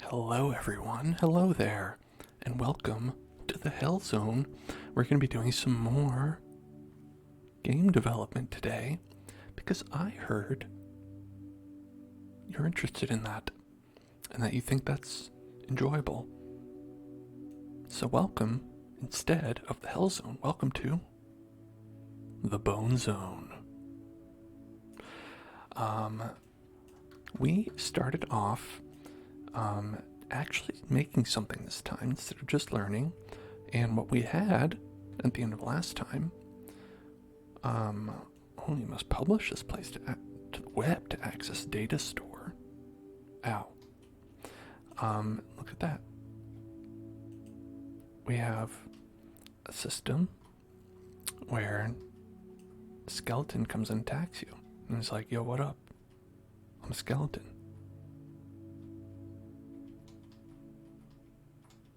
Hello, everyone. Hello there, and welcome to the Hell Zone. We're going to be doing some more game development today because I heard you're interested in that and that you think that's enjoyable. So, welcome instead of the Hell Zone. Welcome to the Bone Zone. We started off actually making something this time instead of just learning. And what we had at the end of last time, you must publish this place to the web to access data store. Ow. Look at that. We have a system where a skeleton comes and attacks you. And it's like, yo, what up? I'm a skeleton.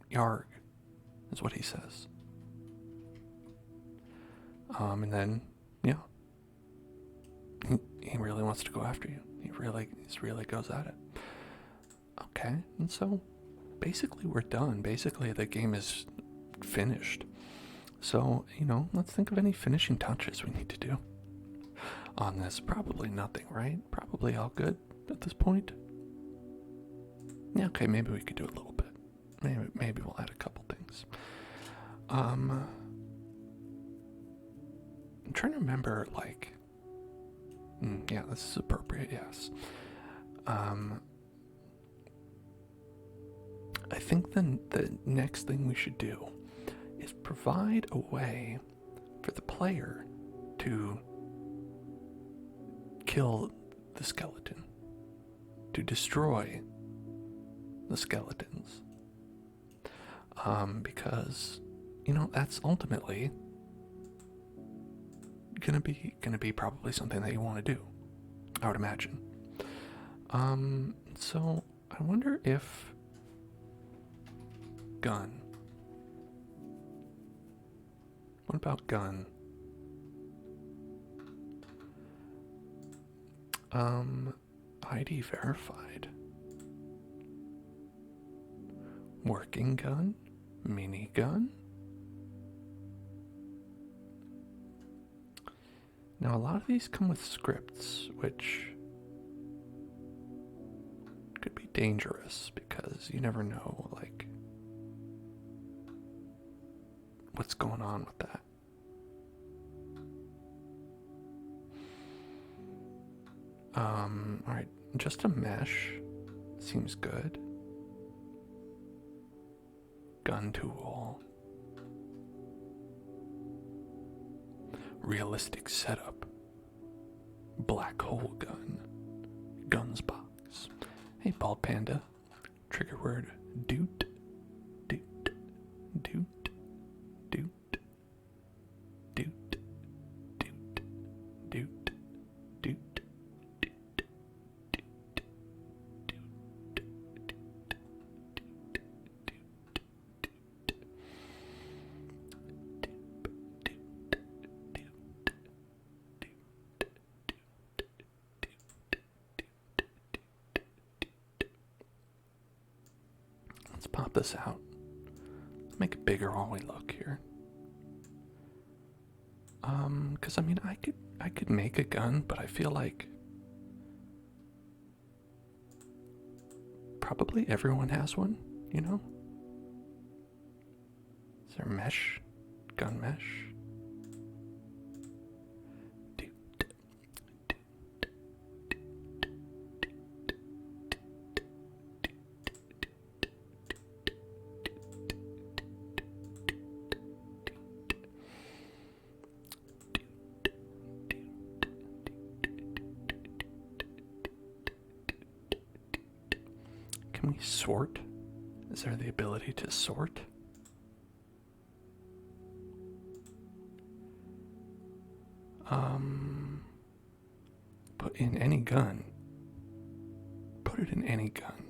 Yarg is what he says. And then, yeah, he really wants to go after you. He really goes at it. Okay, and so basically we're done. Basically the game is finished. So, let's think of any finishing touches we need to do on this. Probably nothing, right? Probably all good at this point. Yeah, okay, maybe we could do a little bit. Maybe we'll add a couple things. I'm trying to remember, yeah, this is appropriate, yes. I think the next thing we should do is provide a way for the player to kill the skeleton, to destroy the skeletons. Because, that's ultimately gonna be probably something that you want to do, I would imagine. So I wonder if gun. What about gun? ID verified. Working gun? Minigun? Now, a lot of these come with scripts, which could be dangerous because you never know, what's going on with that. Alright, just a mesh seems good. Gun tool. Realistic setup. Black hole gun. Guns box. Hey, bald panda. Trigger word doot. Doot. Doot. Doot. Doot. Doot. Doot. Doot. Let's pop this out. Let's make it bigger while we look here. Because I could make a gun, but I feel like probably everyone has one, Is there mesh? Gun mesh? Can we sort? Is there the ability to sort? Put in any gun. Put it in any gun.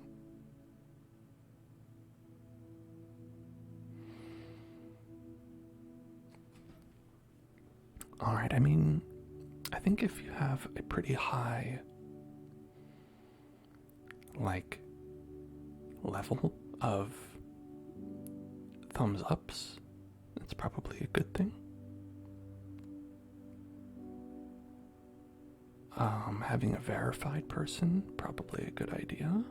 Alright, I think if you have a pretty high, level of thumbs ups, that's probably a good thing. Having a verified person, probably a good idea.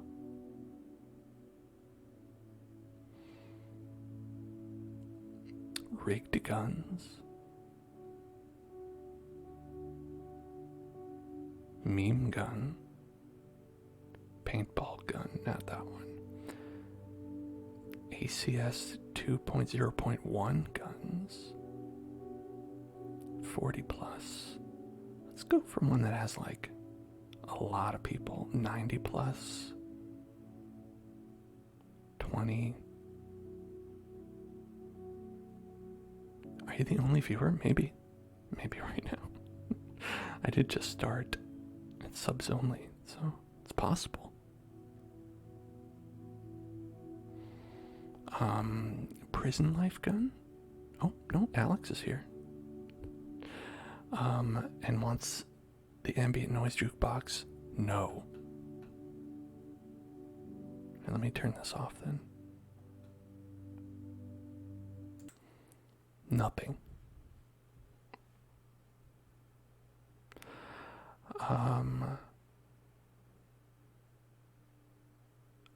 Rigged guns. Meme gun. Paintball gun, not that one. ACS 2.0.1 guns. 40 plus. Let's go for one that has like a lot of people. 90 plus. 20. Are you the only viewer? Maybe. Maybe right now. I did just start. It's subs only, so it's possible. Prison life gun? Oh, no, Alex is here. And wants the ambient noise jukebox? No. And let me turn this off then. Nothing.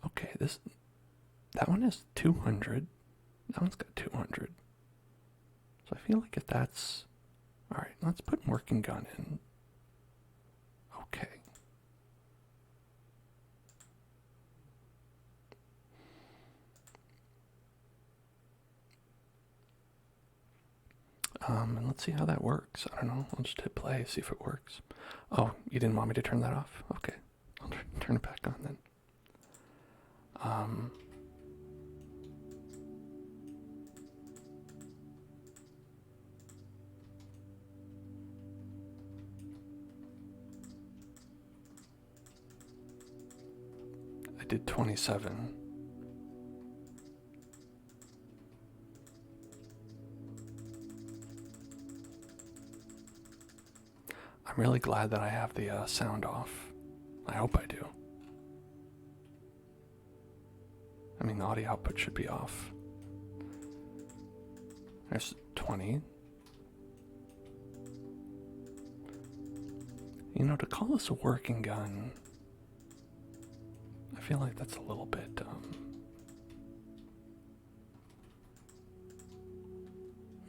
Okay, that one has 200. That one's got 200. So I feel like if that's... Alright, let's put working gun in. Okay. And let's see how that works. I don't know. I'll just hit play, see if it works. Oh, you didn't want me to turn that off? Okay. I'll turn it back on then. I did 27. I'm really glad that I have the sound off. I hope I do. I mean, the audio output should be off. There's 20. You know, to call this a working gun, I feel like that's a little bit,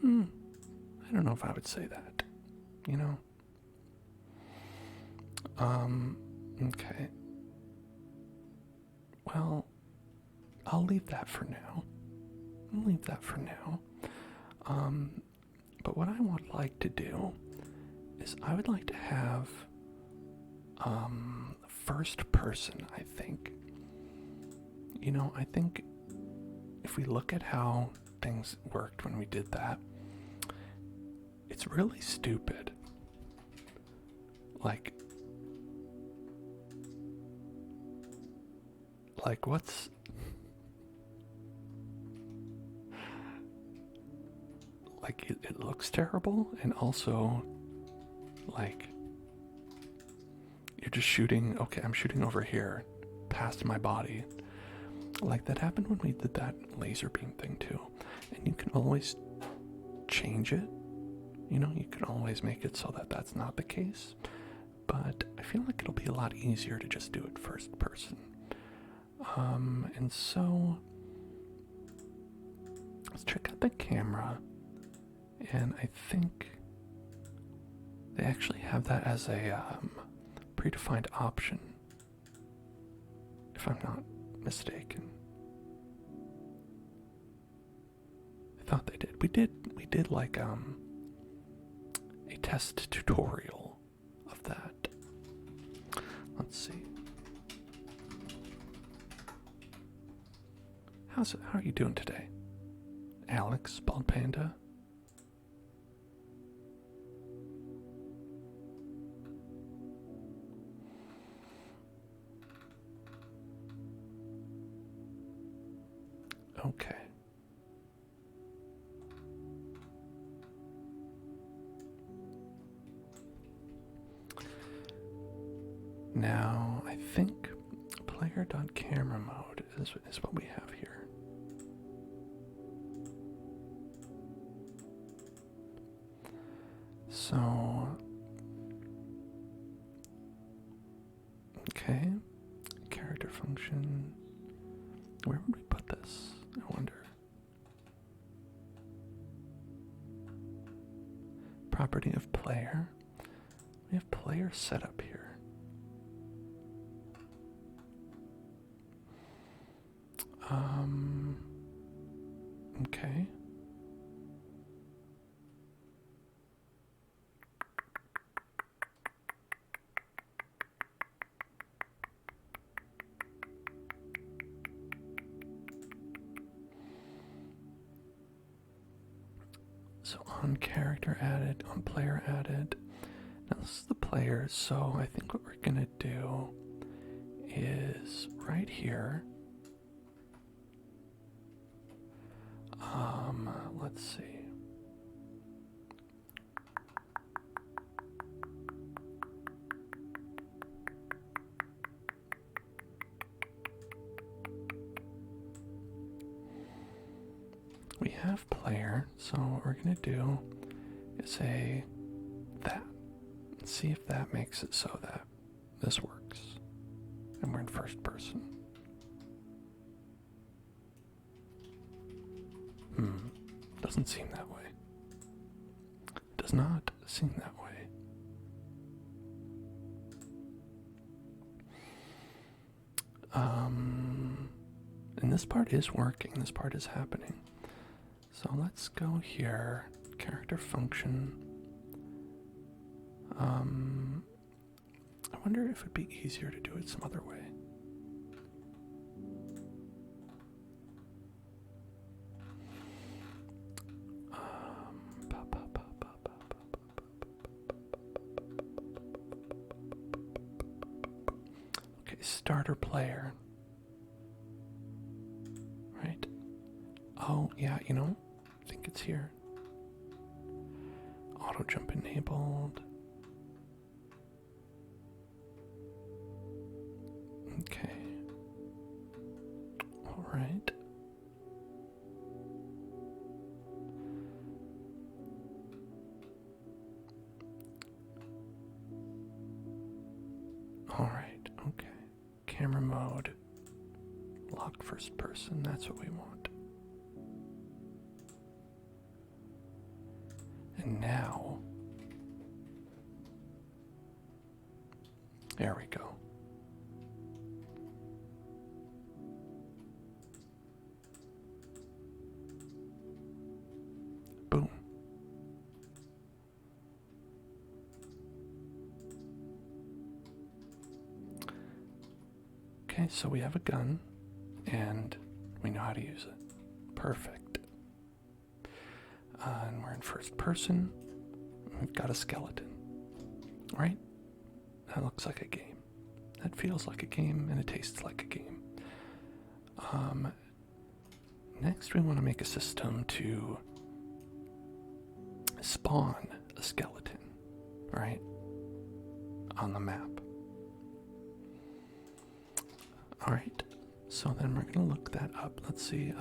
I don't know if I would say that, you know? Okay. Well, I'll leave that for now. But what I would like to do is I would like to have, first person, I think. You know, I think if we look at how things worked when we did that, it's really stupid. Like what's... Like, it looks terrible, and also, like, you're just shooting, okay, I'm shooting over here, past my body. Like, that happened when we did that laser beam thing, too. And you can always change it. You know, you can always make it so that that's not the case. But I feel like it'll be a lot easier to just do it first person. And so, let's check out the camera. And I think they actually have that as a predefined option, if I'm not mistaken. I thought they did. We did like a test tutorial of that. Let's see. How are you doing today? Alex, Bald Panda? Okay. Now, I think player Character.camera mode is what we have here. So, okay, character function. Where would we put this? I wonder. Property of player. We have player set up here. Okay. So on character added, on player added. Now this is the player, so I think what we're gonna do is right here. Let's see. We have player, so what we're gonna do is say that. See if that makes it so that this works. And we're in first person. Doesn't seem that way. Does not seem that way. And this part is working. This part is happening. So let's go here. Character function. I wonder if it'd be easier to do it some other way. Okay, starter player. Right? Oh, yeah, you know, I think it's here. Auto jump enabled. Okay. All right. All right. Okay. Camera mode. Lock first person. That's what we want. And now, there we go. Boom. Okay, so we have a gun, and we know how to use it. Perfect. And we're in first person. We've got a skeleton. Right? That looks like a game. That feels like a game, and it tastes like a game. Next, we want to make a system to spawn a skeleton, right, on the map. All right, so then we're going to look that up. Let's see.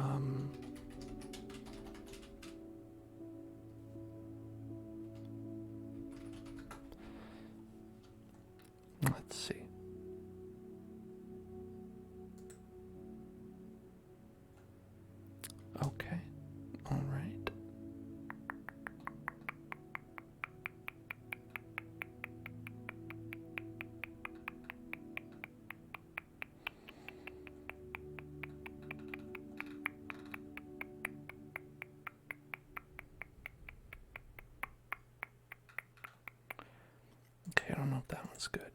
Let's see. Okay, all right. Okay, I don't know if that one's good.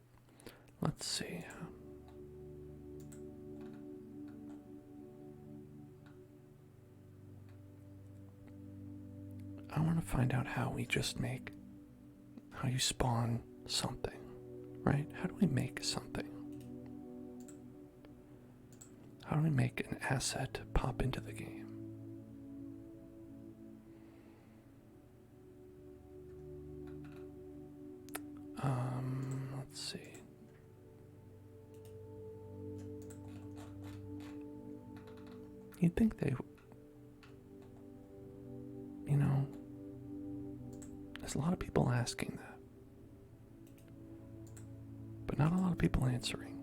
Let's see. I want to find out how you spawn something, right? How do we make something? How do we make an asset pop into the game? Let's see. You'd think they, you know, there's a lot of people asking that, but not a lot of people answering.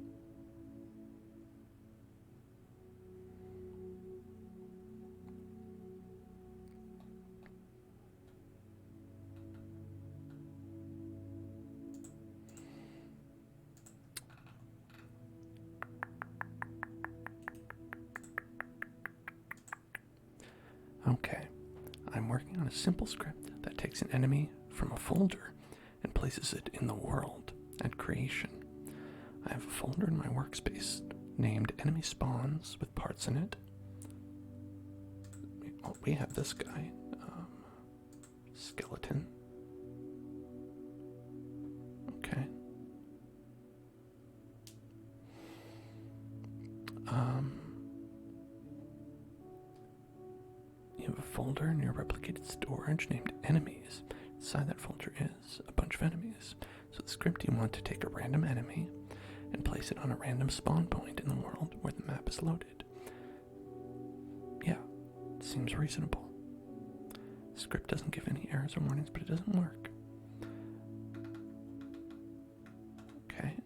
Okay, I'm working on a simple script that takes an enemy from a folder and places it in the world at creation. I have a folder in my workspace named enemy spawns with parts in it. Oh, we have this guy, skeleton. Okay. You have a folder in your replicated storage named enemies. Inside that folder is a bunch of enemies. So the script, you want to take a random enemy and place it on a random spawn point in the world where the map is loaded. Yeah, seems reasonable. The script doesn't give any errors or warnings, but it doesn't work. Okay.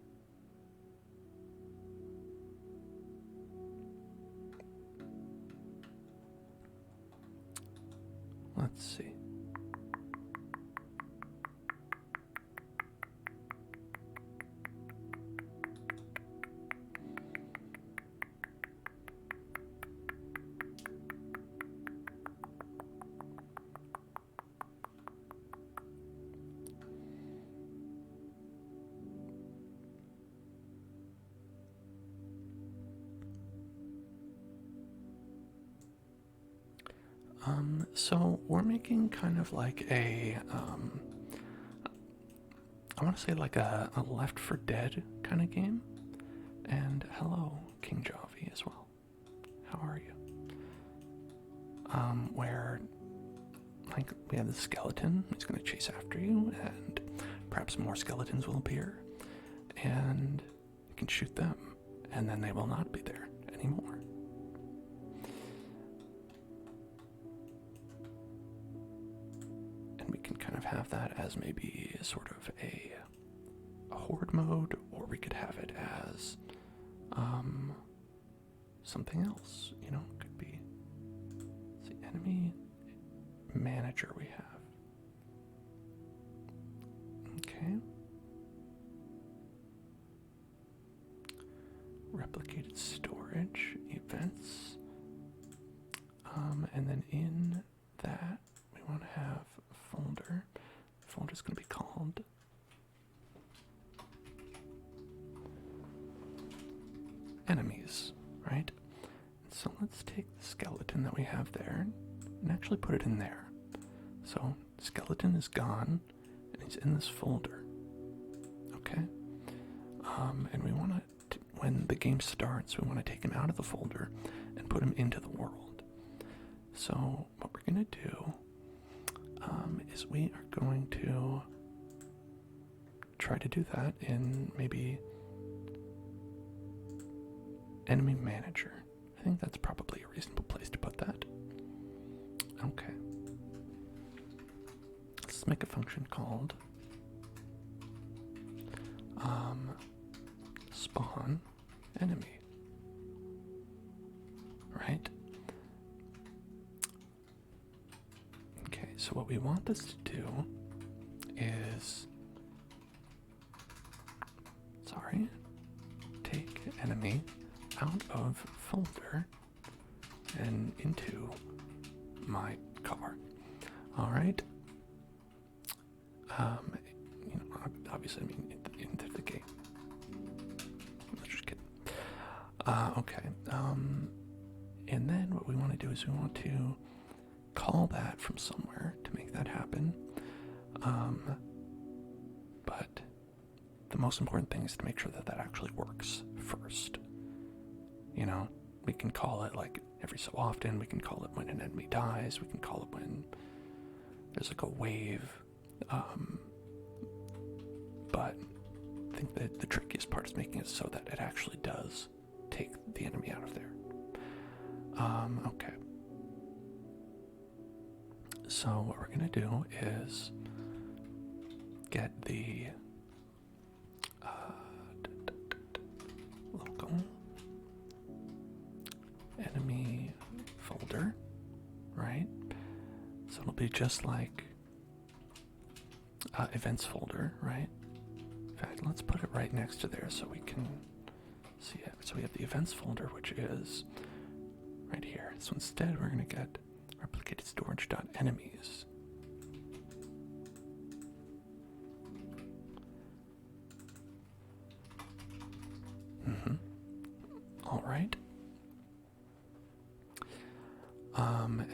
Let's see. So we're making kind of like a, I want to say like a Left 4 Dead kind of game. And hello, King Javi as well. How are you? Where, like, we have the skeleton, he's going to chase after you, and perhaps more skeletons will appear, and you can shoot them, and then they will not be there anymore. And we can kind of have that as maybe sort of a horde mode, or we could have it as something else, you know, could be the enemy manager we have. Okay. Replicated storage, events, and then in that we want to have a folder. The folder is going to be called enemies, right? So let's take the skeleton that we have there and actually put it in there. So skeleton is gone and he's in this folder. Okay. And we want to, when the game starts, we want to take him out of the folder and put him into the world. So what we're going to do is we are going to try to do that in maybe enemy manager. I think that's probably a reasonable place to put that. Okay. Let's make a function called spawn enemy. Right? Okay, so what we want this to do is, take enemy out of folder and into my car. All right. You know, obviously, I mean into the game. Let's just kidding. Okay. And then what we want to do is we want to call that from somewhere to make that happen. But the most important thing is to make sure that that actually works first. You know, we can call it like every so often. We can call it when an enemy dies. We can call it when there's like a wave. But I think that the trickiest part is making it so that it actually does take the enemy out of there. Okay. So what we're gonna do is get the local enemy folder, right? So it'll be just like events folder, right? In fact, let's put it right next to there so we can see it. So we have the events folder, which is right here. So instead, we're going to get replicated storage.enemies. All right.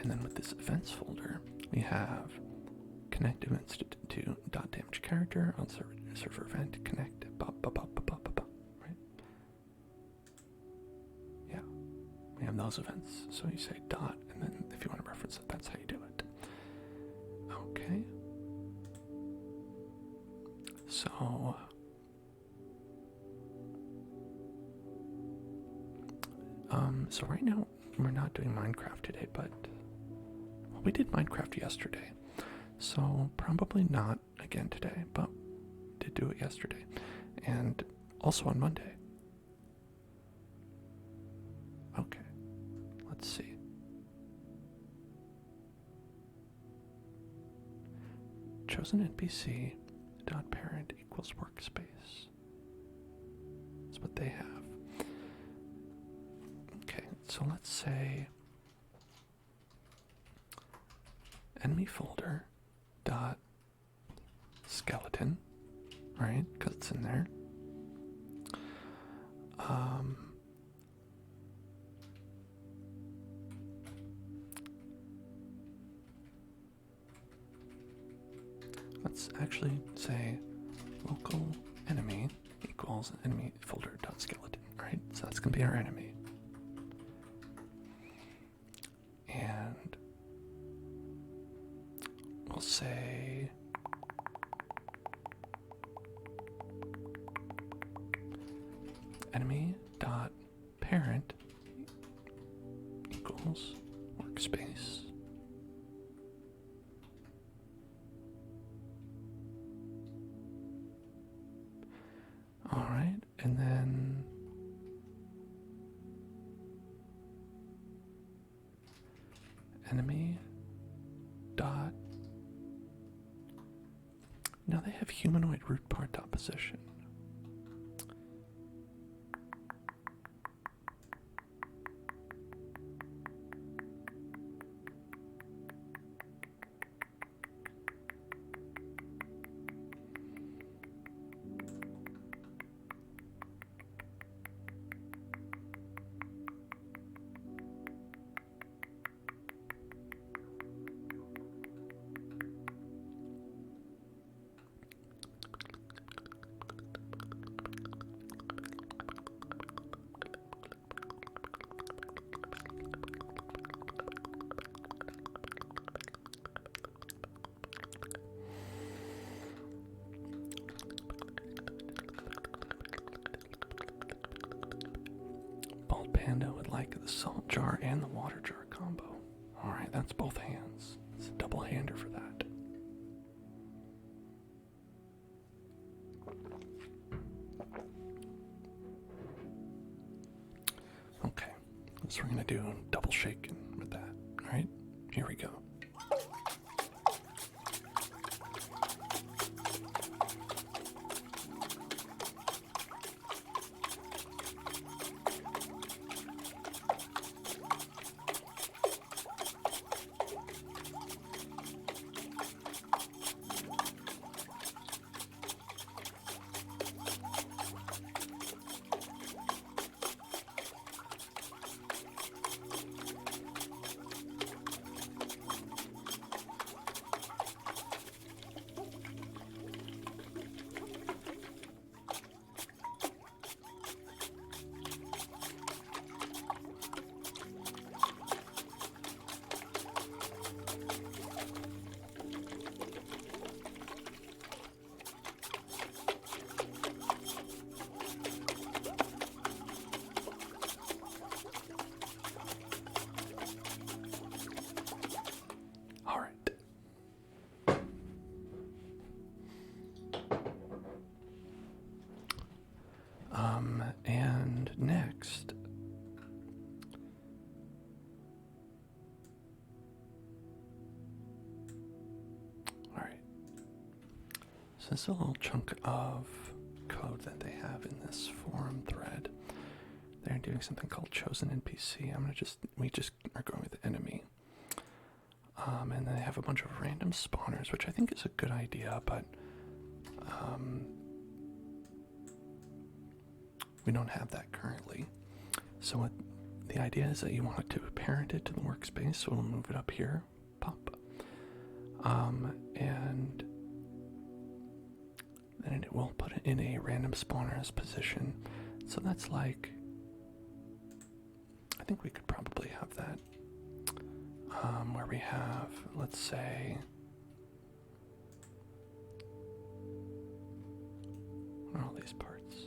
And then with this events folder, we have connect events to .damage character on server event connect right? Yeah, we have those events. So you say dot, and then if you want to reference it, that's how you do it. Okay. So right now we're not doing Minecraft today, but well, we did Minecraft yesterday. So probably not again today, but did do it yesterday. And also on Monday. Okay. Let's see. Chosen NPC dot parent equals workspace. That's what they have. Okay, so let's say enemy folder dot skeleton, right? Because it's in there. Let's actually say local enemy equals enemy folder dot skeleton, right? So that's gonna be our enemy. And we'll say enemy dot parent equals workspace. All right, and then enemy dot. Now they have humanoid root part dot position. Panda would like the salt jar and the water jar combo. Alright, that's both hands. It's a double hander for that. Okay, so we're gonna do double shaking with that. Alright, here we go. So this is a little chunk of code that they have in this forum thread. They're doing something called chosen NPC. We just are going with enemy. And then they have a bunch of random spawners, which I think is a good idea, but we don't have that currently. So what the idea is that you want to parent it to the workspace, so we'll move it up here, pop. And then it will put it in a random spawner's position. So that's like, I think we could probably have that where we have, let's say, what are all these parts?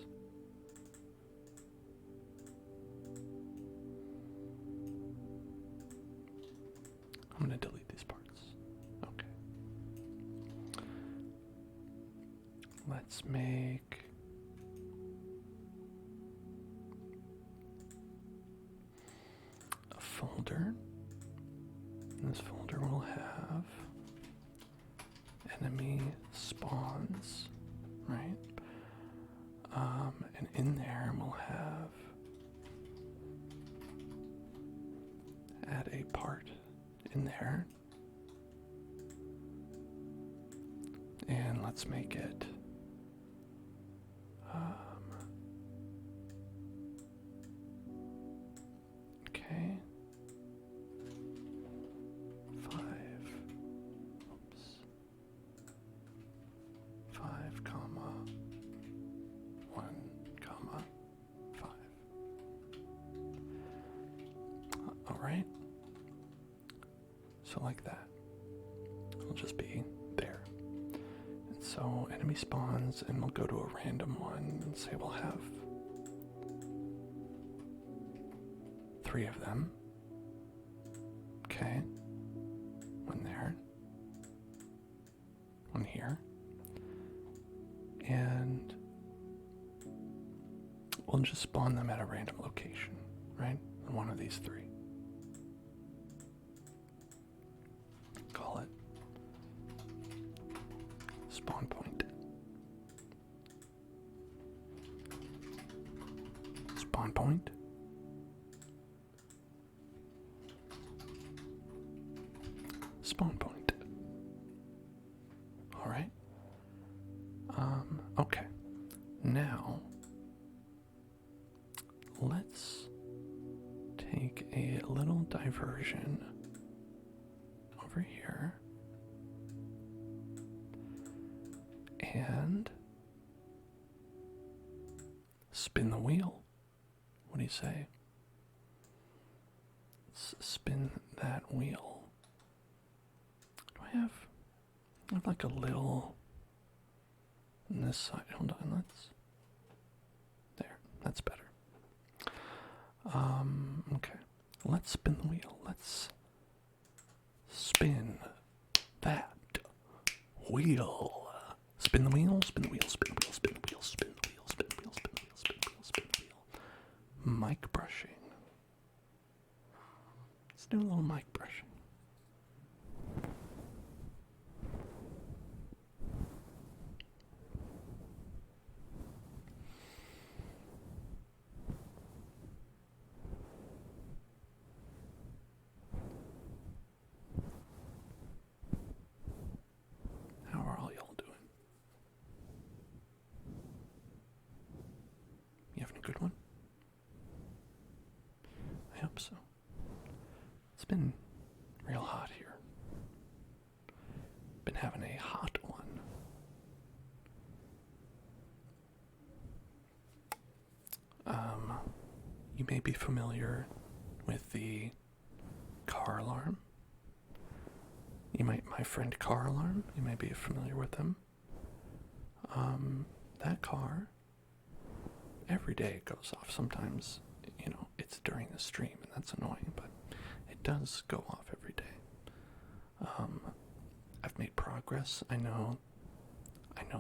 I'm going to delete these parts. Okay. Let's make a folder. And this folder will have enemy spawns, right? And in there we'll have add a part in there. And let's make it okay. 5, comma 1, comma 5. All right. So like that. It'll just be there. And so enemy spawns, and we'll go to a random one and say we'll have 3 of them. Okay. One there. One here. And we'll just spawn them at a random location, right? One of these 3. Call it spawn point. Spawn point. Spawn point. All right. Okay. Now, let's take a little diversion over here and spin the wheel. What do you say? Let's spin that wheel. Do I have like a little on this side? Hold on, there, that's better. Okay, let's spin the wheel. Let's spin that wheel. Spin the wheel, spin the wheel, spin the wheel, spin the wheel, spin the wheel, spin the wheel, spin the wheel, spin the wheel, spin the wheel. Mic brushing. Let's do a little mic brushing. How are all y'all doing? You having a good one? I hope so. It's been real hot here. Been having a hot one. You may be familiar with the car alarm. My friend car alarm, you may be familiar with them. That car, every day it goes off. Sometimes, it's during the stream, and that's annoying, but it does go off every day. I've made progress. I know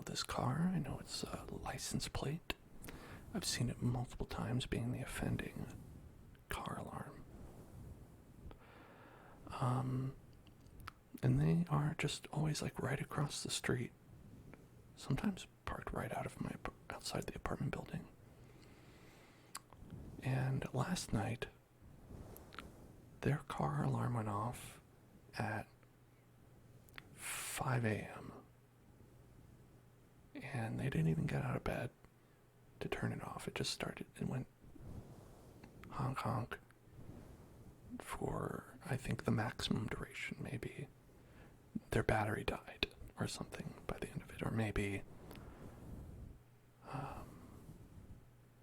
this car. I know its license plate. I've seen it multiple times being the offending car alarm. And they are just always like right across the street. sometimes parked right outside the apartment building. And last night, their car alarm went off at 5 a.m. And they didn't even get out of bed to turn it off. It went honk honk for, I think, the maximum duration. Maybe their battery died or something by the end of it. Or maybe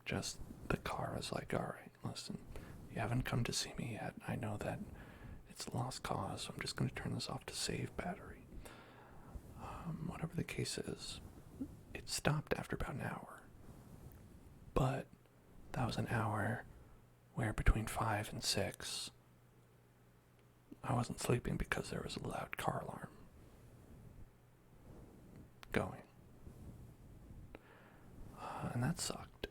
just the car was like, alright, listen, you haven't come to see me yet. I know that it's a lost cause, so I'm just going to turn this off to save battery. Whatever the case is, it stopped after about an hour. But that was an hour where between 5 and 6, I wasn't sleeping because there was a loud car alarm going. And that sucked.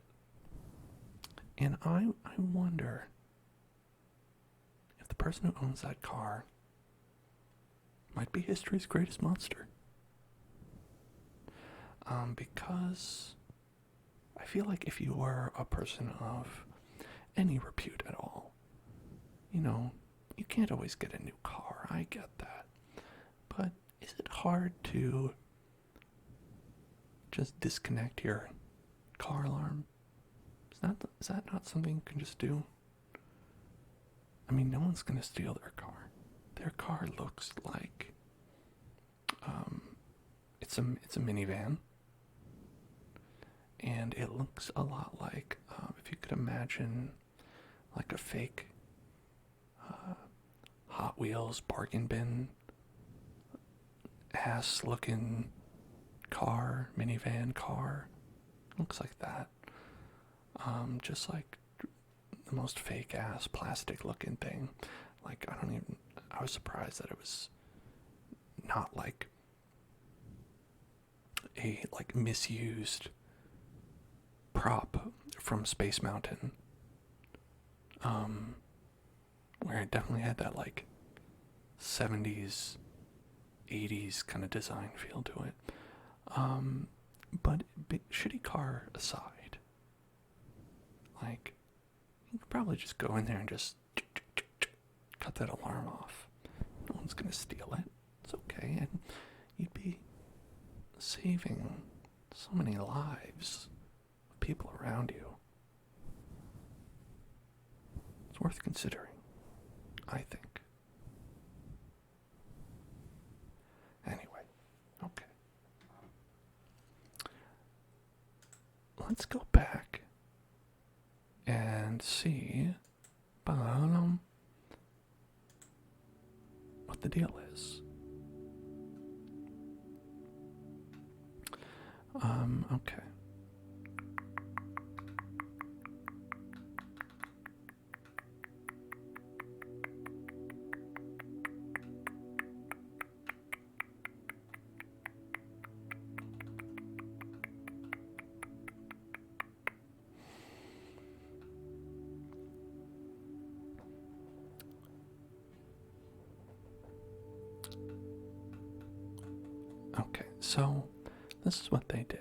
And I wonder if the person who owns that car might be history's greatest monster. Because I feel like if you were a person of any repute at all, you can't always get a new car. I get that. But is it hard to just disconnect your car alarm? Is that not something you can just do? I mean, no one's going to steal their car. Their car looks like it's a minivan, and it looks a lot like if you could imagine like a fake Hot Wheels bargain bin ass looking minivan car. It looks like that. Just like the most fake ass plastic looking thing. Like, I was surprised that it was not like a misused prop from Space Mountain. Where it definitely had that 70s, 80s kind of design feel to it. But shitty car aside, you could probably just go in there and just cut that alarm off. No one's gonna steal it. It's okay, and you'd be saving so many lives of people around you. It's worth considering, I think. Anyway, okay. Let's go back and see what the deal is. Okay. Okay, so this is what they did.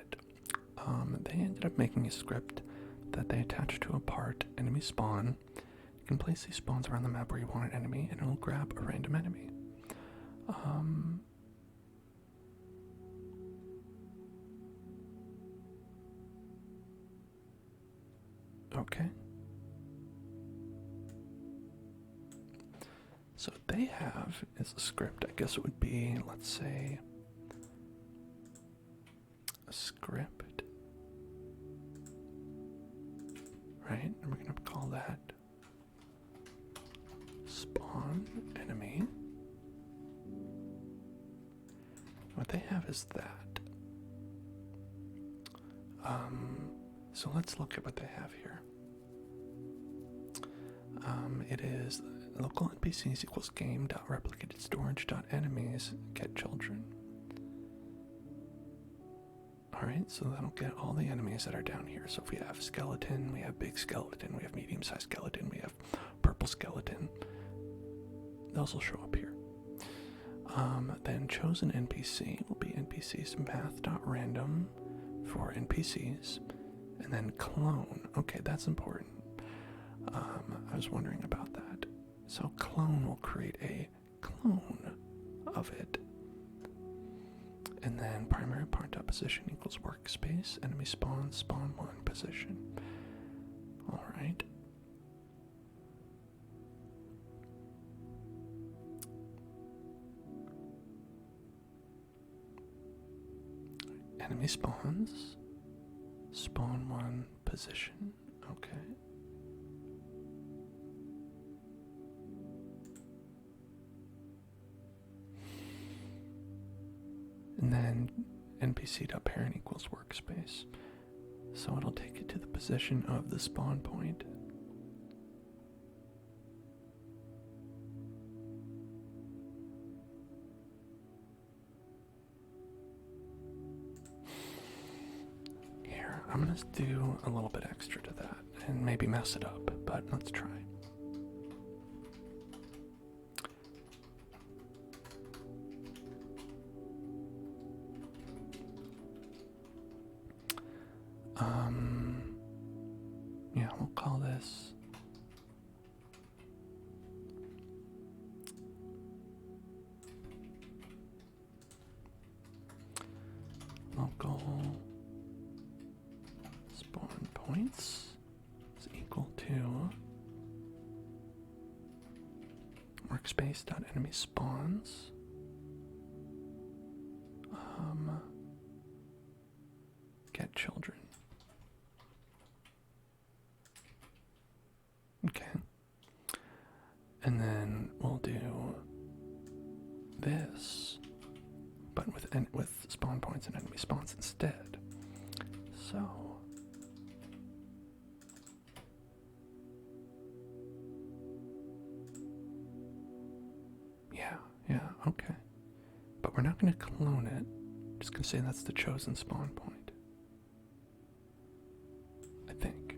They ended up making a script that they attached to a part enemy spawn. You can place these spawns around the map where you want an enemy, and it'll grab a random enemy. Okay. So what they have is a script. I guess it would be, let's say, a script. Right? And we're going to call that spawn enemy. What they have is that. So let's look at what they have here. It is local NPCs equals game.replicated storage.enemies get children. Alright, so that'll get all the enemies that are down here. So if we have skeleton, we have big skeleton, we have medium-sized skeleton, we have purple skeleton, those will show up here. Then chosen NPC will be NPCs math.random for NPCs, and then clone. Okay, that's important. I was wondering about that. So clone will create a clone of it. And then primary part dot position equals workspace, enemy spawn, spawn 1 position. Alright. Enemy spawns, spawn 1 position. Okay. And then npc.parent equals workspace. So it'll take it to the position of the spawn point. Here, I'm gonna do a little bit extra to that and maybe mess it up, but let's try. Yeah, we'll call this local spawn points is equal to workspace.enemy spawns. Get children. Okay. And then we'll do this, but with spawn points and enemy spawns instead. So yeah, okay. But we're not going to clone it. Just going to say that's the chosen spawn point. I think.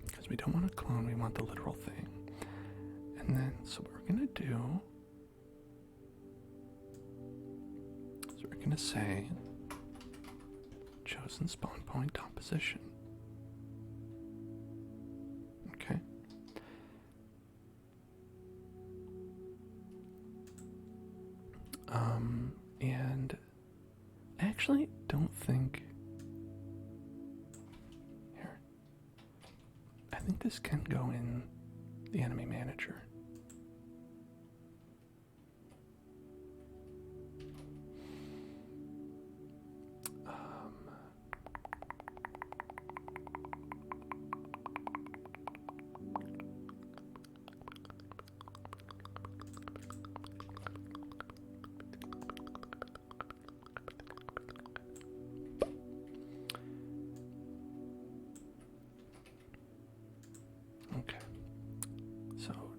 Because we don't want to clone, we want the literal thing. And then, so what we're going to do is we're going to say chosen spawn point dot position. Okay. And I actually don't think here. I think this can go in the enemy manager.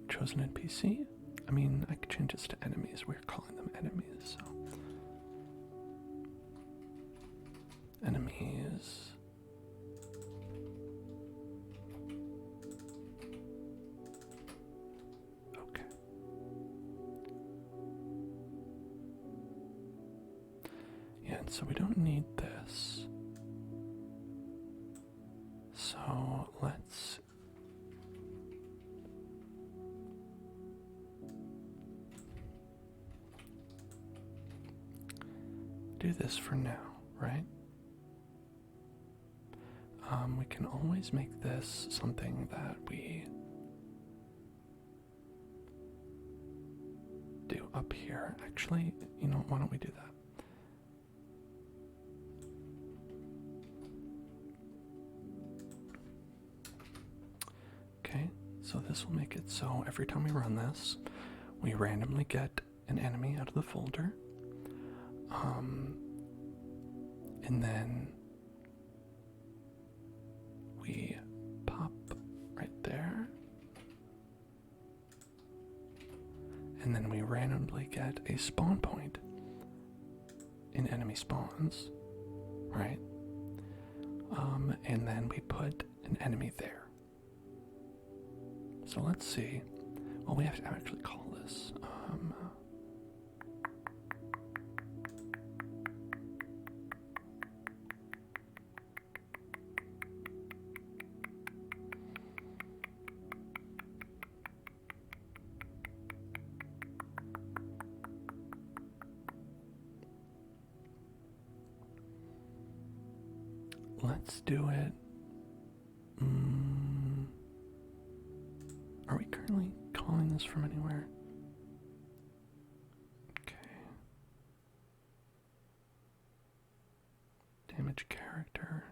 Chosen NPC. I mean, I could change this to enemies. We're calling them enemies, so enemies. Okay. Yeah, and so we don't need this. So let's do this for now, right? We can always make this something that we do up here. Actually, you know, why don't we do that? Okay, so this will make it so every time we run this, we randomly get an enemy out of the folder. And then we pop right there. And then we randomly get a spawn point in enemy spawns, right? And then we put an enemy there. So let's see. Oh, we have to actually call this. Let's do it. Are we currently calling this from anywhere? Okay. Damage character.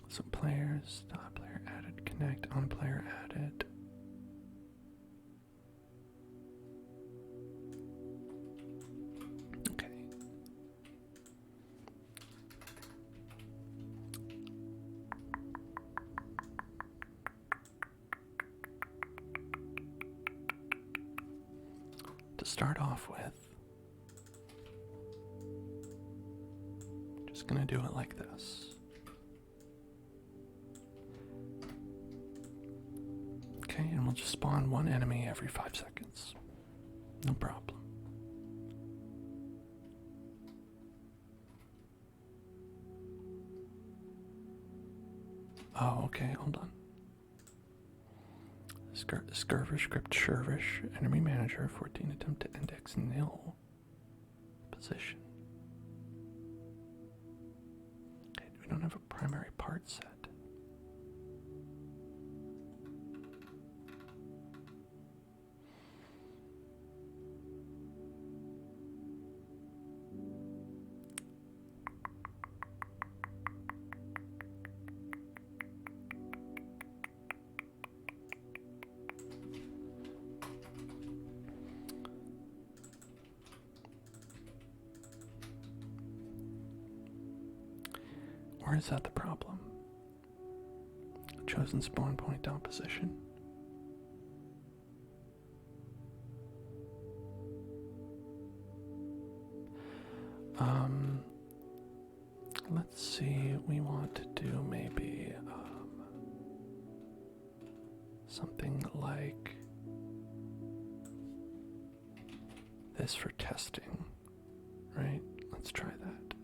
So players, stop player added, connect, on player added. Okay. To start off with, just gonna do it like this. Okay, and we'll just spawn one enemy every 5 seconds. No problem. Oh, okay, hold on. Skirvish script Shirvish, enemy manager, 14 attempt to index nil position. Okay, we don't have a primary part set. Or is that the problem? Chosen spawn point down position. Let's see, we want to do maybe something like this for testing, right? Let's try that.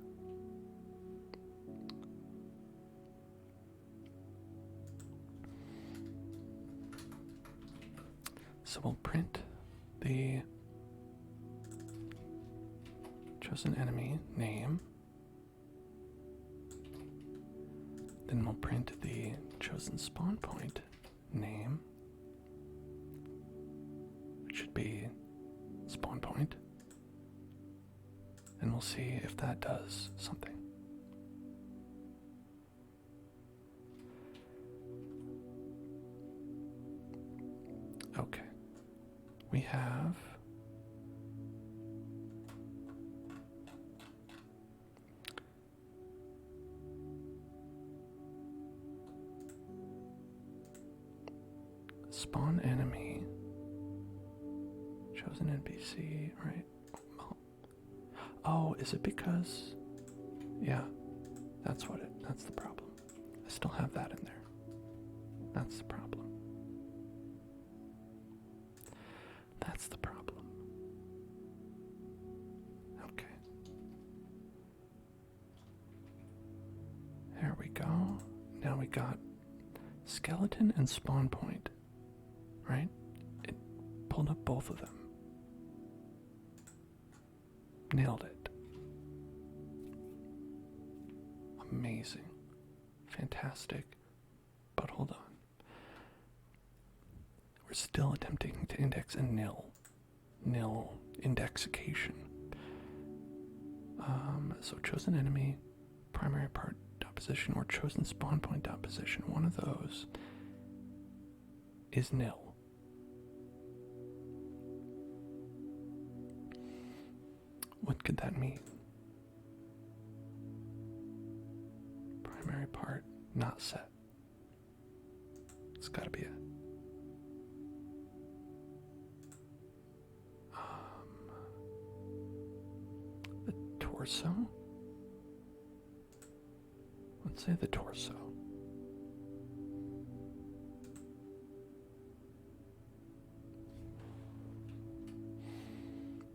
So we'll print the chosen enemy name. Then we'll print the chosen spawn point name, which should be spawn point. And we'll see if that does something. Okay. We have spawn enemy, chosen NPC, right? Oh, is it because? Yeah, that's the problem. I still have that in there. That's the problem. That's the problem. Okay. There we go. Now we got skeleton and spawn point, right? It pulled up both of them. Nailed it. Amazing. Fantastic. But hold on. We're still attempting to index a nil indexication. So chosen enemy, primary part dot position, or chosen spawn point dot position. One of those is nil. What could that mean? Primary part not set. It's gotta be it. The torso? Let's say the torso.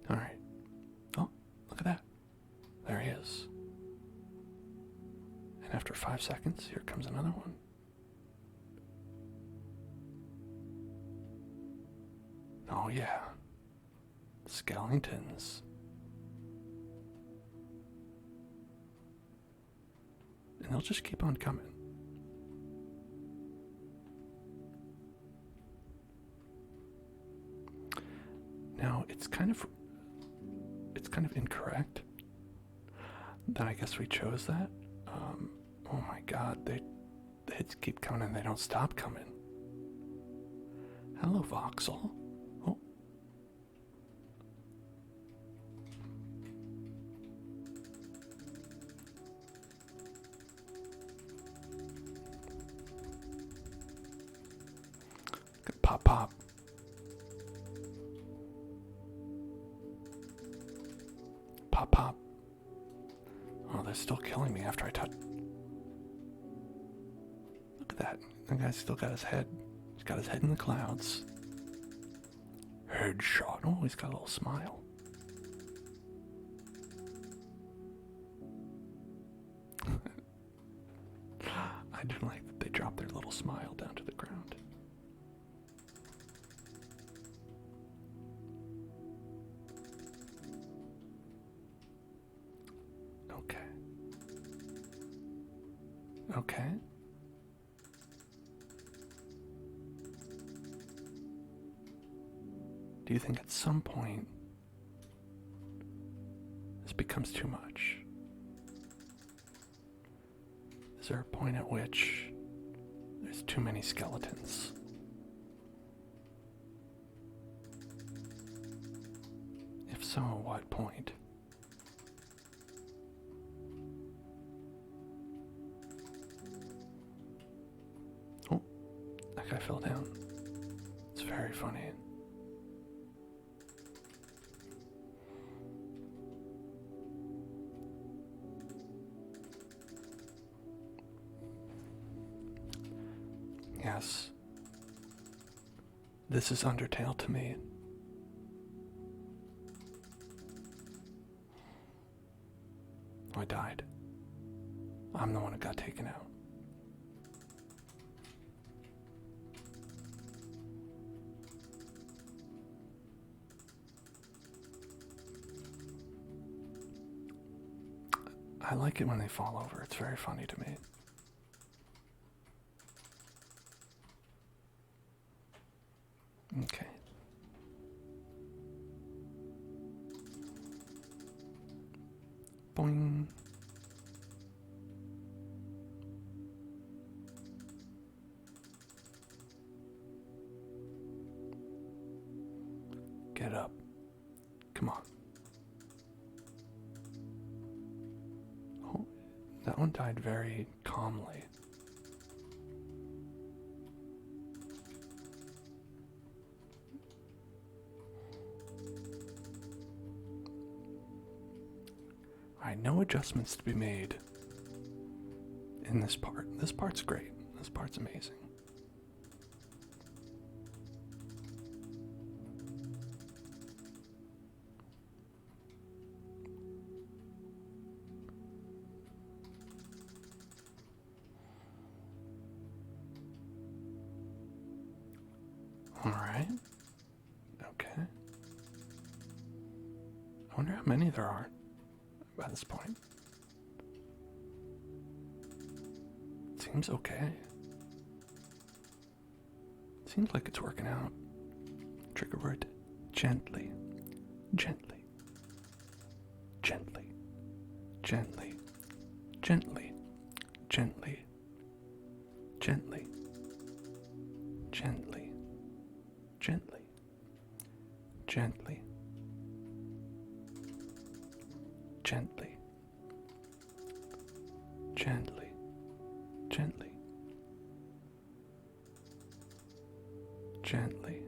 Alright. Oh, look at that. There he is. And after 5 seconds, here comes another one. Oh yeah. Skeletons. And they'll just keep on coming. Now, it's kind of incorrect that I guess we chose that. Oh my god, the hits keep coming and they don't stop coming. Hello, Voxel. Oh. Good pop pop. Pop pop. Oh, they're still killing me after I touch. Look at that. That guy's still got his head. He's got his head in the clouds. Headshot. Oh, he's got a little smile. I do like that they drop their little smile down to the ground. Okay. Okay. Do you think at some point this becomes too much? Is there a point at which there's too many skeletons? If so, at what point? Oh, that guy fell down. It's very funny. Yes. This is Undertale to me. I died. I'm the one who got taken out. I like it when they fall over. It's very funny to me. Okay. Boing. Get up. Come on. Oh, that one died very calmly. Alright, no adjustments to be made in this part. This part's great. This part's amazing. Alright. Okay. I wonder how many there are by this point. Seems okay. Seems like it's working out. Trigger word: gently, gently, gently, gently, gently, gently, gently, gently, gently, gently, gently, gently, gently, gently,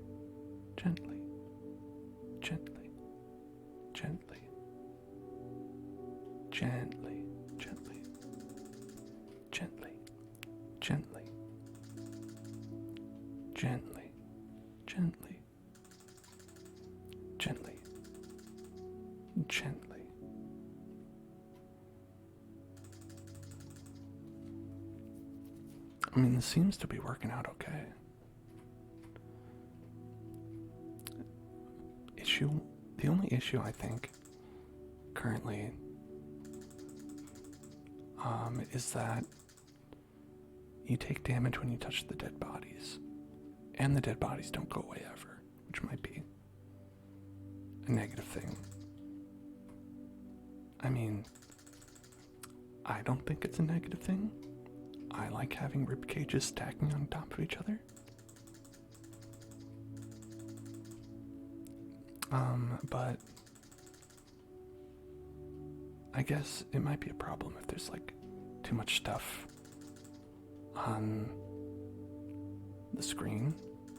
gently, gently, gently, gently, gently, Gently. I mean, this seems to be working out okay. The only issue I think currently is that you take damage when you touch the dead bodies, and the dead bodies don't go away ever, which might be a negative thing. I mean, I don't think it's a negative thing. I like having rib cages stacking on top of each other. But I guess it might be a problem if there's like too much stuff on the screen.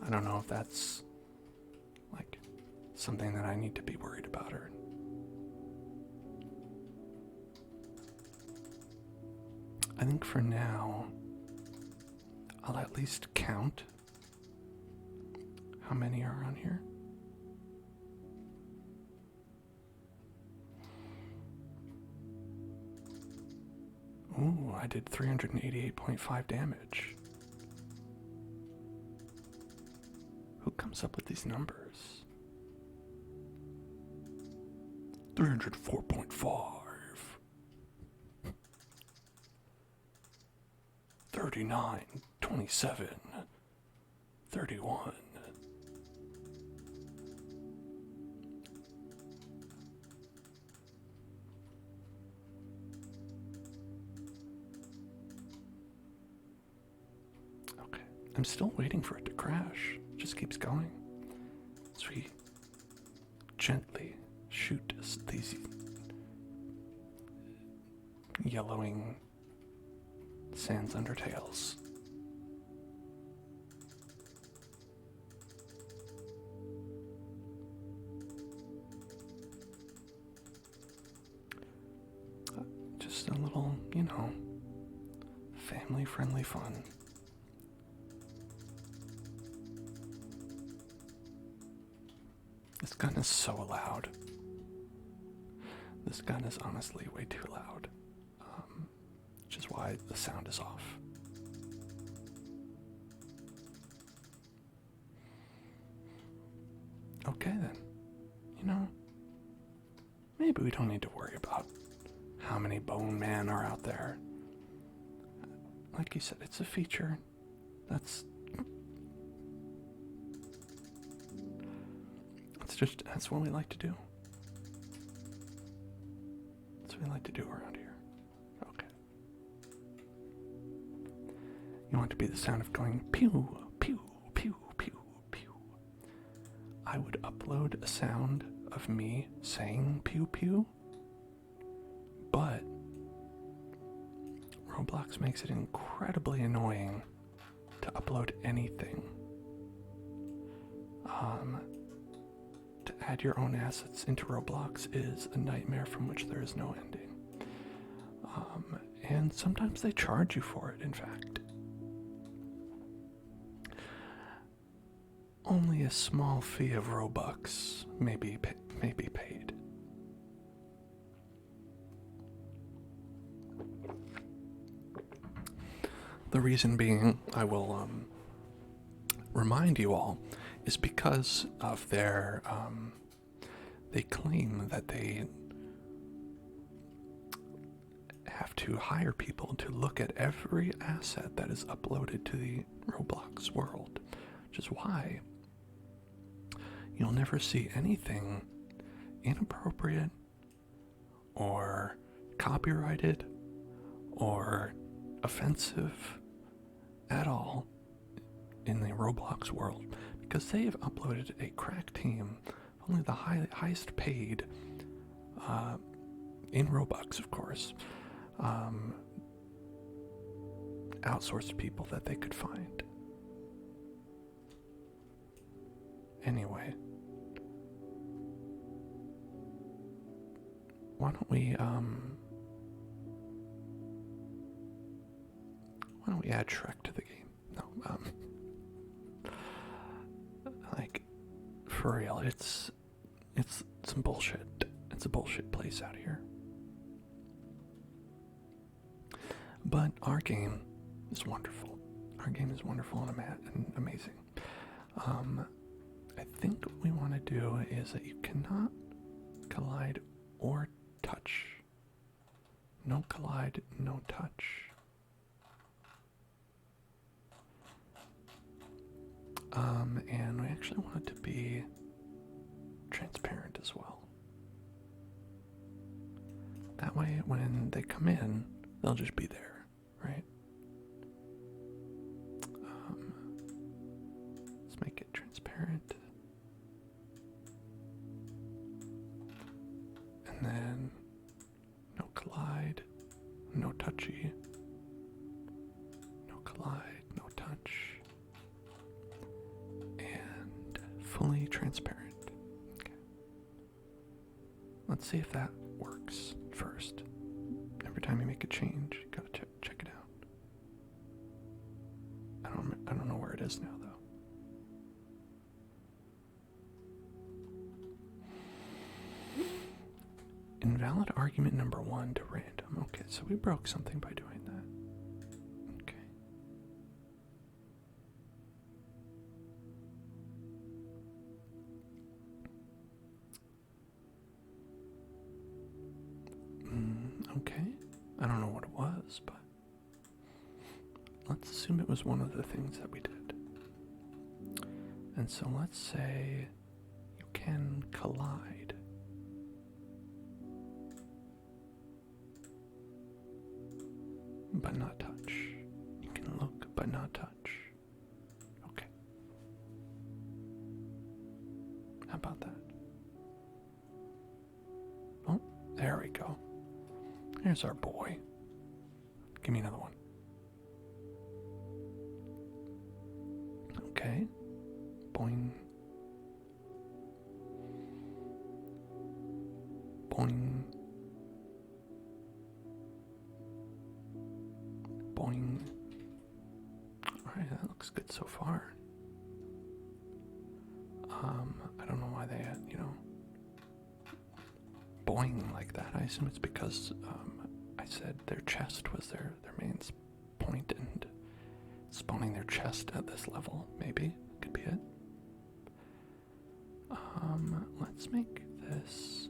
I don't know if that's like something that I need to be worried about, or I think for now I'll at least count how many are on here. Ooh, I did 388.5 damage. Who comes up with these numbers? 304.5. 39, 27, 31. Okay, I'm still waiting for it to crash. It just keeps going. So we gently shoot these yellowing sans undertales. Just a little, family-friendly fun. This gun is so loud. This gun is honestly way too loud. Which is why the sound is off. Okay then. Maybe we don't need to worry about how many bone men are out there. Like you said, it's a feature. That's what we like to do. That's what we like to do around here. Okay. You want it to be the sound of going pew, pew, pew, pew, pew. I would upload a sound of me saying pew, pew, but Roblox makes it incredibly annoying to upload anything. To add your own assets into Roblox is a nightmare from which there is no ending. And sometimes they charge you for it, in fact. Only a small fee of Robux may be paid. The reason being, I will remind you all, is because of their, they claim that they have to hire people to look at every asset that is uploaded to the Roblox world, which is why you'll never see anything inappropriate or copyrighted or offensive at all in the Roblox world, because they have uploaded a crack team, only the highest paid in Robux, of course, outsourced people that they could find. Anyway, why don't we add Shrek to the game? No, like, for real, it's some bullshit. It's it's a bullshit place out here. But our game is wonderful. Our game is wonderful and amazing. I think what we want to do is that you cannot collide or touch. No collide, no touch. And we actually want it to be transparent as well. That way, when they come in, they'll just be there, right? Let's make it transparent. And then no collide, no touchy. No collide, no touch. And fully transparent. Okay. Let's see if that works first. Every time you make a change, you gotta check it out. I don't know where it is now though. Invalid argument number 1 to random. Okay, so we broke something by doing that. Okay. Okay. I don't know what it was, but let's assume it was one of the things that we did. And so let's say you can collide. But not touch. You can look, but not touch. Okay. How about that? Oh, there we go. Here's our boy. Give me another one. Okay. Boing. Boing. Boing. Alright, that looks good so far. I don't know why they had, boing like that. I assume it's because I said their chest was their main point and spawning their chest at this level, maybe. Could be it. Let's make this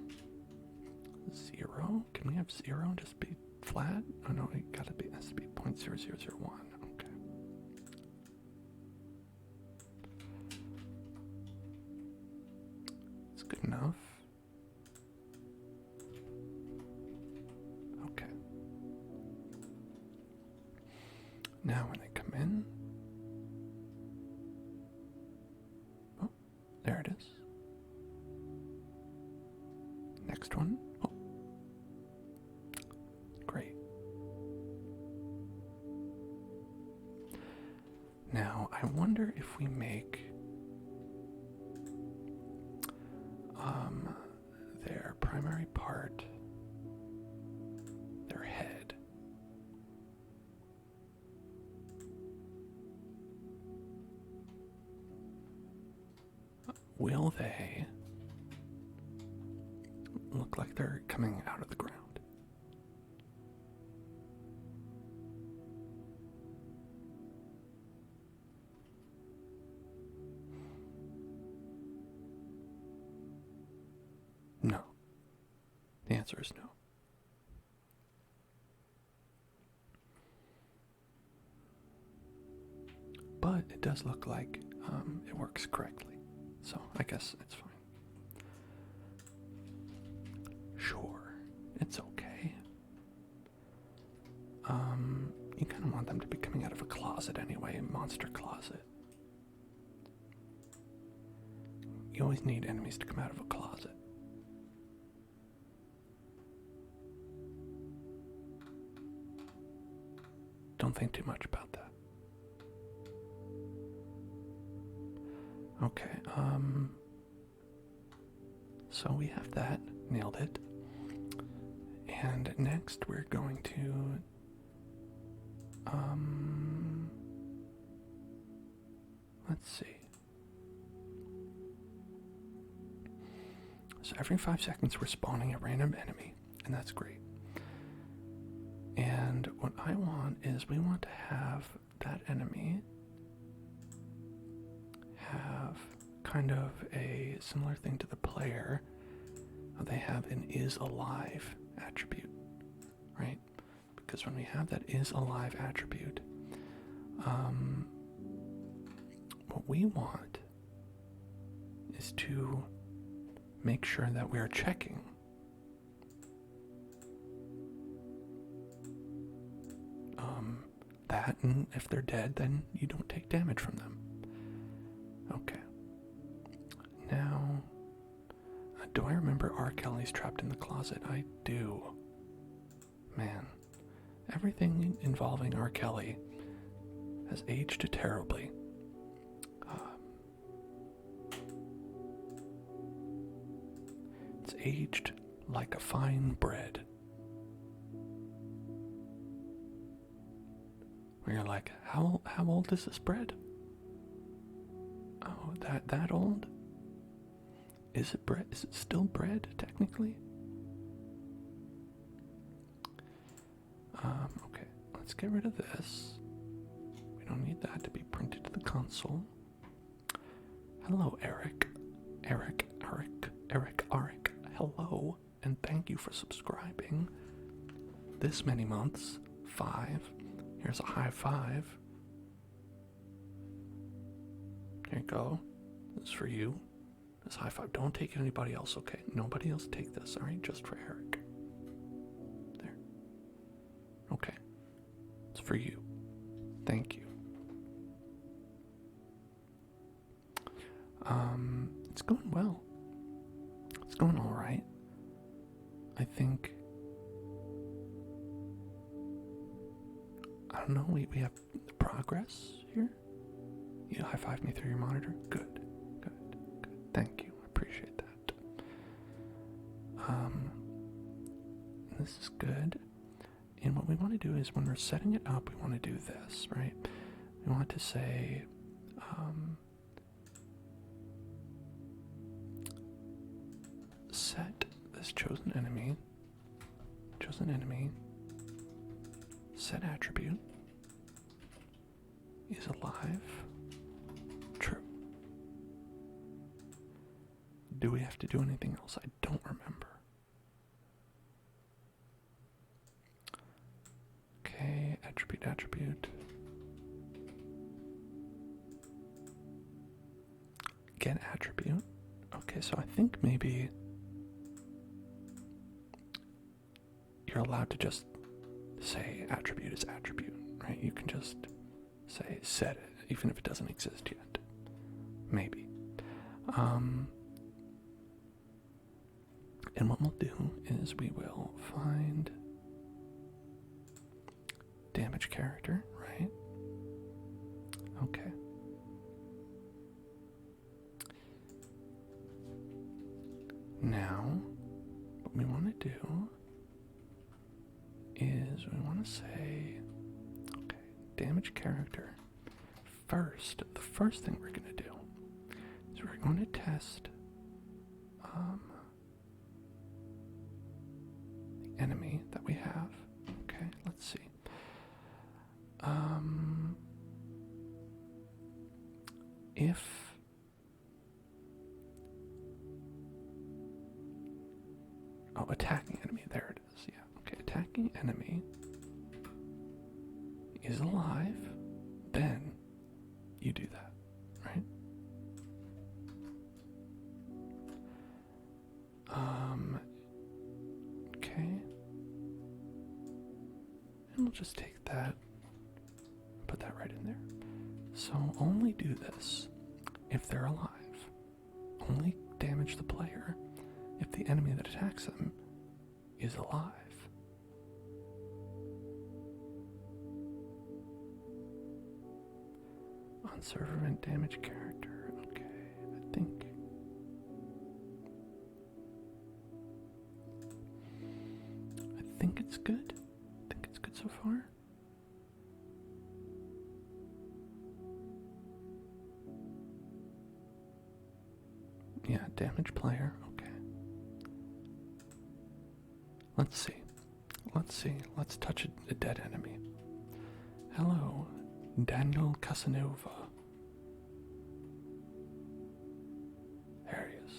0. Can we have 0 just be flat? Oh no, it has to be 0.0001. Okay. It's good enough. Okay. Now when they come in. Oh, there it is. Next one. Oh. Great. Now, I wonder if we make their primary part their head. Will they look like they're coming out of the ground? No. The answer is no. But it does look like it works correctly. So I guess it's fine. Sure, it's okay. You kind of want them to be coming out of a closet anyway, a monster closet. You always need enemies to come out of a closet. Don't think too much about that. Okay, so we have that, nailed it. And next we're going to, let's see. So every 5 seconds we're spawning a random enemy, and that's great. And what I want is we want to have that enemy have kind of a similar thing to the player. They have an is alive attribute, right? Because when we have that is alive attribute, what we want is to make sure that we are checking that, and if they're dead, then you don't take damage from them. Okay. Now, do I remember R. Kelly's Trapped in the Closet? I do. Man, everything involving R. Kelly has aged terribly. It's aged like a fine bread. Where you're like, how old is this bread? Oh, that old? Is it bread? Is it still bread, technically? Okay, let's get rid of this. We don't need that to be printed to the console. Hello, Eric. Eric. Hello, and thank you for subscribing. This many months. 5. Here's a high 5. There you go. This is for you. This high 5. Don't take anybody else, okay? Nobody else take this, alright? Just for Eric. There. Okay. It's for you. Thank you. It's going well. It's going alright. I think... I don't know, we have progress here? You high-five me through your monitor? Good. Thank you. I appreciate that. This is good. And what we want to do is when we're setting it up, we want to do this, right? We want to say, set this chosen enemy, set attribute is alive, true. Do we have to do anything else? I don't remember. Okay, attribute. Get attribute. Okay, so I think maybe you're allowed to just say attribute is attribute, right? You can just say set it, even if it doesn't exist yet. Maybe. And what we'll do is we will find damage character, right? Okay. Now, what we want to do is we want to say, okay, damage character. The first thing we're going to do is we're going to test the enemy that we have. Okay, let's see. Attacking enemy, there it is, yeah. Okay, attacking enemy is alive, then you do that, right? Okay. And we'll just take that, put that right in there. So only do this if they're alive. Only damage the player if the enemy that attacks them is alive. On server event damage character. Okay, I think it's good. I think it's good so far. Yeah, damage player. Okay. Let's see. Let's see. Let's touch a dead enemy. Hello, Daniel Casanova. There he is.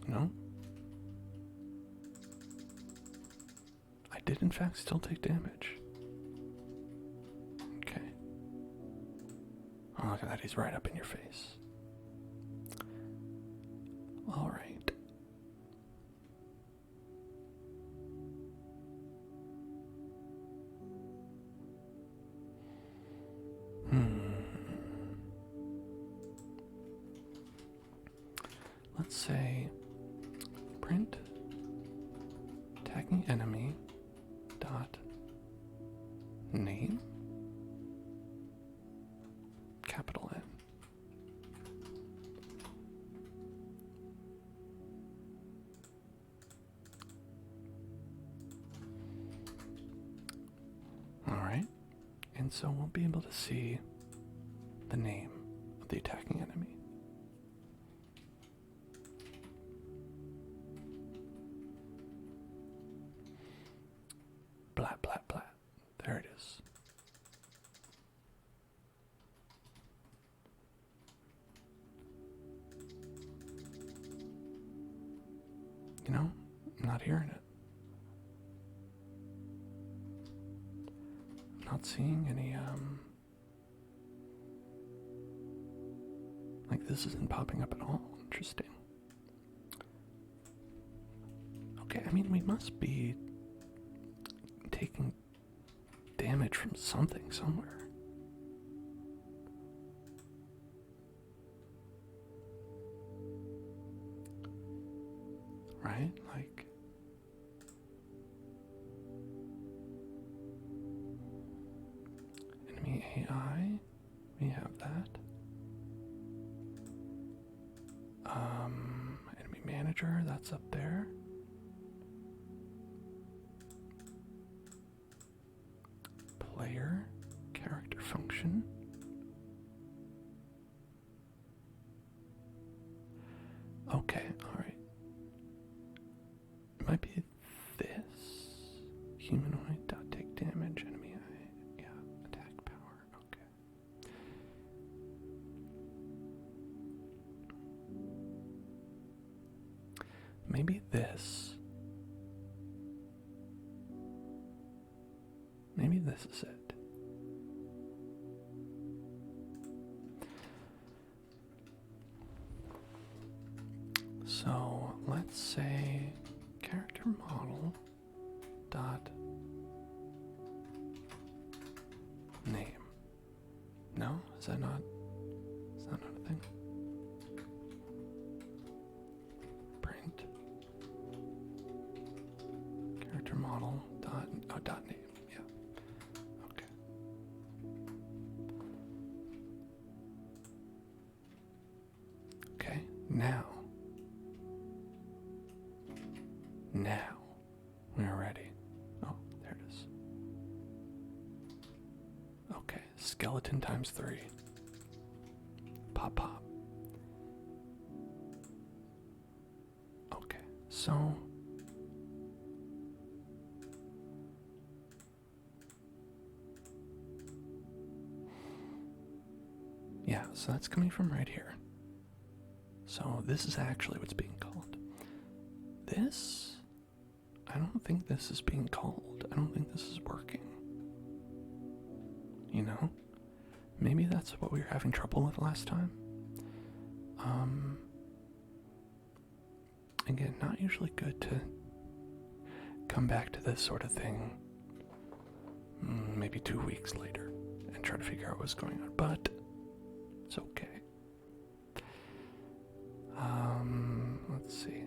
No? I did in fact still take damage. Okay. Oh, look at that, he's right up in your face. Alright. Let's say print tagging enemy dot name capital N. All right, and so we'll be able to see the name of the attacking enemy. Blat, blat, blat. There it is. You know, I'm not hearing it. I'm not seeing any, like this isn't popping up at all. Interesting. Okay, I mean, we must be taking damage from something somewhere. Right? Like, enemy AI, we have that. Enemy manager, that's up there. Player, character function. Okay, alright. It might be this. Humanoid dot take damage, enemy yeah, attack power, okay. Maybe this. Maybe this is it. So let's say character model dot name. No? Is that not a thing? Print character model dot name. Now, we're ready. Oh, there it is. Okay, skeleton times 3. Pop, pop. Okay, so yeah, so that's coming from right here. So this is actually what's being called. This, I don't think this is being called. I don't think this is working. You know? Maybe that's what we were having trouble with last time. Again, not usually good to come back to this sort of thing maybe 2 weeks later and try to figure out what's going on, but it's okay. Let's see.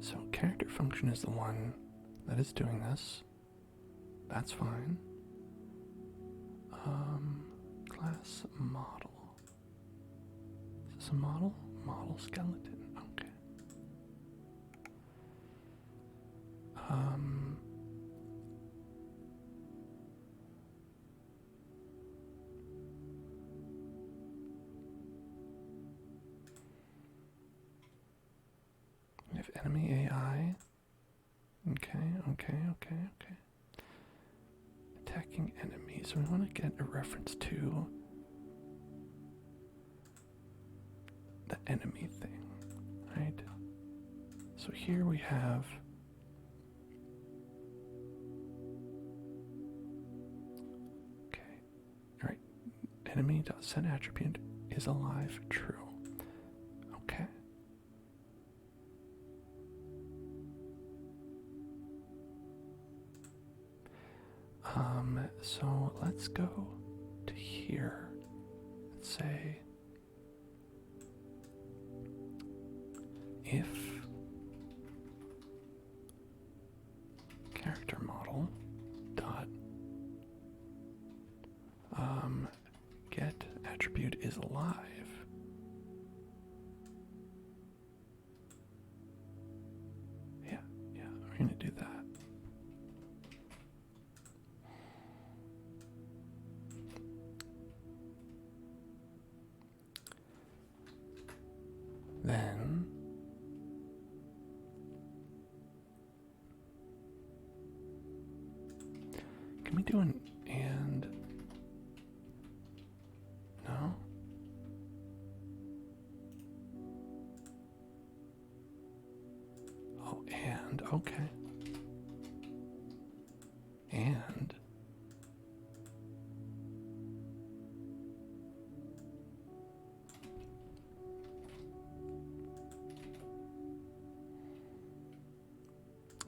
So character function is the one that is doing this. That's fine. Class model. Is this a model? Model skeleton. Okay. enemy AI. Okay. Attacking enemies. We want to get a reference to the enemy thing, right? So here we have right. Enemy.set attribute is alive, true. Okay. So let's go to here and say if character model dot get attribute is alive. Yeah, we're gonna do that. Then can we do an and? No? Oh, and, okay. And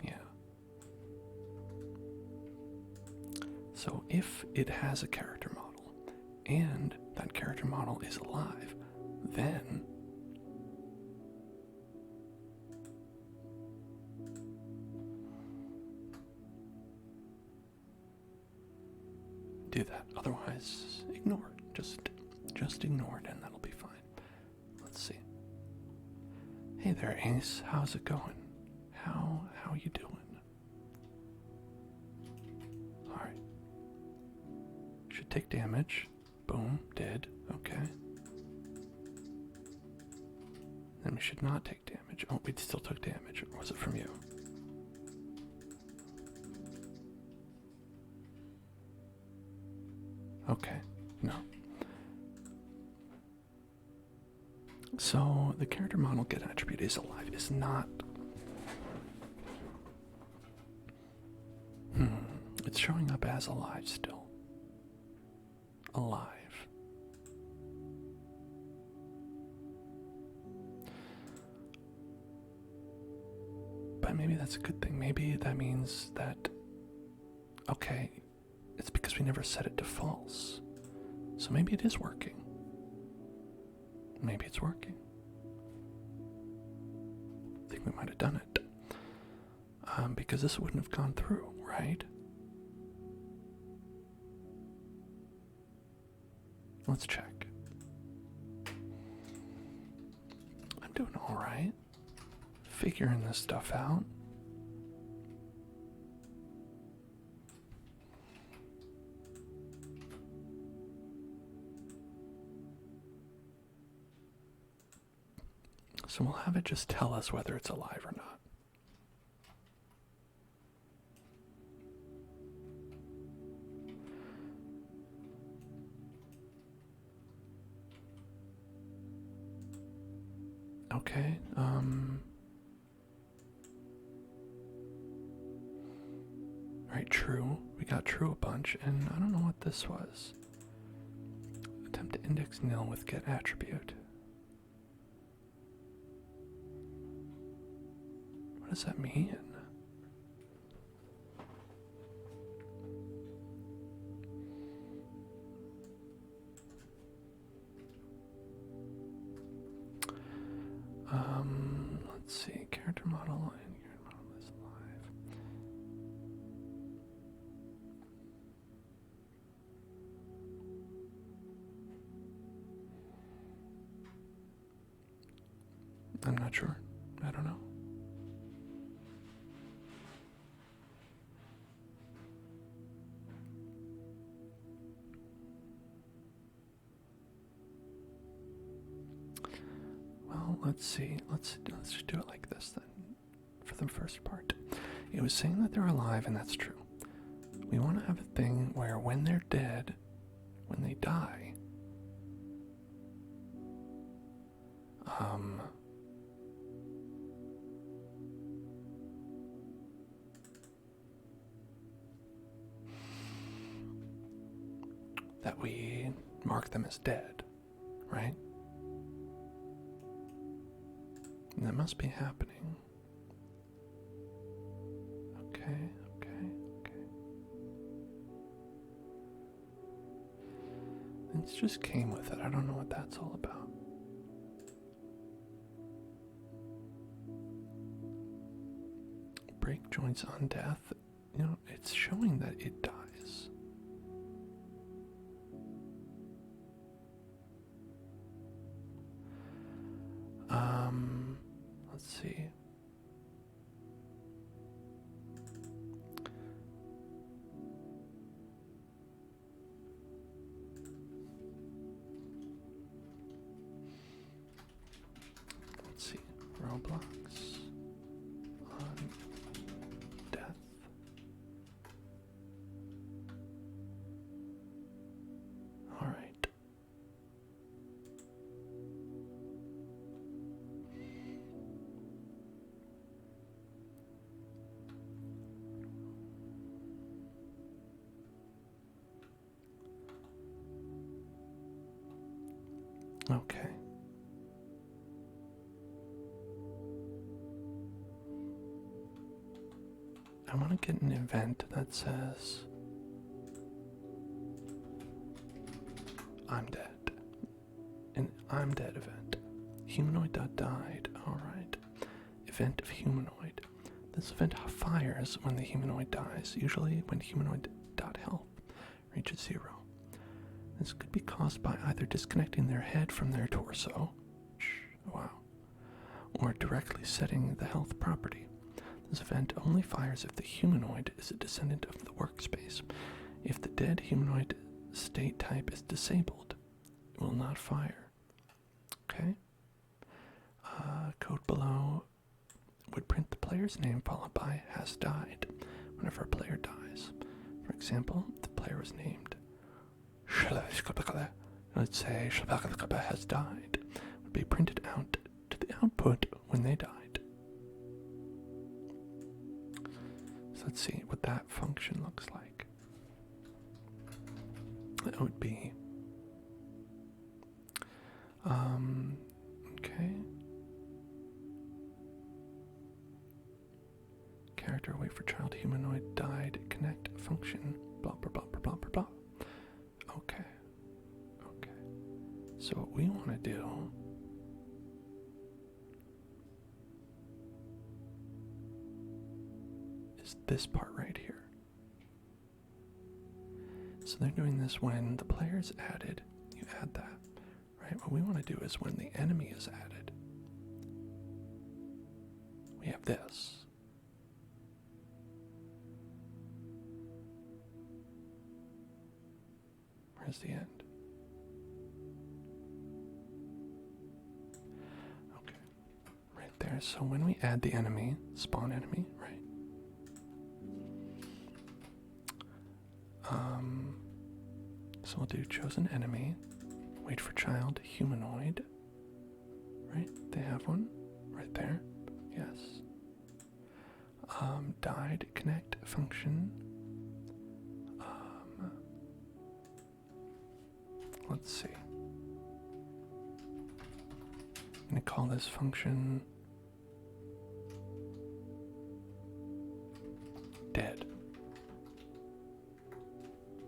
yeah. So if it has a character model and that character model is alive, then do that. Otherwise, ignore it. Just ignore it and that'll be fine. Let's see. Hey there, Ace. How's it going? How you doing? Alright. Should take damage. Boom, did. Okay. Then we should not take damage. Oh, we still took damage. Or was it from you? Okay, no. So the character model get attribute is alive is not. It's showing up as alive still. Alive. But maybe that's a good thing. Maybe that means that, okay, it's because we never set it to false. So maybe it is working. Maybe it's working. I think we might have done it. Because this wouldn't have gone through, right? Let's check. I'm doing alright. Figuring this stuff out. So we'll have it just tell us whether it's alive or not. Okay, right, true. We got true a bunch, and I don't know what this was. Attempt to index nil with get attribute. What does that mean? Let's see, character model and character model is live. I'm not sure. I don't know. Well, let's see. Let's just do it like this then. the first part. It was saying that they're alive, and that's true. We want to have a thing where when they're dead, when they die, that we mark them as dead, right? And that must be happening. Okay. It just came with it. I don't know what that's all about. Break joints on death. You know, it's showing that it dies. Let's see. Roblox on death. All right. Okay. I want to get an event that says I'm dead. An I'm dead event. Humanoid.died. Alright. Event of humanoid. This event fires when the humanoid dies, usually when humanoid.health reaches 0. This could be caused by either disconnecting their head from their torso, wow, or directly setting the health property. This event only fires if the humanoid is a descendant of the workspace. If the dead humanoid state type is disabled, it will not fire. Okay? Code below would print the player's name followed by has died whenever a player dies. For example, if the player was named, let's say has died, would be printed out to the output when they died. Let's see what that function looks like. That would be, okay. Character wait for child humanoid died connect function blah blah blah blah blah blah. Okay. So what we want to do is this part right here. So they're doing this when the player is added, you add that, right? What we want to do is when the enemy is added, we have this. Where's the end? Okay, right there. So when we add the enemy, spawn enemy, right? So we'll do chosen enemy, wait for child, humanoid, right? They have one right there, yes. Died, connect function. Let's see. I'm gonna call this function dead.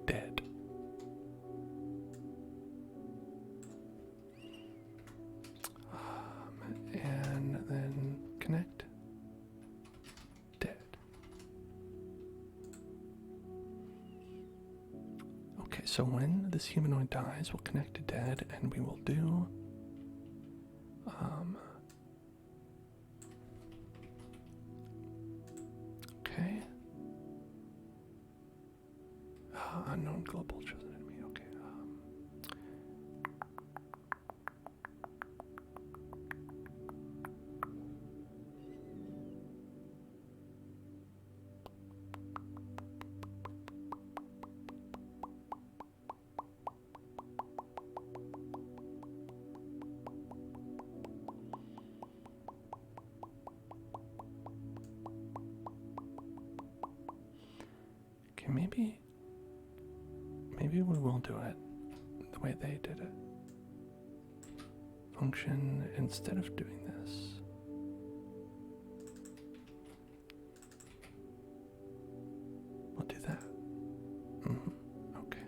Dead. And then connect. Dead. Okay, so when this humanoid dies, we'll connect to dead, and we will do okay. Unknown global chosen enemy. Okay. Okay, maybe we will do it the way they did it. Function instead of doing this. We'll do that. Okay.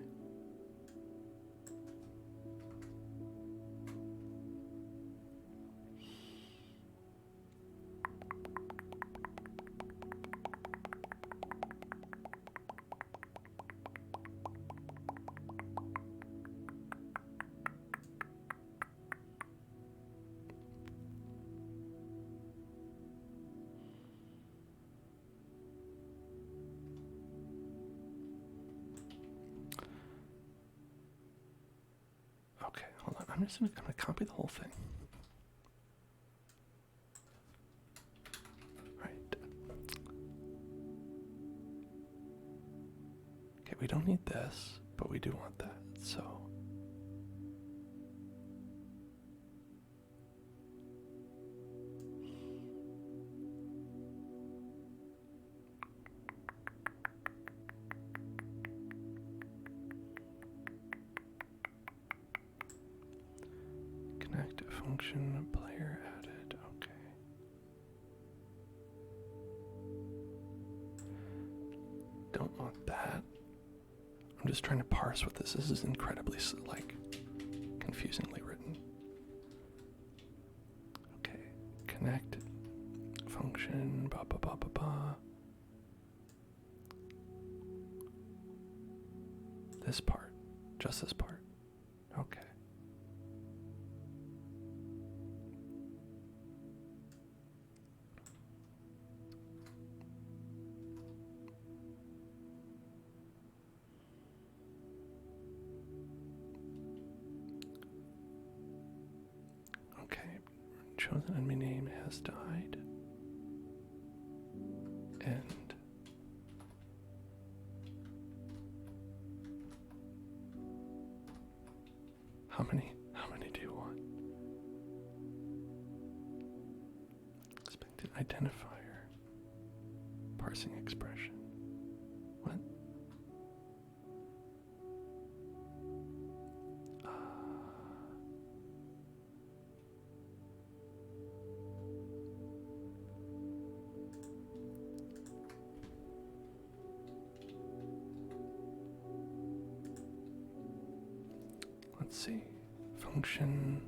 Okay, hold on. I'm gonna copy the whole thing. Right. Okay, we don't need this, but we do want that. So connect function player added. Okay. Don't want that. I'm just trying to parse what this is. This is incredibly confusingly written. Okay. Connect function This part. Just this part. Okay. Okay. Chosen enemy name has died. And how many do you want? Expected identifier. Parsing expression. What? Let's see. Function.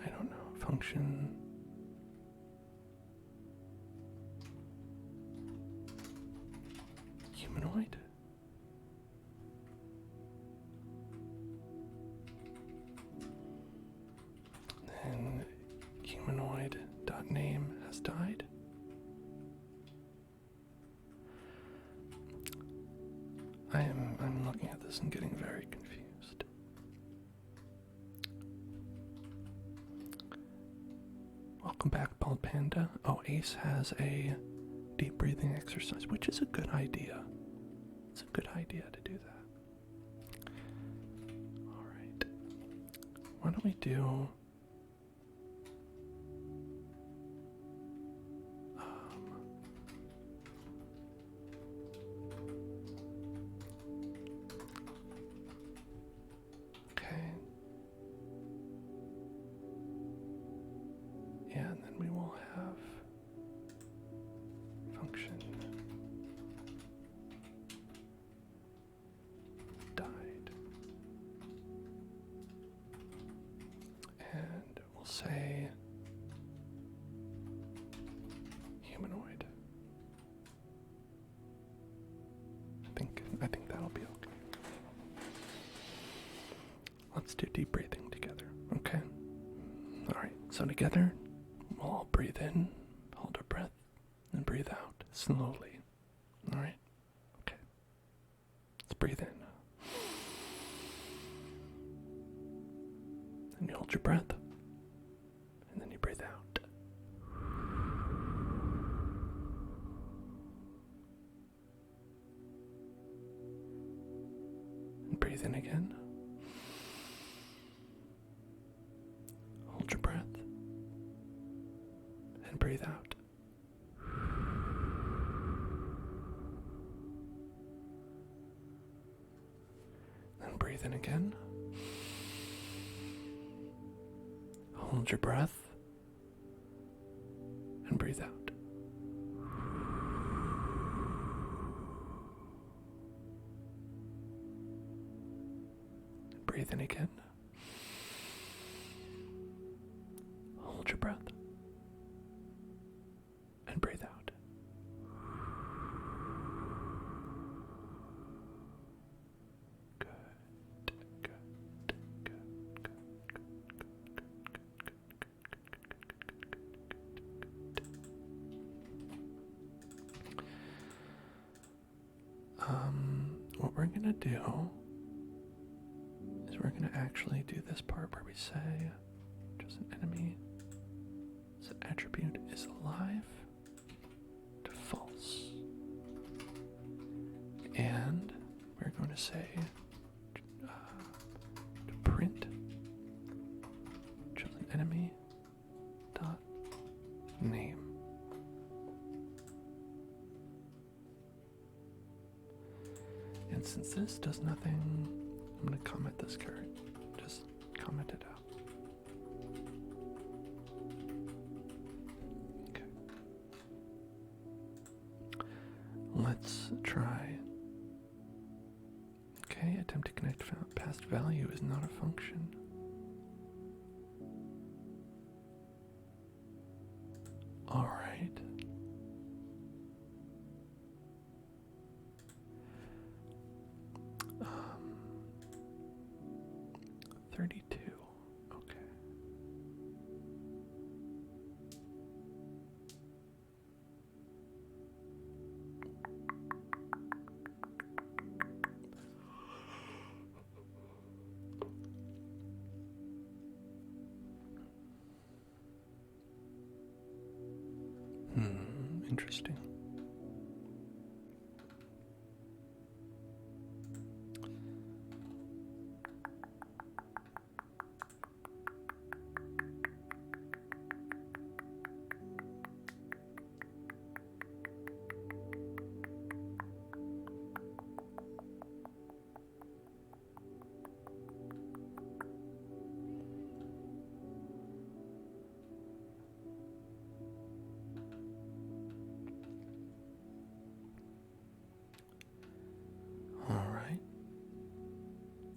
I don't know. Function. Humanoid? Then humanoid.name has died. I'm looking at this and getting very confused. Welcome back, Bald Panda. Oh, Ace has a deep breathing exercise, which is a good idea. It's a good idea to do that. Alright. Why don't we do... Yeah, and then we will have function died. And we'll say humanoid. I think that'll be okay. Let's do deep breathing together, okay? Alright, so together we'll all breathe in, hold our breath, and breathe out slowly. Alright? Okay. Let's breathe in. And you hold your breath. And then you breathe out. And breathe in again. Hold your breath. breathe out. Then breathe in again. Hold your breath and breathe out. Breathe in again. Hold your breath and breathe out. Good, good, good, good, what we're gonna do is we're gonna actually do this part where we say just an enemy. So attribute is alive to false. And we're going to say to print chosen enemy dot name. And since this does nothing, I'm going to comment this card. Just comment it out. Okay. Let's try. Okay, attempt to connect past value is not a function. All right. 32. Okay. Interesting.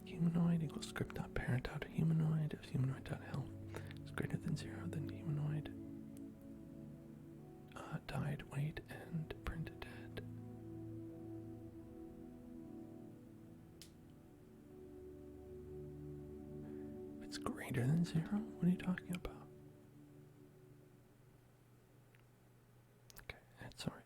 Humanoid equals script.parent out humanoid. If humanoid.health is greater than 0, then humanoid died, wait, and print dead. If it's greater than 0, what are you talking about? Okay, that's alright.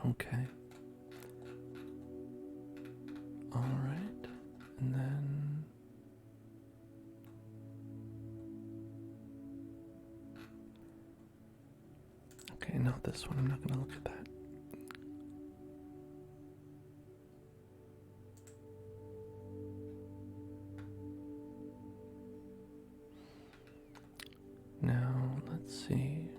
Okay. All right. And then okay, not this one. I'm not going to look at that. Now, let's see.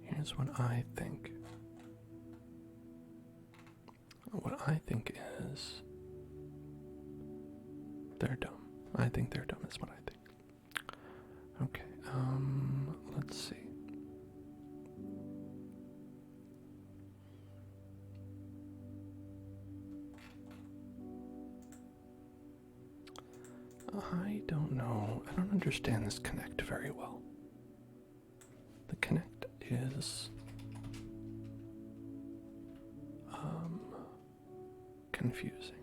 Here's what I think. What I think is they're dumb. I think they're dumb is what I think. Okay, let's see. I don't know. I don't understand this connect very well. The connect is confusing.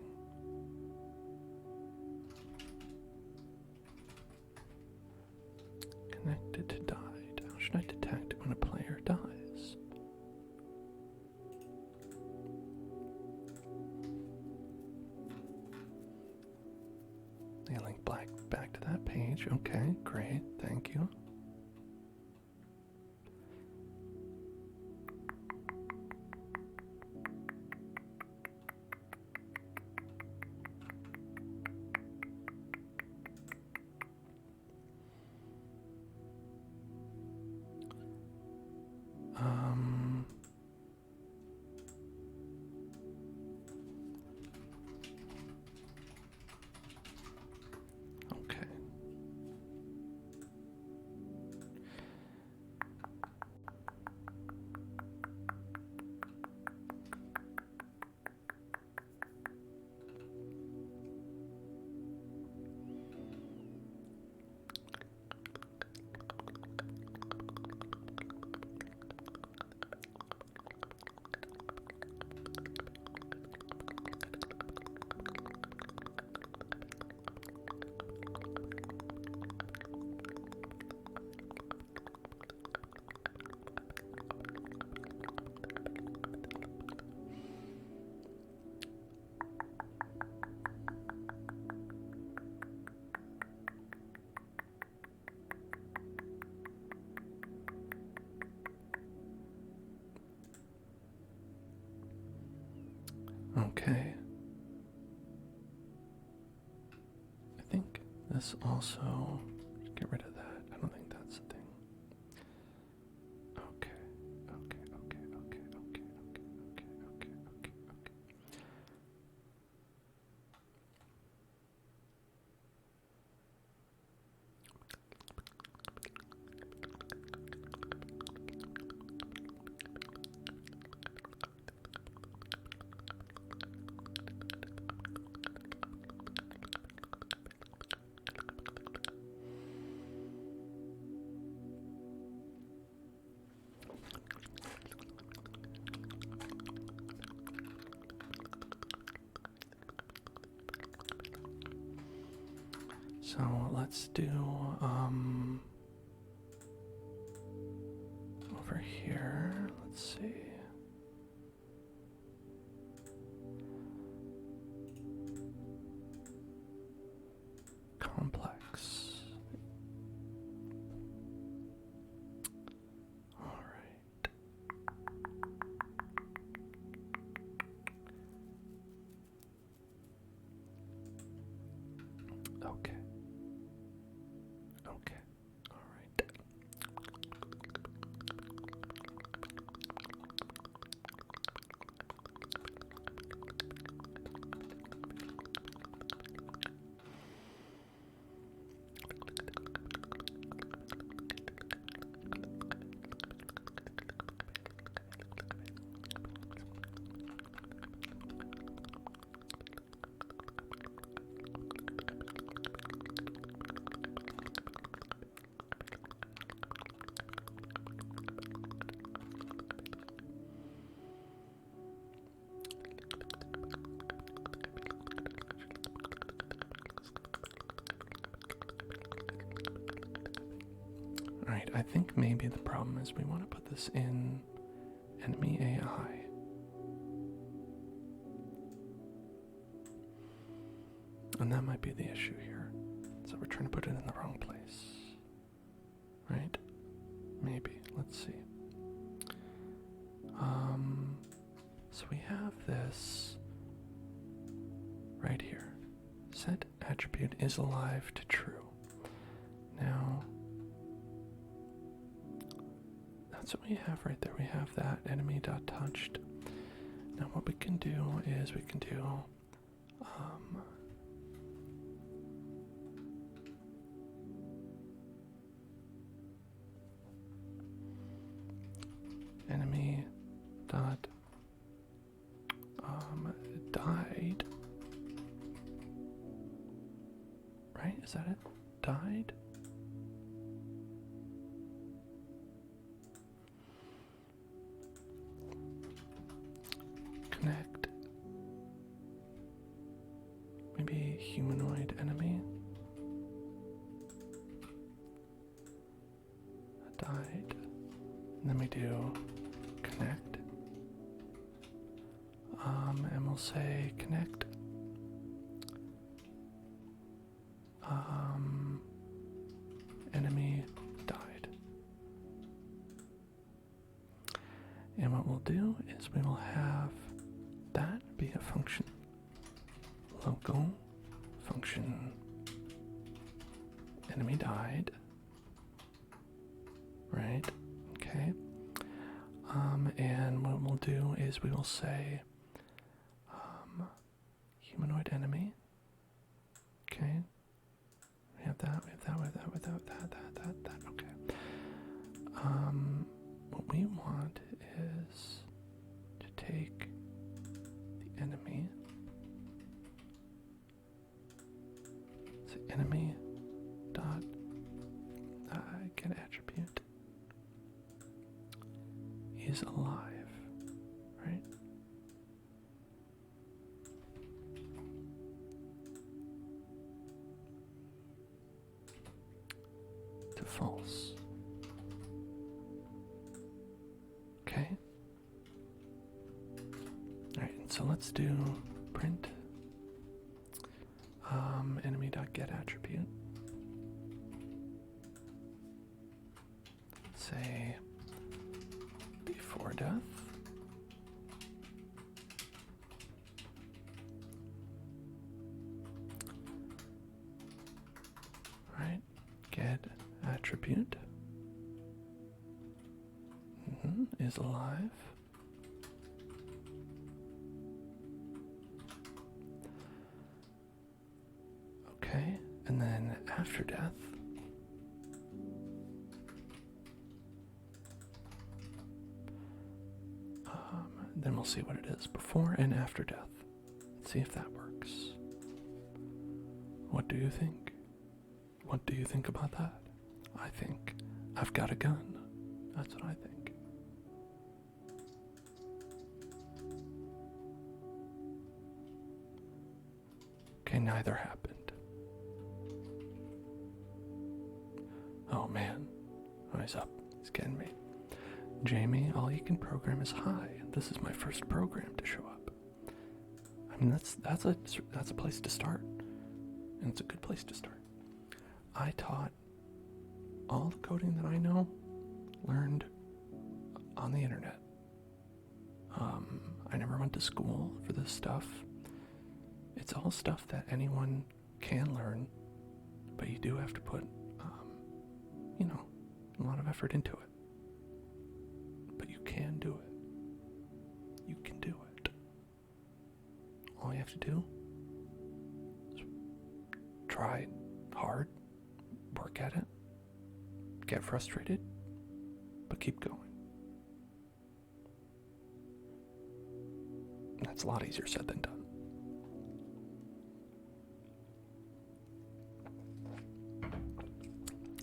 see a link back to that page. Okay, great. Thank you. Okay. Okay. I think this also, get rid of that. I don't think that's the thing. Okay. So let's do over here. Let's see. Complex. All right. Okay. Okay. All right. Alright, I think maybe the problem is we want to put this in enemy AI. And that might be the issue here. So we're trying to put it in the wrong place. Right? Maybe. Let's see. So we have this right here. Set attribute is alive to true. Now, that's what we have right there. We have that enemy.touched. Now what we can do is we can do enemy dot died. Right? Is that it? Died? Connect. Maybe humanoid enemy. Died. And then we do connect. And we'll say connect do is we will have that be a function. Local function enemy died. Right? Okay. And what we'll do is we will say humanoid enemy. Okay. We have that, we have that, we have that, we have that. Okay. What we want is to take the enemy. So enemy dot get attribute is alive, right? To false. Okay. Alright, so let's do print enemy.getAttribute. Say before death. Right, get attribute is alive. Okay, and then after death, then we'll see what it is before and after death. Let's see if that works. What do you think? What do you think about that? I think I've got a gun. That's what I think. Okay, neither happened. Oh man. Oh, he's up. He's getting me. Jamie, all you can program is hi. This is my first program to show up. I mean, that's a place to start. And it's a good place to start. I taught all the coding that I know, learned on the internet. I never went to school for this stuff. It's all stuff that anyone can learn, but you do have to put, a lot of effort into it. But you can do it. You can do it. All you have to do is try hard, work at it, get frustrated, but keep going. That's a lot easier said than done.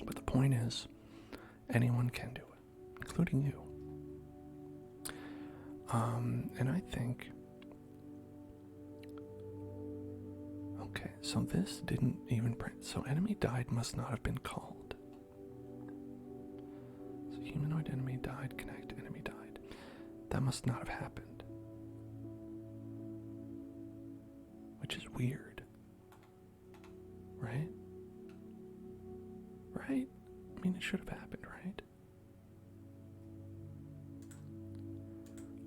But the point is, anyone can do it, including you. And I think, okay, so this didn't even print. So enemy died must not have been called. So humanoid enemy died, connect, enemy died. That must not have happened. Which is weird. Right? Right? I mean, it should have happened, right?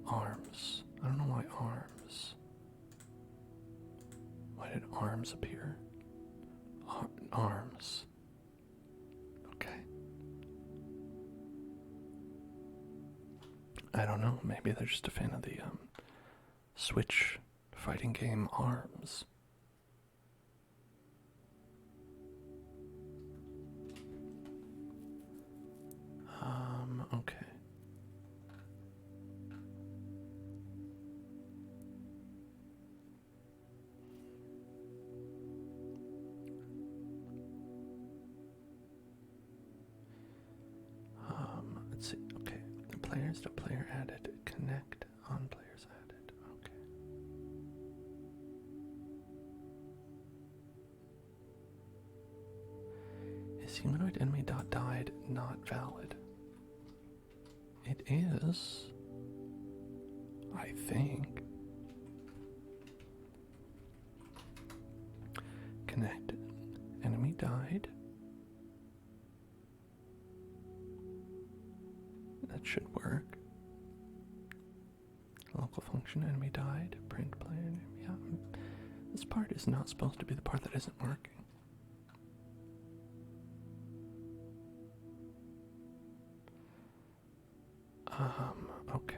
Arms. I don't know why arms. Why did arms appear? Arms. Okay. I don't know. Maybe they're just a fan of the Switch fighting game Arms. Okay. Let's see. Okay. The players to player added. Connect on players added. Okay. Is humanoid enemy dot died not valid? It is, I think. Connect. Enemy died. That should work. local function, enemy died, print player name. Yeah, this part is not supposed to be the part that isn't working. Okay.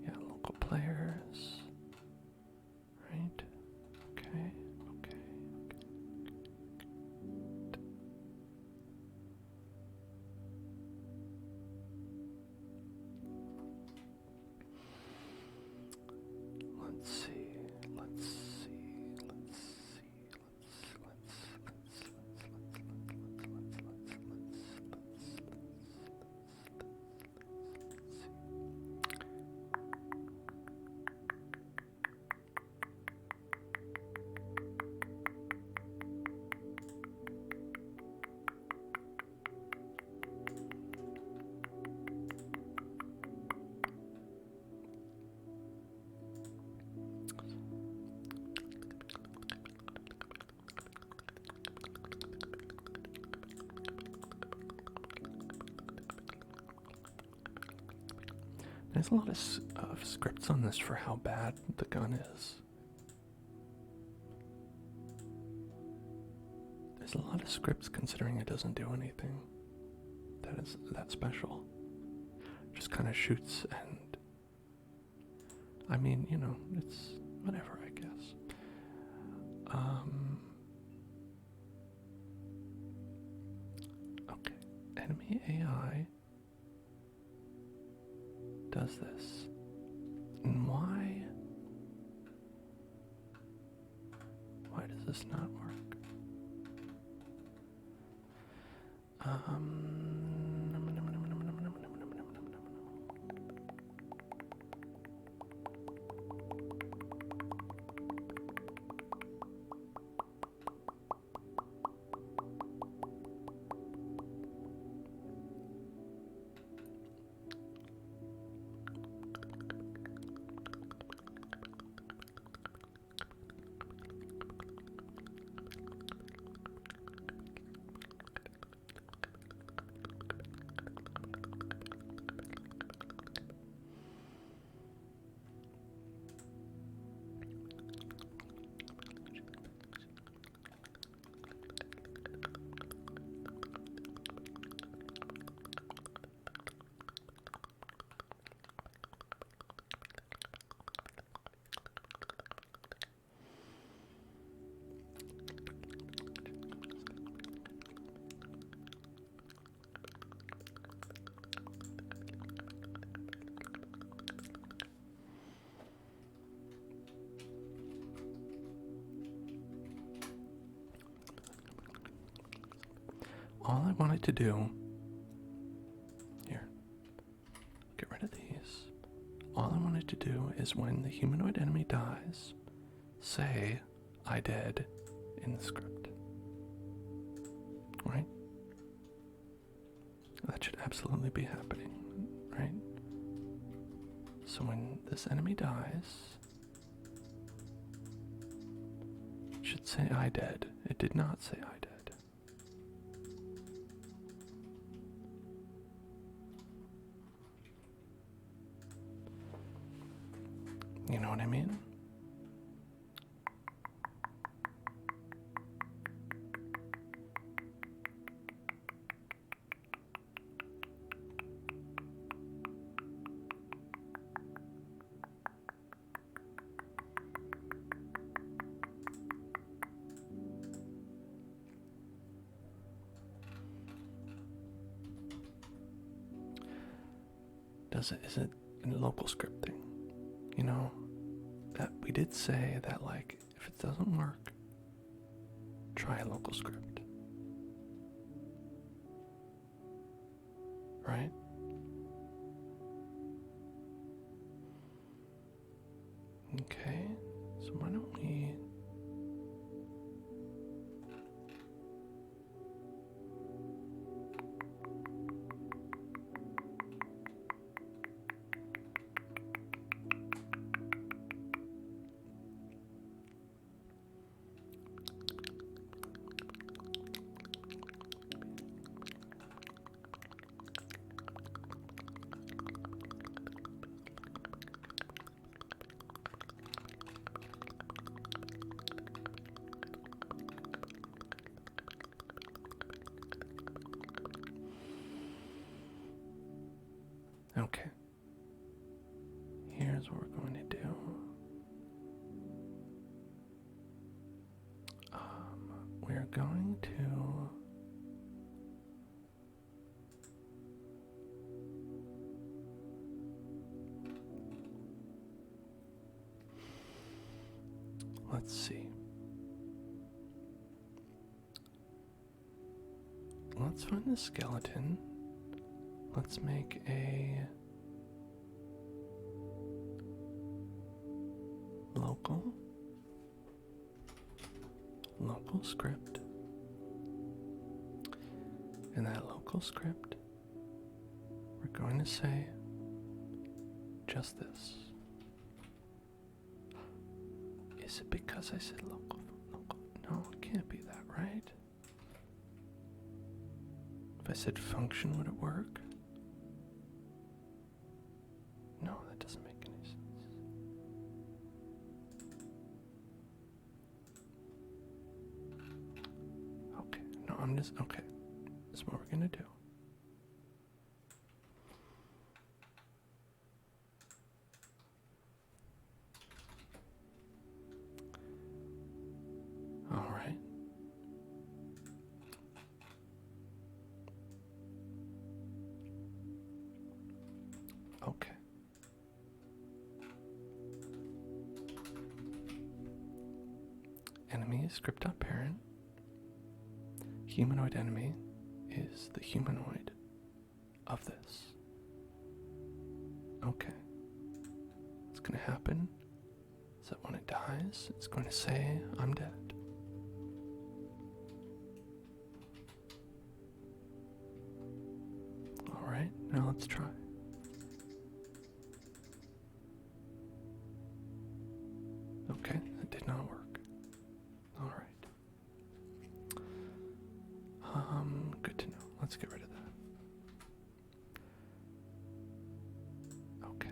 Yeah, local players. Right. Okay. Okay. Let's see. Let's see. Let's see. There's a lot of scripts on this for how bad the gun is. There's a lot of scripts considering it doesn't do anything that is that special. Just kind of shoots and, I mean, you know, it's whatever, I guess. Okay, enemy AI does this. And why does this not work? All I wanted to do, here, get rid of these. All I wanted to do is when the humanoid enemy dies, say I did in the script. Right? That should absolutely be happening, right? So when this enemy dies, it should say I did. It did not say I did. You know what I mean? Is it a local script thing? You know? That we did say that, like, if it doesn't work, try a local script. Right? Okay, so why don't we... Okay. Here's what we're going to do. We're going to let's see. Let's find the skeleton. Let's make a local script. In that local script, we're going to say just this. Is it because I said local? No, it can't be that, right? If I said function, would it work? No, that doesn't make any sense. Okay, no, okay. This is what we're gonna do. All right. Okay. Enemy is script.parent. Humanoid enemy is the humanoid of this. Okay. What's going to happen is that when it dies, it's going to say, I'm dead. Alright, now let's try. Okay, that did not work. Alright. Good to know. Let's get rid of that. Okay.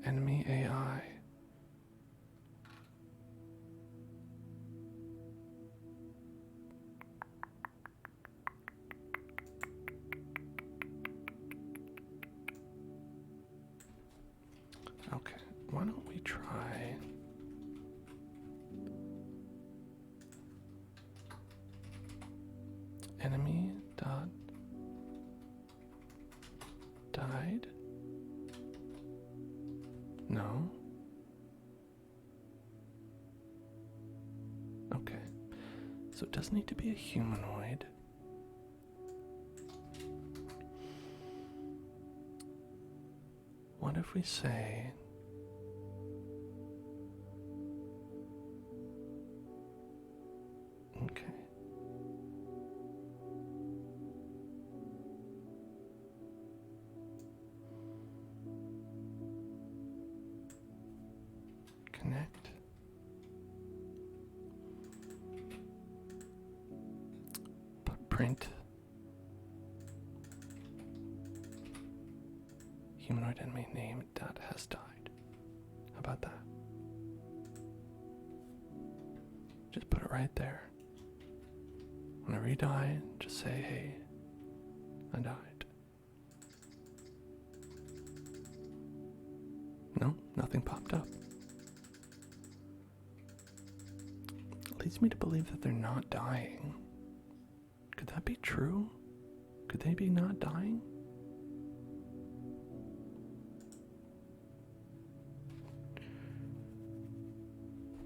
Enemy AI. Okay, why don't we try enemy dot died? No. Okay, so it does need to be a humanoid. What if we say okay. Connect. Print. Humanoid enemy name dot has died. How about that? Just put it right there. Whenever you die, just say, hey, I died. No, nothing popped up. Leads me to believe that they're not dying. Could that be true? Could they be not dying?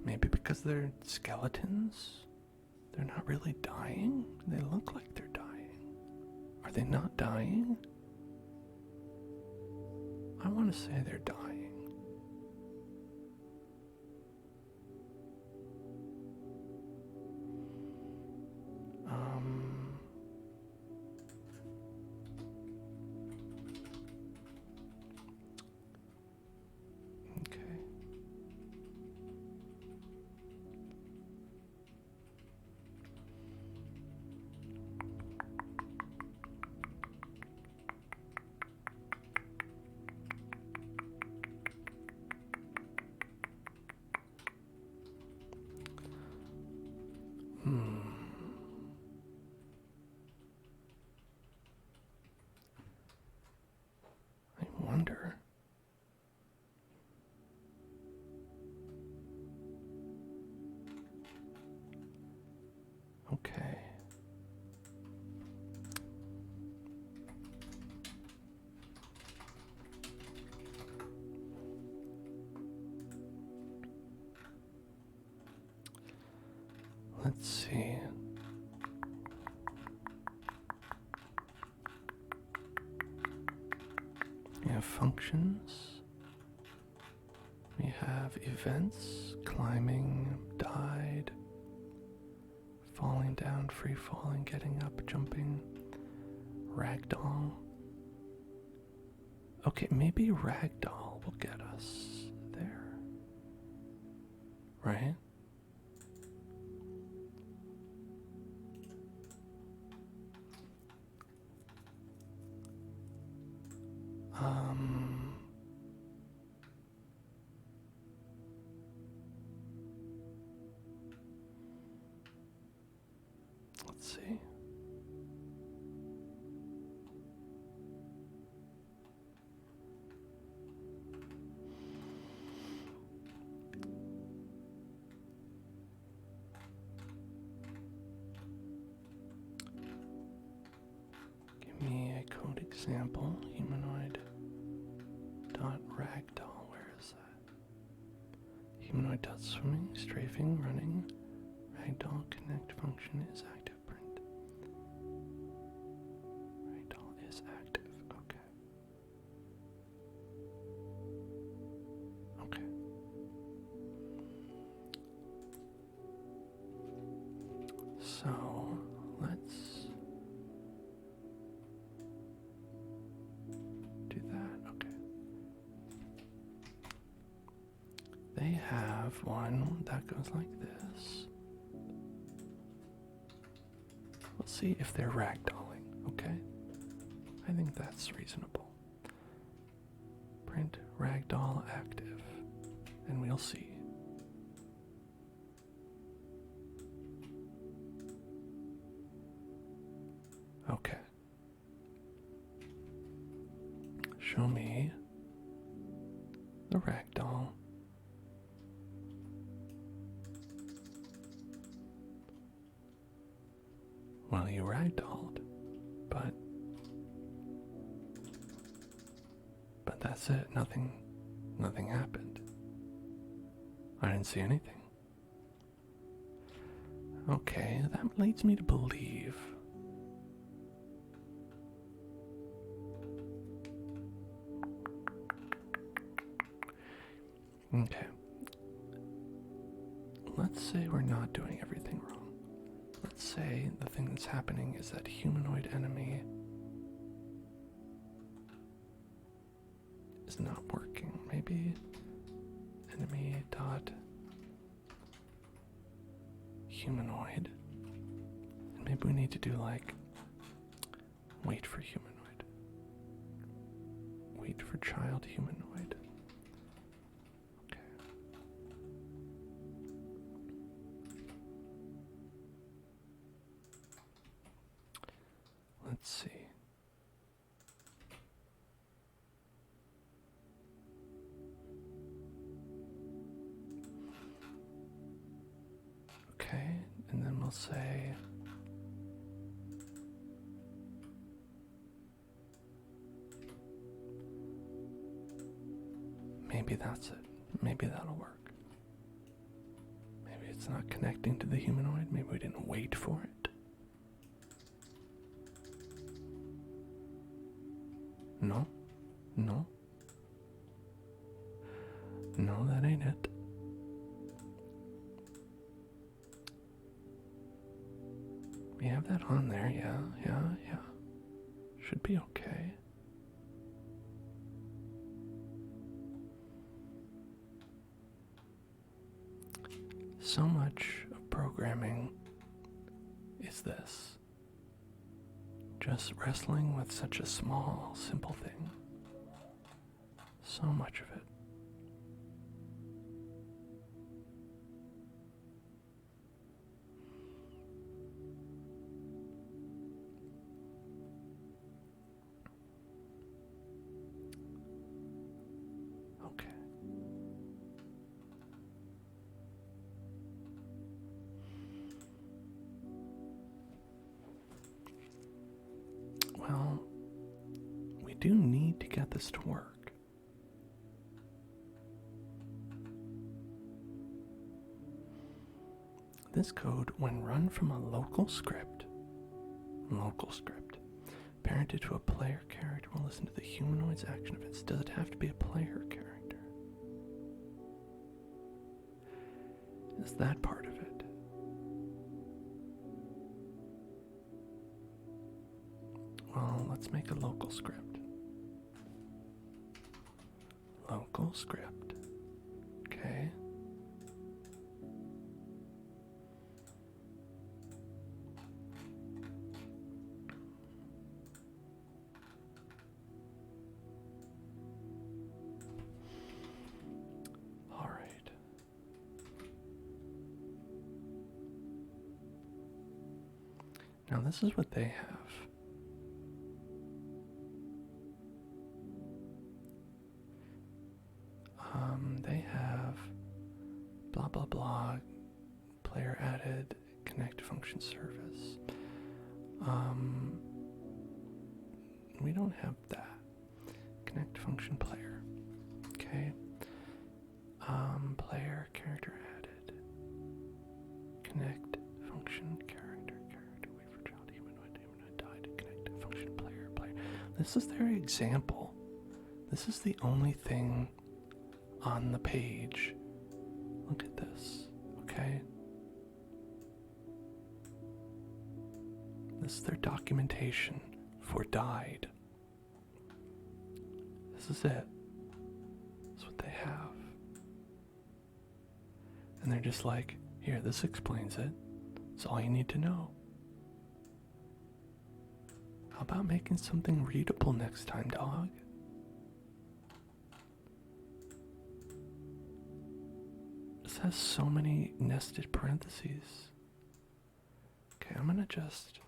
Maybe because they're skeletons? They're not really dying? They look like they're dying. Are they not dying? I want to say they're dying. Okay. let's see. We have functions. We have events, climbing, died, falling down, free falling, getting up, jumping, ragdoll. Okay, maybe ragdoll will get us there. Right? Let's see. Give me a code example. Humanoid dot ragdoll. Where is that? Humanoid dot swimming, strafing, running. Ragdoll connect function is active. Print. Ragdoll is active. Okay. Okay. So let's do that. Okay. They have one that goes like this. Let's see if they're ragdolling, okay? I think that's reasonable. Print ragdoll active, and we'll see. Okay. Show me the ragdoll. Well, you ragdolled, but that's it. Nothing happened. I didn't see anything. Okay, that leads me to believe okay. Let's say we're not doing everything wrong. Let's say the thing that's happening is that humanoid enemy is not working. Maybe enemy dot humanoid. And maybe we need to do like wait for humanoid. Wait for child humanoid. Okay. Let's see. Okay, and then we'll say maybe that's it. Maybe that'll work. Maybe it's not connecting to the humanoid. Maybe we didn't wait for it. No, no, no, that ain't it. We have that on there, yeah. Should be okay. So much of programming is this. Just wrestling with such a small, simple thing. So much of it. Okay. Well, we do need to get this to work. This code, when run from a local script, parented to a player character, will listen to the humanoid's action events. Does it have to be a player character? Is that part of it? Well, let's make a local script. Local script. Okay. All right. Now this is what they have. They have blah blah blah, player added, connect function service. We don't have that. Connect function player. Okay. Player character added. Connect function character wait for child humanoid died. Connect function player. This is their example. This is the only thing on the page. Look at this, okay? This is their documentation for died. This is it. This is what they have. And they're just like, here, this explains it. It's all you need to know. How about making something readable next time, dog? This has so many nested parentheses. Okay, I'm gonna just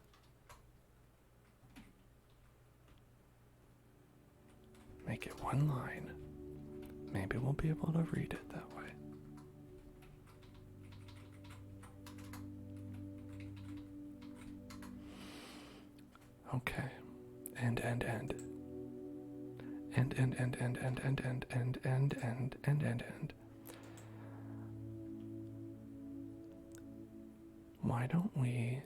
make it one line. Maybe we'll be able to read it that way. Okay. And. Why don't we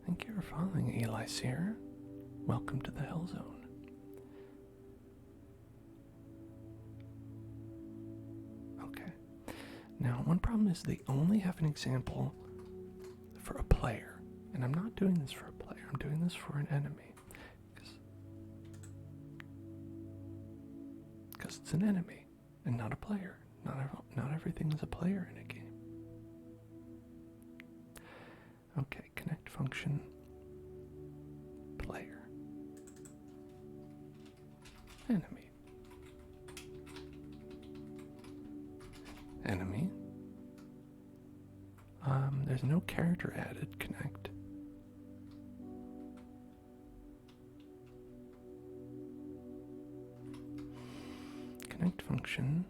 thank you for following, Eli Sear. Welcome to the Hell Zone. Okay. Now, one problem is they only have an example for a player. And I'm not doing this for a player, I'm doing this for an enemy. Because it's an enemy and not a player. Not everything is a player in a game. Okay, connect function, player, enemy. Enemy. There's no character added, connect. Connect function,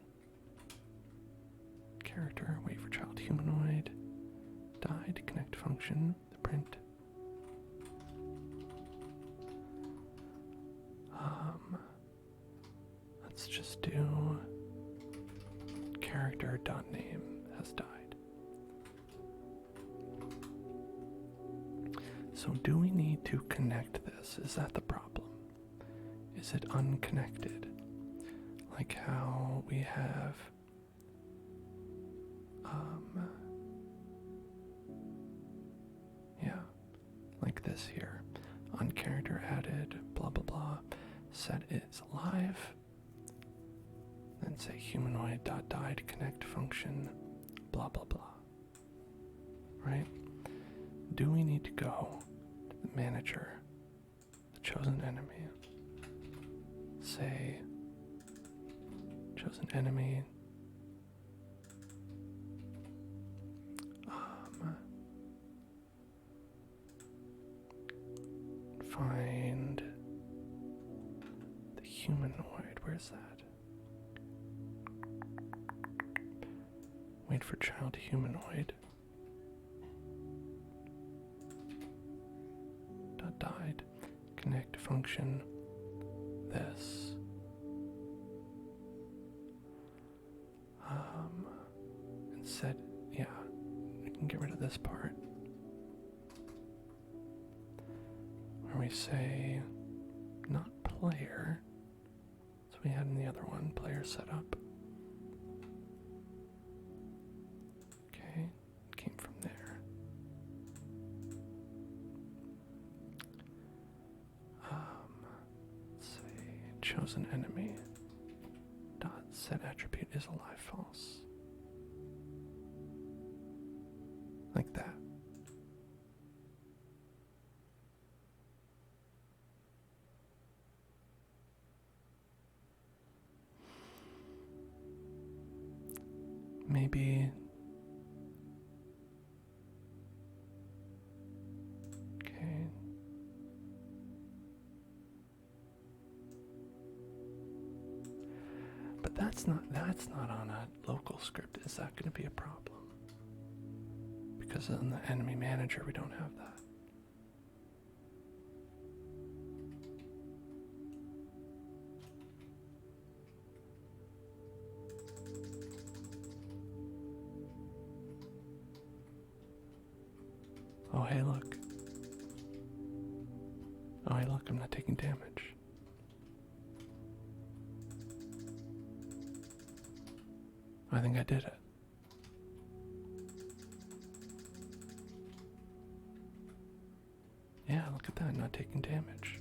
character, wait for child humanoid, died, connect function, the print. Let's just do character dot name has died. So do we need to connect this? Is that the problem? Is it unconnected? Like how we have yeah, like this here. On character added, blah blah blah, set is alive. Then say humanoid dot died connect function, blah blah blah. Right? Do we need to go to the manager, the chosen enemy, say chosen enemy, find the humanoid, where's that? Wait for child humanoid. function this. And set, yeah, we can get rid of this part. Where we say, not player, so we had in the other one, player setup. Okay, came from there. Let's say, chosen enemy. Dot set attribute is alive false. Like that. Maybe. Okay. But that's not on a local script. Is that going to be a problem? Because in the enemy manager we don't have that. Oh, hey, look. Oh, hey, look, I'm not taking damage. I think I did it. Yeah, look at that, not taking damage.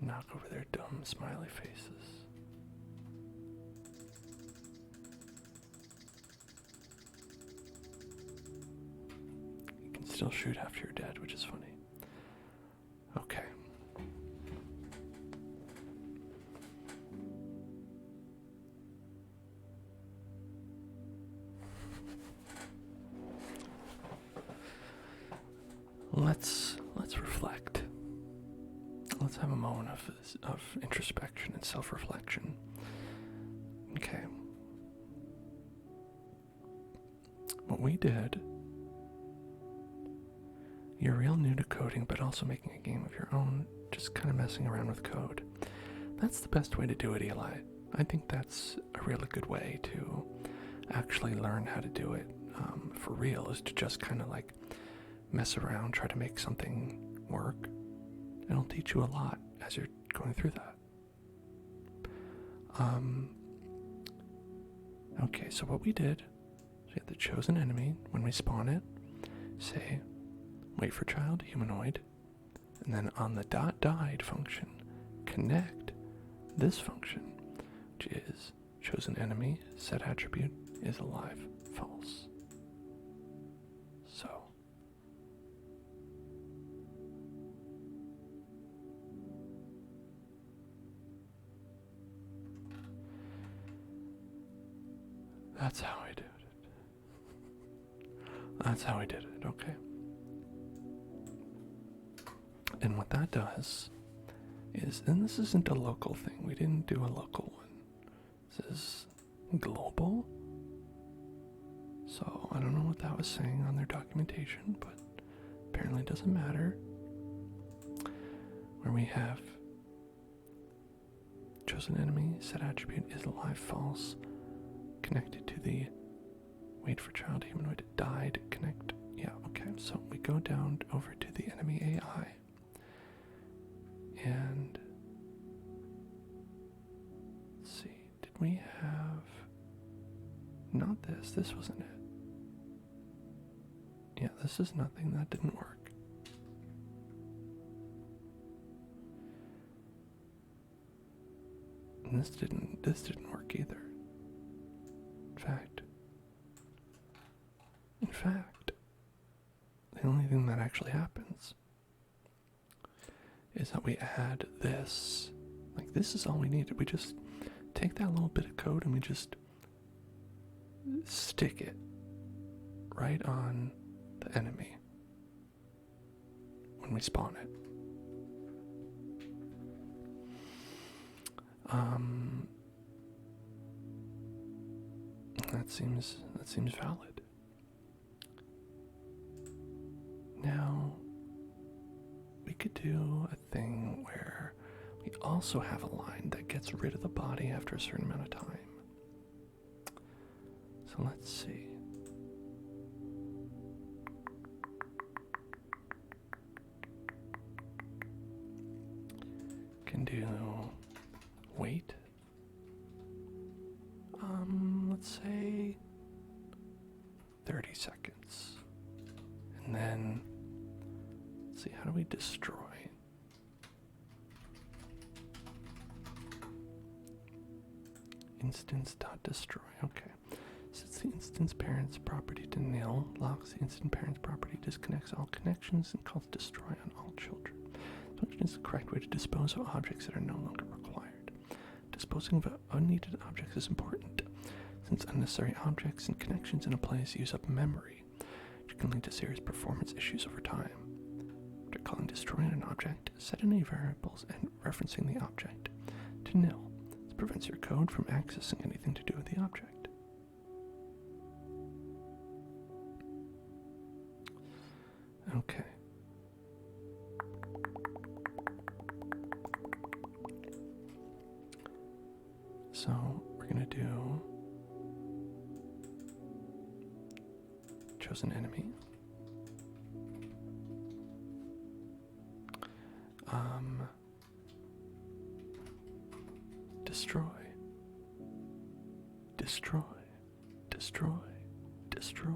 Knock over their dumb smiley faces. You can still shoot after you're dead, which is funny. Okay. Let's reflect. Let's have a moment of introspection and self-reflection. Okay. What we did, you're real new to coding, but also making a game of your own, just kind of messing around with code. That's the best way to do it, Eli. I think that's a really good way to actually learn how to do it for real, is to just kind of like mess around, try to make something work. It'll teach you a lot as you're going through that. Okay, so what we did, we had the chosen enemy. When we spawn it, say, wait for child humanoid, and then on the .died function, connect this function, which is chosen enemy, set attribute is alive, false. So. That's how I did it. That's how I did it, okay. And what that does is, and this isn't a local thing, we didn't do a local one. This is global. So I don't know what that was saying on their documentation, but apparently it doesn't matter. Where we have chosen enemy, set attribute is alive, false, connected to the wait for child humanoid died, connect. Yeah, okay, so we go down over to the enemy AI. And let's see, did we have not this? This wasn't it. Yeah, this is nothing. That didn't work. And this didn't work either. In fact, the only thing that actually happens is that we add this. Like, this is all we needed. We just take that little bit of code and we just stick it right on the enemy when we spawn it. That seems valid. Now, could do a thing where we also have a line that gets rid of the body after a certain amount of time. So let's see. Can do wait. Let's say 30 seconds. And then let's see, how do we destroy? Instance.destroy. Okay. Sets the instance parent's property to nil, locks the instance parent's property, disconnects all connections, and calls destroy on all children. This function is the correct way to dispose of objects that are no longer required. Disposing of unneeded objects is important, since unnecessary objects and connections in a place use up memory, which can lead to serious performance issues over time. After calling destroy on an object, set any variables and referencing the object to nil. This prevents your code from accessing anything to do with the object. Okay. So we're going to do chosen enemy. Destroy. Destroy. Destroy. Destroy.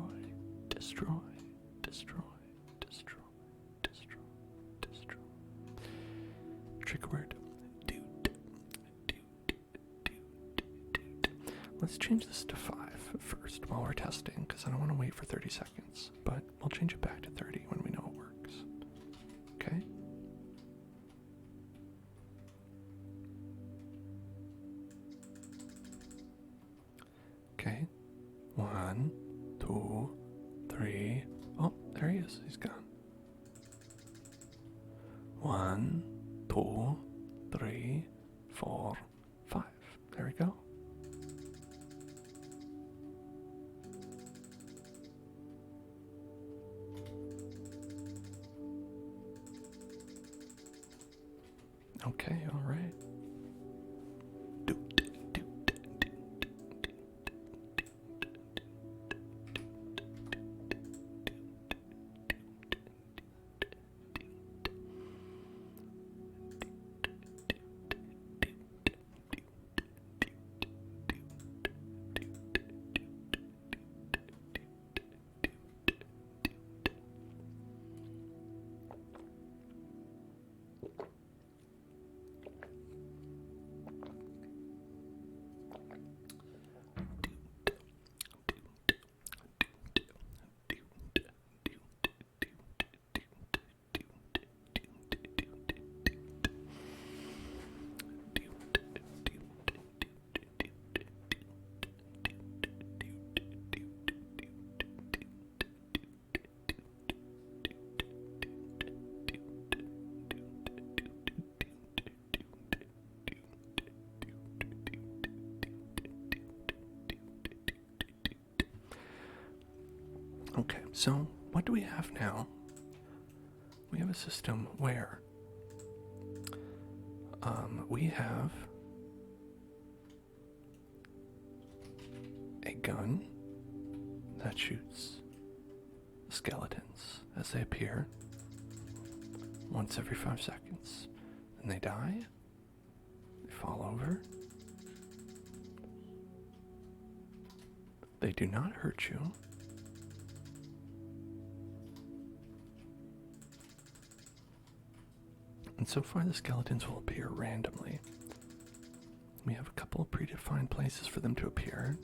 Destroy. Destroy. Destroy. Destroy. Destroy. Trigger word. Dude. Let's change this to 5 first while we're testing, because I don't want to wait for 30 seconds. But we'll change it back to 30 when we know it works. Okay? Okay. 1, 2, 3. Oh, there he is. He's gone. 1, 2, 3, 4, 5. There we go. Okay, all right. Okay, so what do we have now? We have a system where we have a gun that shoots skeletons as they appear once every 5 seconds. And they die, they fall over, they do not hurt you. And so far the skeletons will appear randomly. We have a couple of predefined places for them to appear.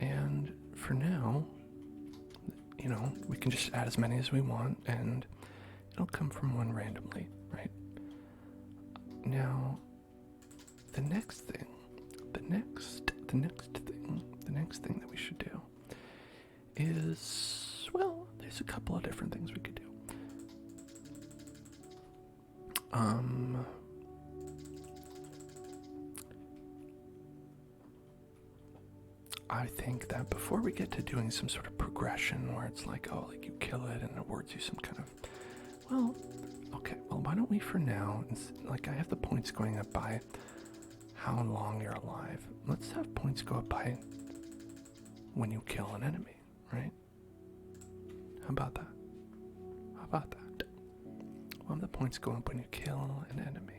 And for now, you know, we can just add as many as we want and it'll come from one randomly, right? Now, the next thing that we should do is, well, there's a couple of different things we could do. I think that before we get to doing some sort of progression where it's like, oh, like you kill it and it awards you some kind of, well, okay, well, why don't we for now, like I have the points going up by how long you're alive. Let's have points go up by when you kill an enemy, right? How about that? How about that? Well, the points go up when you kill an enemy.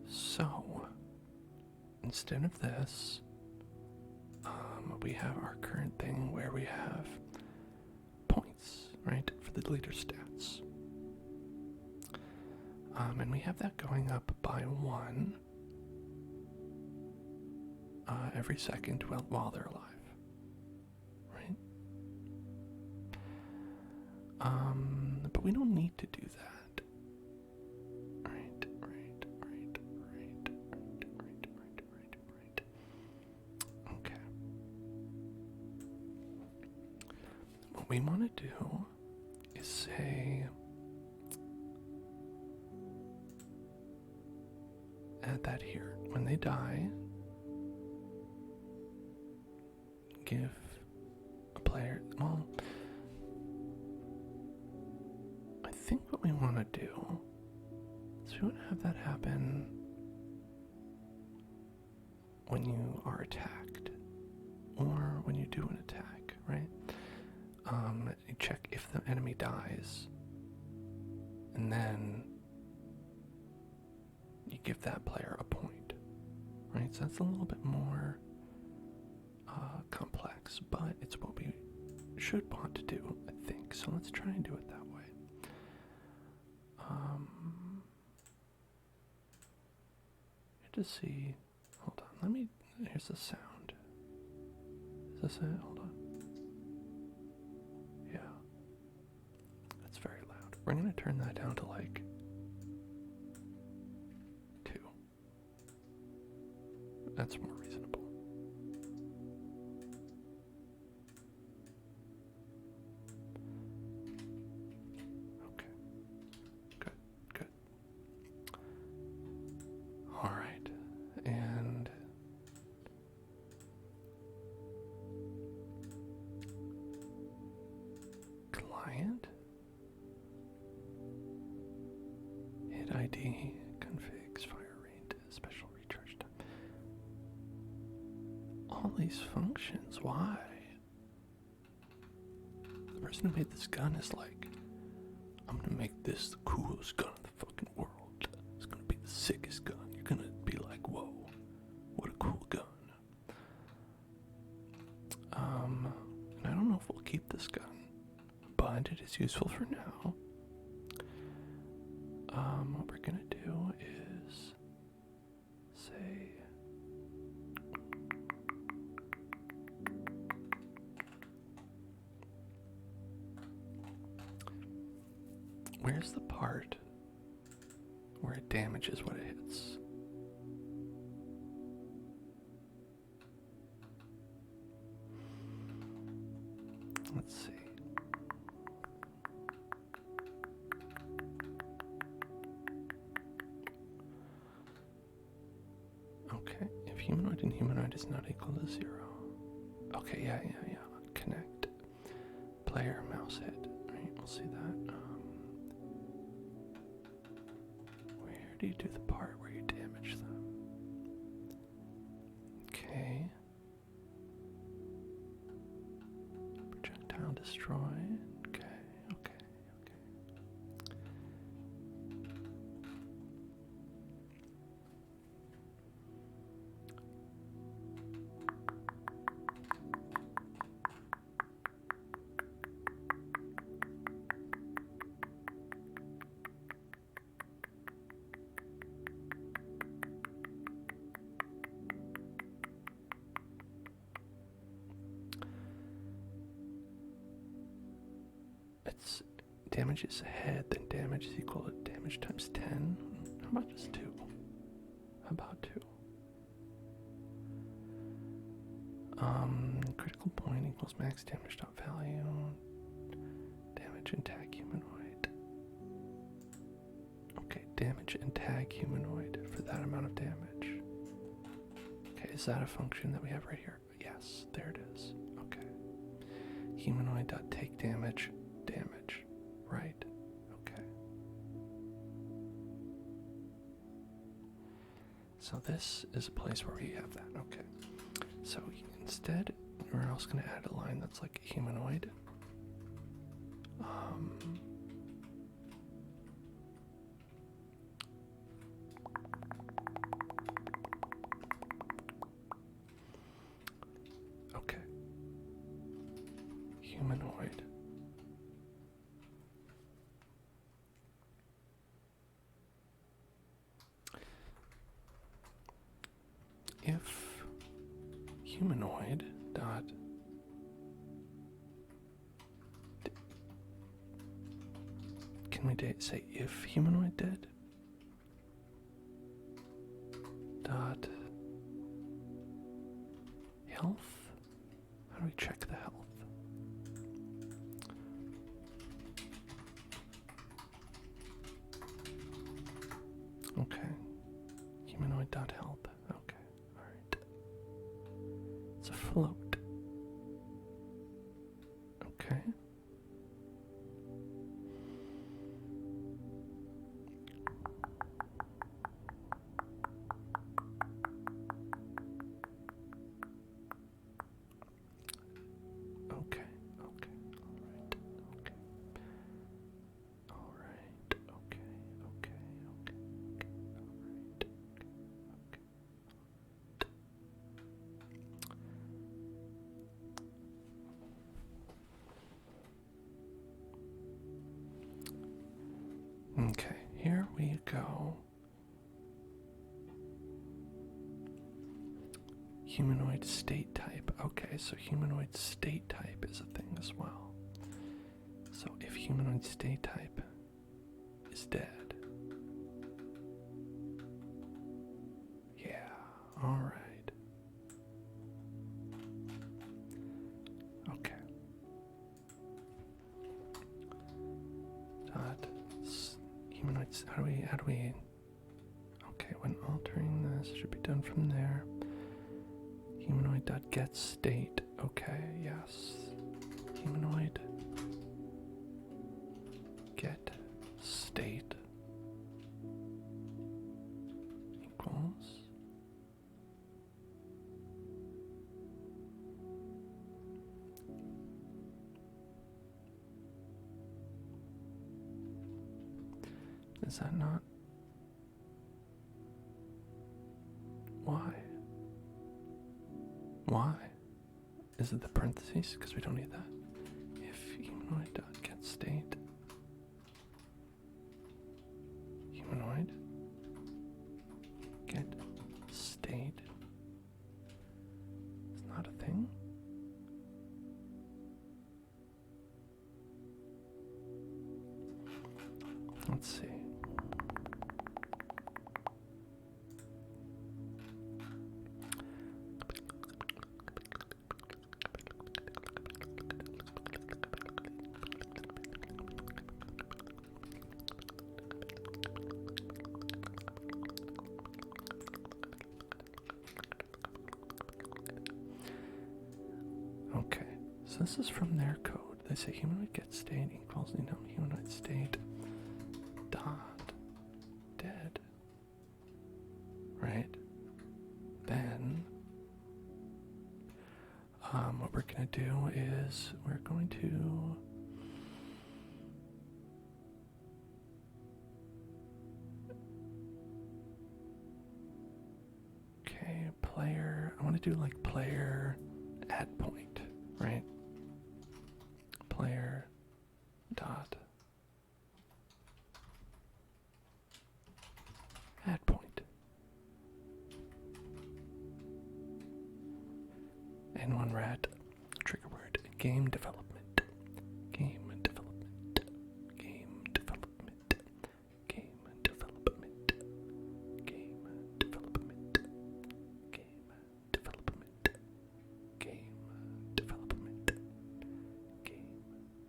So, instead of this, we have our current thing where we have points, right, for the leader stats. And we have that going up by 1 every second while they're alive, right? But we don't need to do that. Right. Okay. What we want to do is say, add that here. When they die, give a player, well, I think what we want to do is we want to have that happen when you are attacked or when you do an attack, right? You check if the enemy dies and then you give that player a point, right? So that's a little bit more complex, but it's what we should want to do, I think. So let's try and do it that way. Just see. Hold on. Here's the sound. Is this it? Hold on. Yeah. That's very loud. We're going to turn that down to like 2. That's more reasonable. Okay. Good. All right. And client hit ID configs fire rate special recharge time. All these functions, why? The person who made this gun is like, I'm gonna make this the coolest gun in the fucking world. It's gonna be the sickest gun. You're gonna be like, whoa, what a cool gun. And I don't know if we'll keep this gun, but it is useful for now. What we're gonna do is say, where's the part where it damages what it hits? Let's see. Okay, if humanoid and humanoid is not equal to 0. Okay, yeah. Connect. Player mouse hit. Right, we'll see that. Where do you do the part where you damage them? Okay. Projectile destroy. Okay. It's damage is head, then damage is equal to damage times 10. How about just 2? How about 2? Critical point equals max damage dot value. Damage and tag humanoid. Okay, damage and tag humanoid for that amount of damage. Okay, is that a function that we have right here? Yes, there it is. Okay. Humanoid.take damage. Right. Okay. So this is a place where we have that. Okay. So instead, we're also going to add a line that's like humanoid. Okay. Humanoid. If humanoid dot can we say if humanoid dead dot health? How do we check the health? Okay. Humanoid dot health. Okay. Alright. It's a float. Okay. Okay. Alright. Okay, here we go. Humanoid state type. Okay, so humanoid state type is a thing as well. So if humanoid state type is dead. Yeah, alright. Okay. Humanoids, how do we, okay, when altering this, should be done from there. Humanoid.get state, okay, yes. Humanoid get state equals is that not? Why? Why? Is it the parentheses? Because we don't need that. If humanoid.get state humanoid get state is not a thing. Let's see. Okay, so this is from their code. They say humanoid get state equals humanoid state dot dead. Right? Then what we're gonna do is we're going to player. I want to do like player add point, right? Player dot add point. And one rat trigger word game development. Game development. Game development. Game development. Game development. Game development. Game development. Game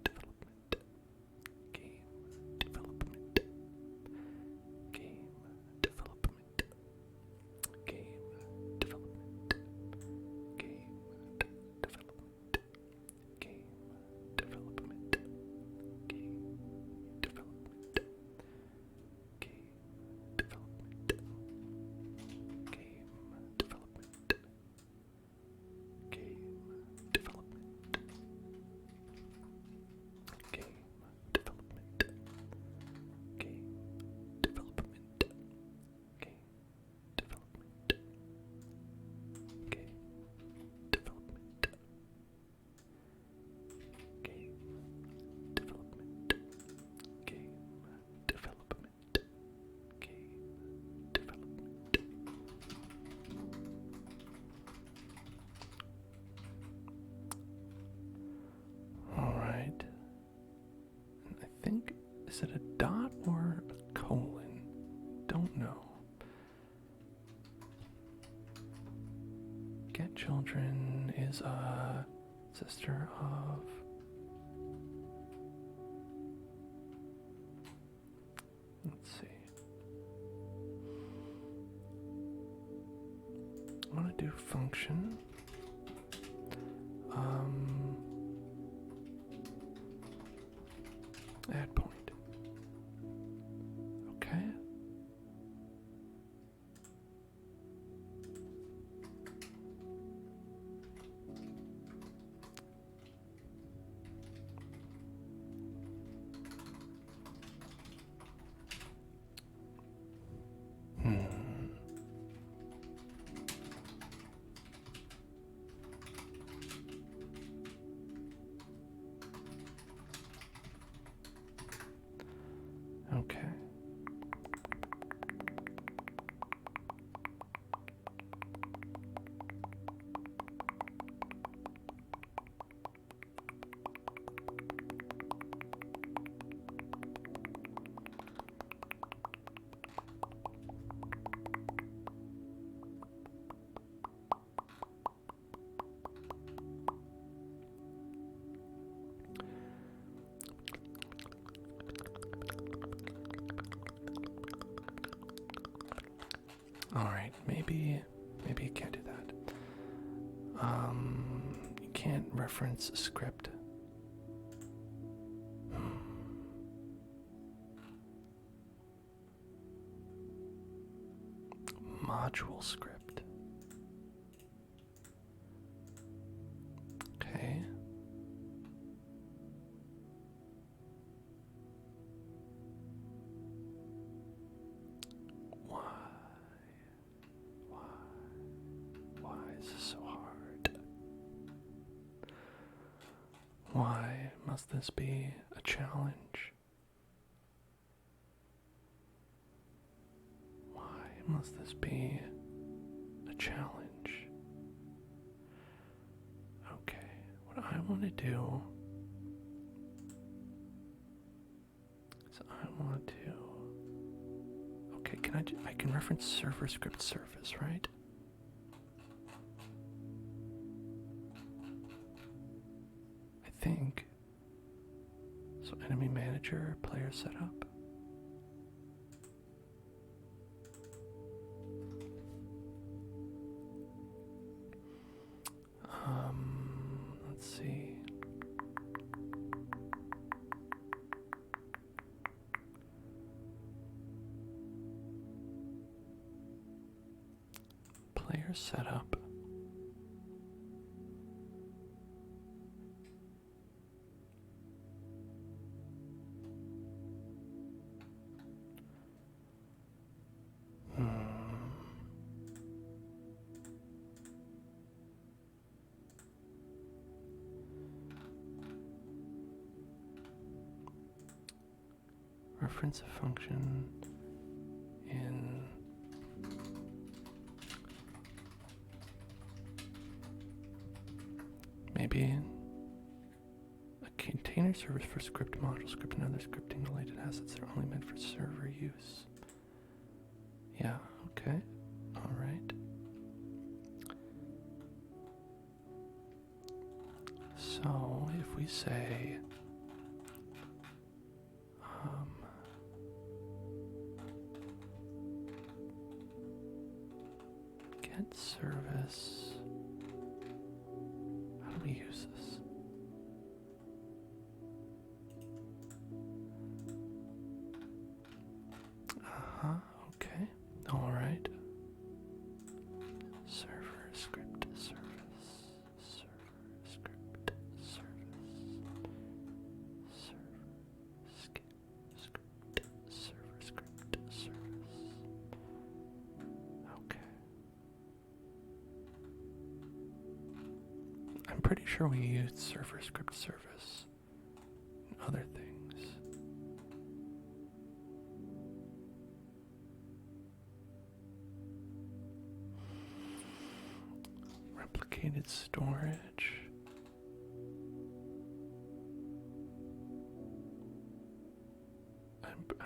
development. Game development. Game development. Game development. Is it a dot or a colon? Don't know. Get children is a sister of. Let's see. I want to do function. Add point. Okay. Okay. Alright, maybe you can't do that. You can't reference a script. Module script. Okay. Why is this so hard? Why must this be a challenge? Why must this be a challenge? Okay, what I want to do is okay, I can reference server script service, right? I think. So enemy manager, player setup. Let's see. Player setup. Reference a function in maybe a container service for script module, script and other scripting related assets that are only meant for server use. Yeah, okay. All right. So if we say get service, how do we use this? Okay. All right. Server script service. Server script service. Server script server script service. Okay. I'm pretty sure we used server script service and other things. Replicated storage.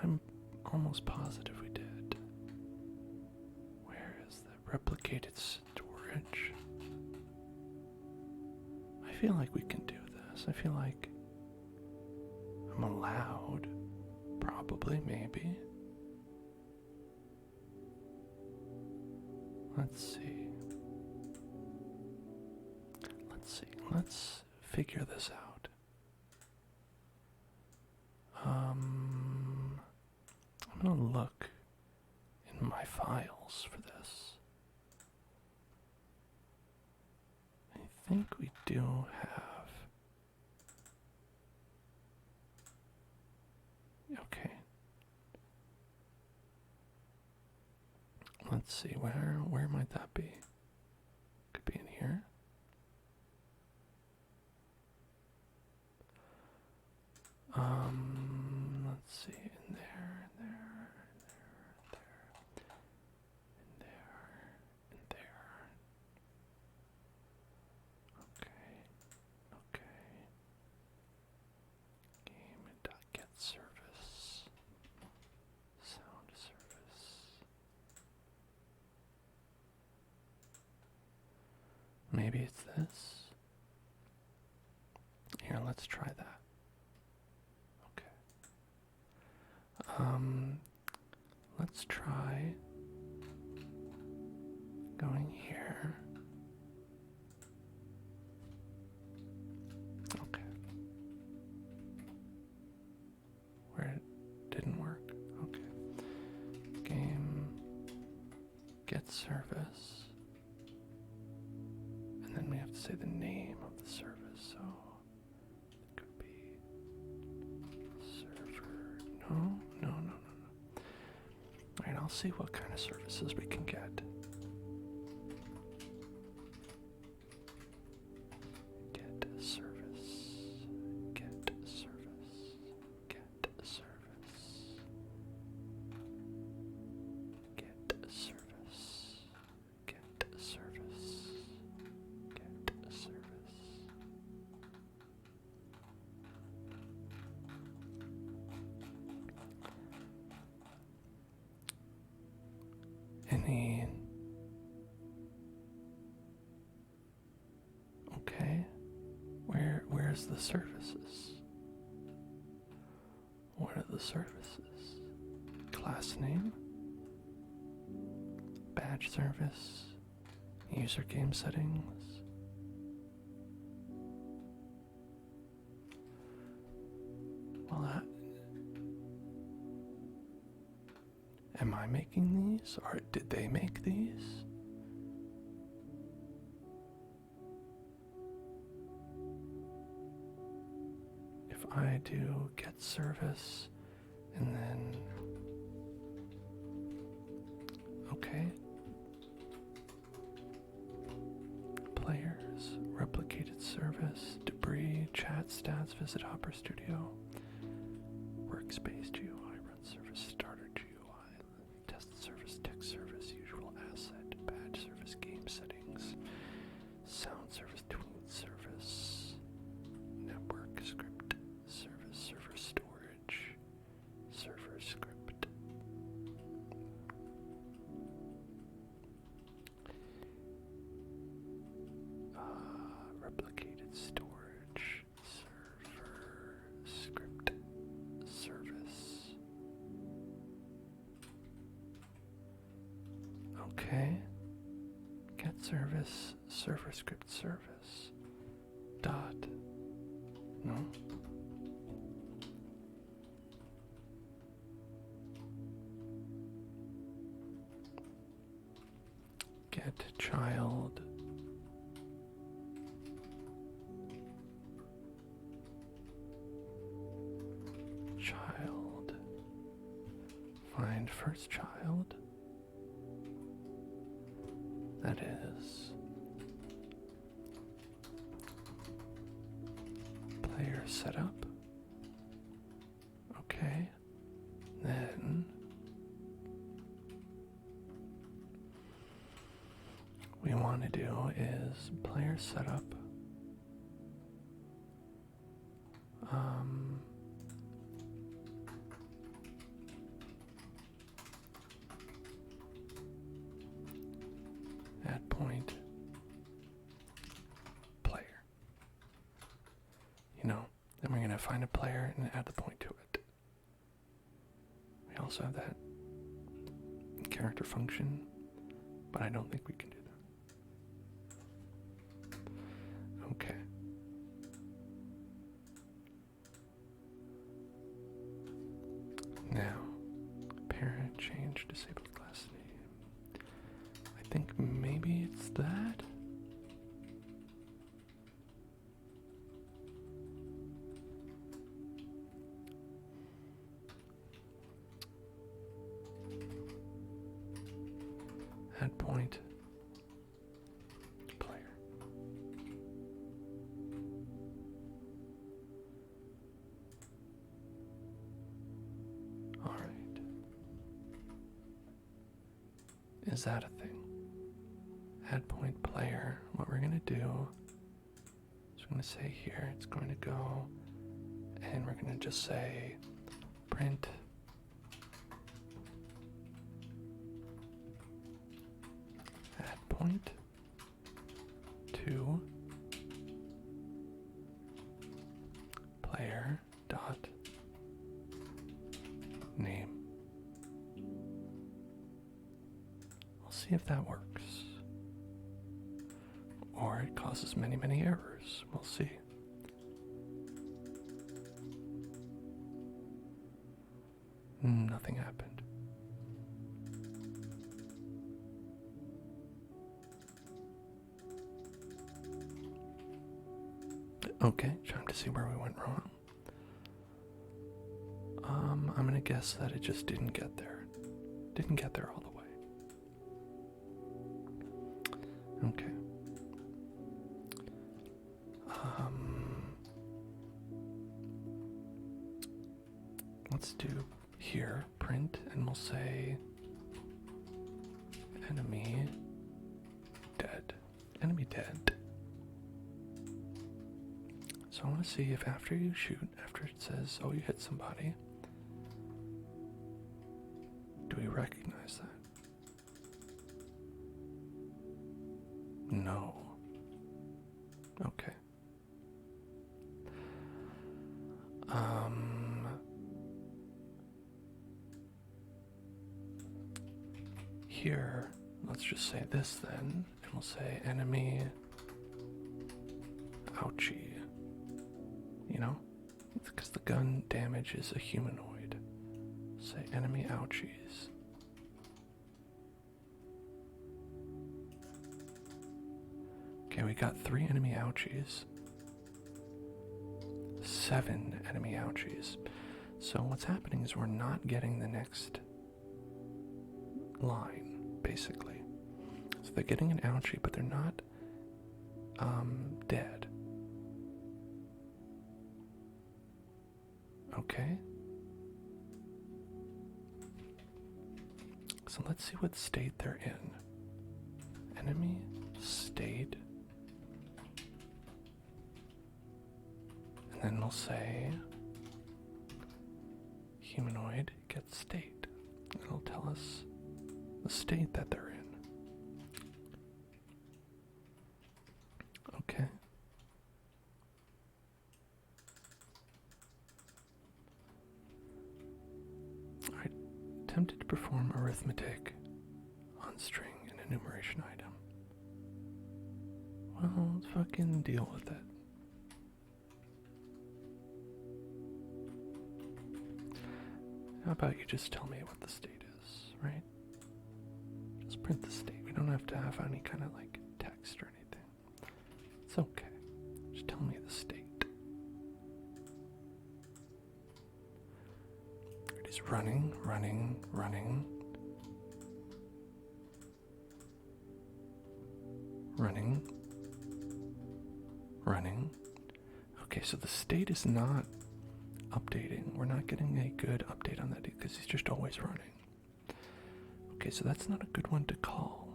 I'm almost positive we did. Where is the replicated storage? I feel like we can do this. I feel like I'm allowed. Probably, maybe. Let's see. Let's figure this out. I'm gonna look in my files for this. I think we do have. Okay. Let's see, where might that be? Could be in here. Let's see, in there, in there. Okay. Game.get service. Sound service. Maybe it's this. Here, let's try that. Let's try going here. Okay. Where it didn't work. Okay. Game get service. And then we have to say the name of the service, so it could be server. No. Alright, I'll see what kind of services we can get. Get service. Get service. Get service. Get service. Get service. Get service. Any. Okay. Where's the services? What are the services? Class name? Badge service? User game settings? Well, am I making these, or did they make these? If I do get service, and then, okay, players, replicated service, debris, chat stats, visit Opera Studio, workspace GUI, run service, starter GUI, test service, text service, usual asset, badge service, game settings, sound service, tween service, network script, service, server storage, server script. Replicated storage, server script, service. Okay. Get service, server script service. Dot. No. Get child. Child. Find first child. That is player setup. Okay. Then we want to do is player setup. Then we're going to find a player and add the point to it. We also have that character function, but I don't think we can do that. Okay. Now, parent change disabled class name. I think maybe it's that. Add point player. All right. Is that a thing? Add point player. What we're going to do is we're going to say here it's going to go, and we're going to just say print add point to player dot name. We'll see if that works. Or it causes many, many errors. We'll see. Nothing happened. Okay, trying to see where we went wrong. I'm gonna guess that it just didn't get there. Didn't get there all the way. Okay. Let's do here print, and we'll say enemy dead. Enemy dead. So I want to see if after you shoot, after it says, oh, you hit somebody, do we recognize that? No. Okay. Here, let's just say this then, and we'll say enemy ouchie. You know? Because the gun damage is a humanoid. Say enemy ouchies. Okay, we got 3 enemy ouchies. 7 enemy ouchies. So what's happening is we're not getting the next line, basically. So they're getting an ouchie, but they're not dead. Okay. So let's see what state they're in. Enemy state. And then we'll say humanoid gets state. It'll tell us the state that they're in. Okay. Alright. Attempted to perform arithmetic on string and enumeration item. Well, let's fucking deal with it. How about you just tell me what the state is, right? Just print the state. We don't have to have any kind of like text or anything. It's okay. Just tell me the state. He's running, running, running. Running. Running. Okay, so the state is not updating. We're not getting a good update on that because he's just always running. Okay, so that's not a good one to call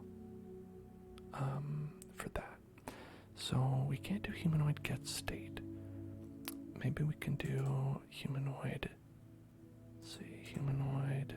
for that. So we can't do humanoid get state. Maybe we can do humanoid. Let's see, humanoid.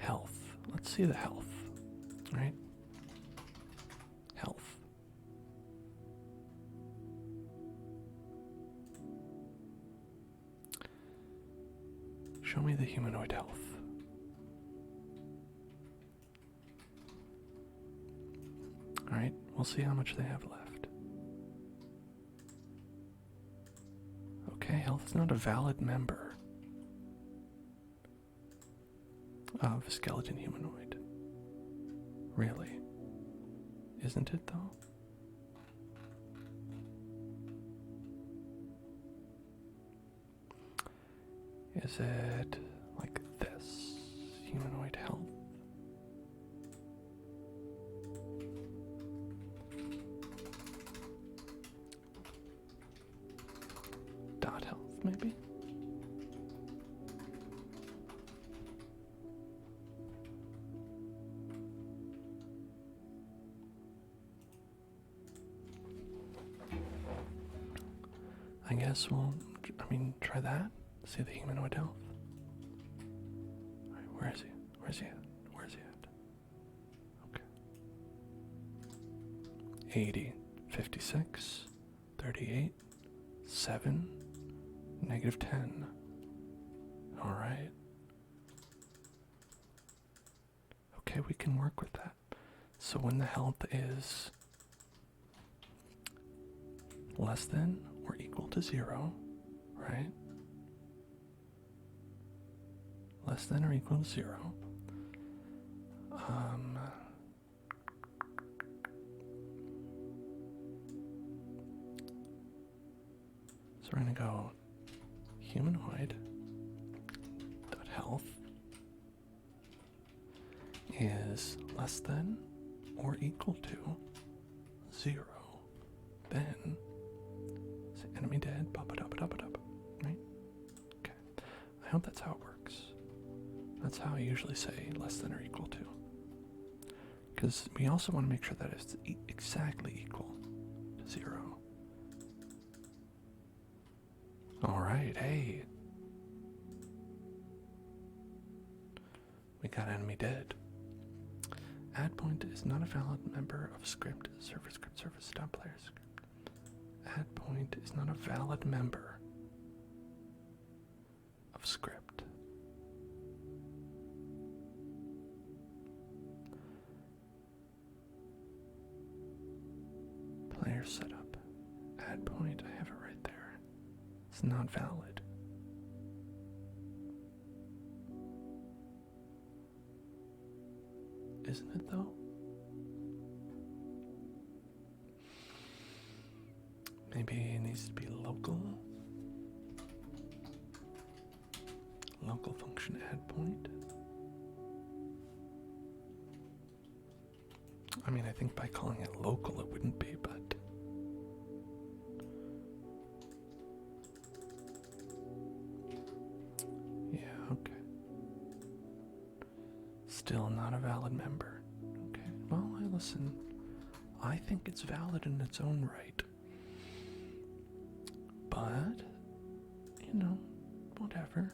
Health. Let's see the health. Right? Health. Show me the humanoid health. Alright, we'll see how much they have left. Okay, health is not a valid member of skeleton humanoid. Really? Isn't it though? Is it like this? Humanoid health? Dot health, maybe? I guess we'll, try that. See the humanoid health. Alright, where is he? Where's he at? Where's he at? Okay. 80, 56, 38, 7, negative 10. Alright. Okay, we can work with that. So when the health is less than or equal to 0, right? Less than or equal to 0. So we're going to go humanoid dot health is less than or equal to 0. Then say enemy dead, pop it up, right? Okay. I hope that's how it works. That's how I usually say less than or equal to. Because we also want to make sure that it's exactly equal to 0. Alright, hey. We got enemy dead. Add point is not a valid member of script, server script, service, stop player script. Add point is not a valid member of script. Player setup. Add point, I have it right there. It's not valid. Isn't it though? Maybe it needs to be local. Local function add point. I think by calling it local it wouldn't be, but yeah, okay. Still not a valid member. Okay, well, listen. I think it's valid in its own right. But, whatever.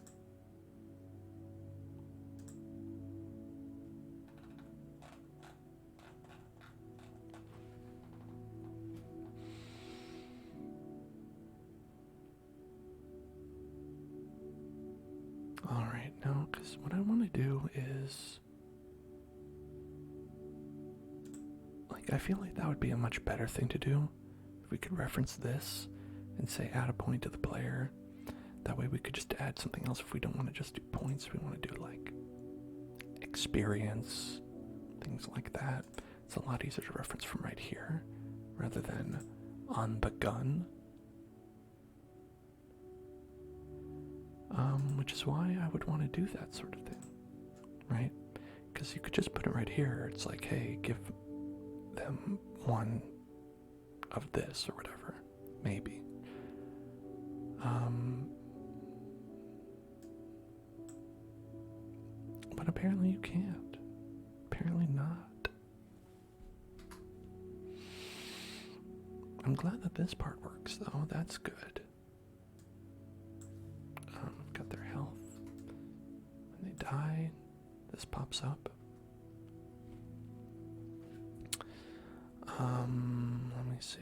Alright, now, because what I want to do is, I feel like that would be a much better thing to do if we could reference this and say add a point to the player. That way we could just add something else if we don't want to just do points. We want to do experience, things like that. It's a lot easier to reference from right here rather than on the gun. Which is why I would want to do that sort of thing, right? Because you could just put it right here. It's like, hey, give them one of this or whatever, maybe. But apparently you can't. Apparently not. I'm glad that this part works, though. That's good. Got their health. When they die, the this pops up. Let me see.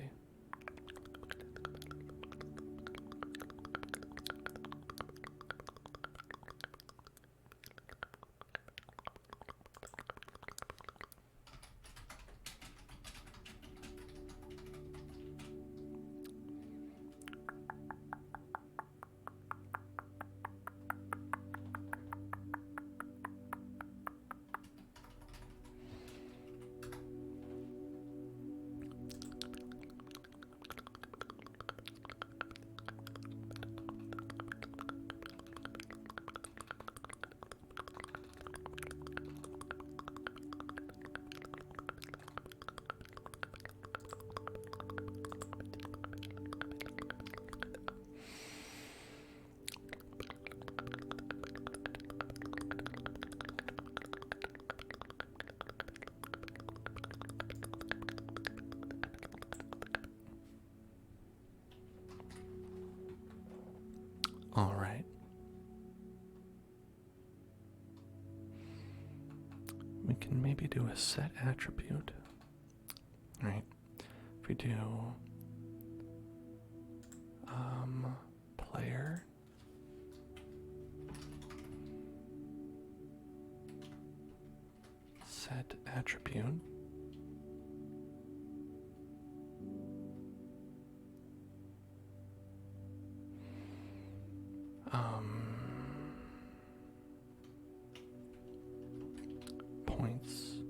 All right. We can maybe do a set attribute. All right. If we do player set attribute. Points.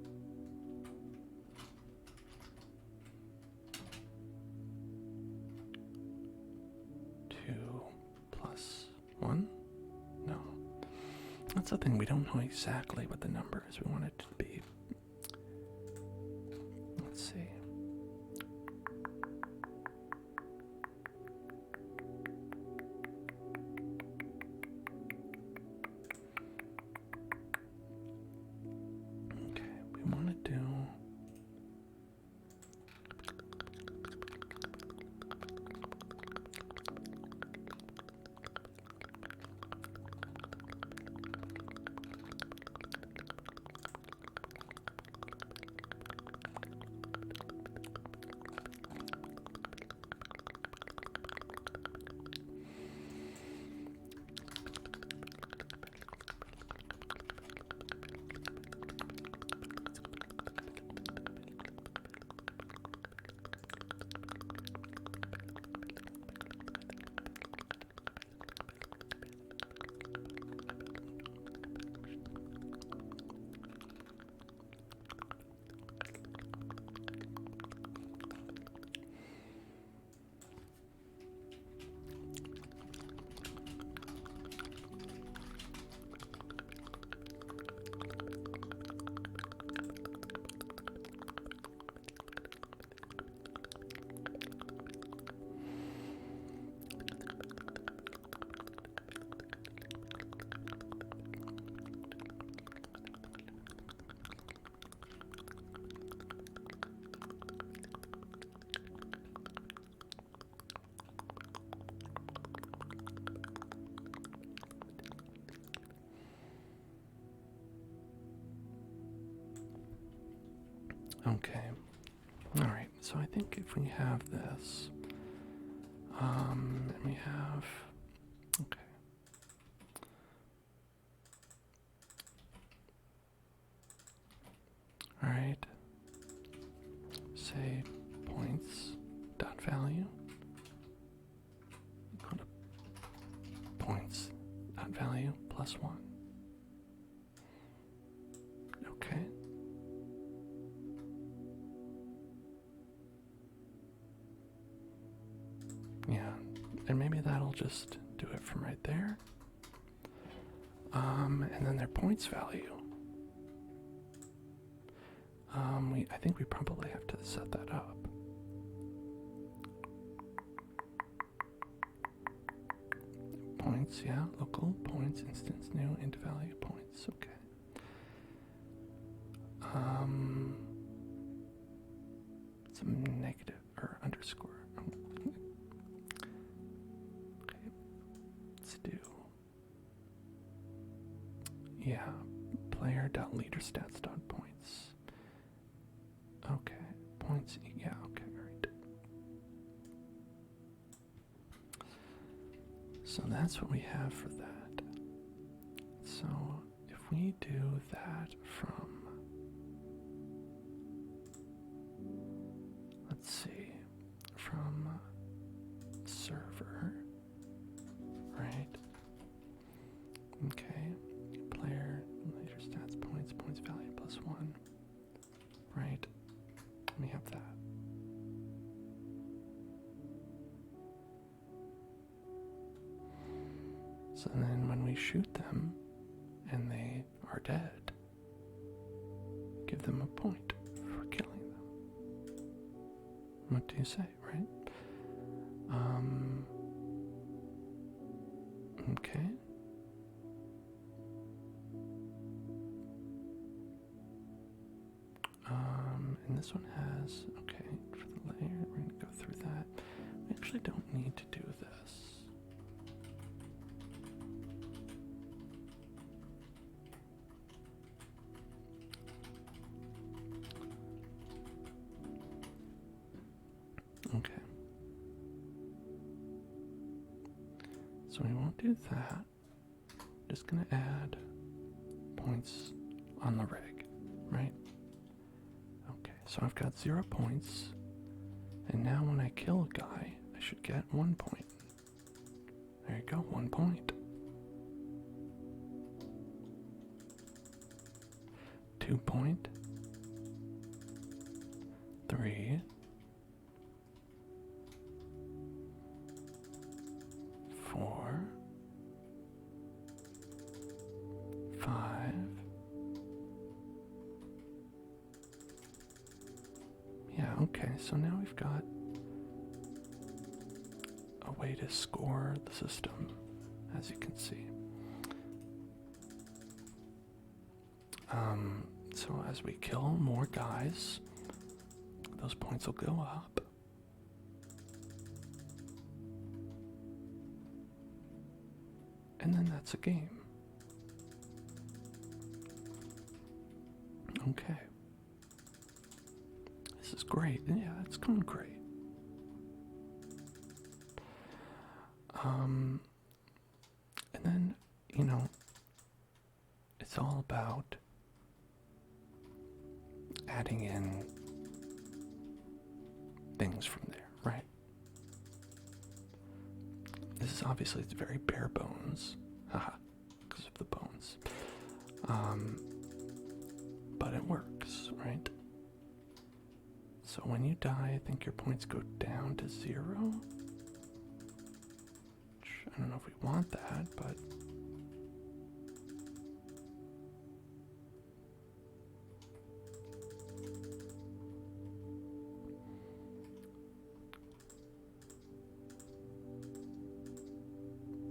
Two plus one? No. That's the thing, we don't know exactly what the number is we want it to be. Let's see. Okay. All right. So I think if we have this, and we have, okay. All right. Say points dot value. Go to points dot value plus 1. Okay. Yeah, and maybe that'll just do it from right there. And then their points value. I think we probably have to set that up. Points, yeah, local points, instance, new, into value, points, okay. Some negative or underscore. Okay, let's do, yeah, player player.leaderstats.points. Okay, points, yeah, okay, right. So that's what we have for that. So if we do that from, let's see, from server, right? Okay, player, later stats, points, points value +1, right? We have that. So then when we shoot them and they are dead, give them a point for killing them. What do you say, right? Okay. And this one has, okay, for the layer, we're going to go through that. We actually don't need to do this. Okay. So we won't do that. Just going to add points on the rig, right? Okay, so I've got 0 points. And now when I kill a guy, I should get 1 point. There you go, 1 point. 2 point. 3. 4. 5. Yeah, okay, so now we've got a way to score the system, as you can see. So as we kill more guys, those points will go up. And then that's a game. Okay. This is great. Yeah, it's going great. And then, you know, it's all about adding in things from there, right? This is obviously, it's very bare bones, haha, because of the bones. But it works, right? So when you die, I think your points go down to 0. Which, I don't know if we want that, but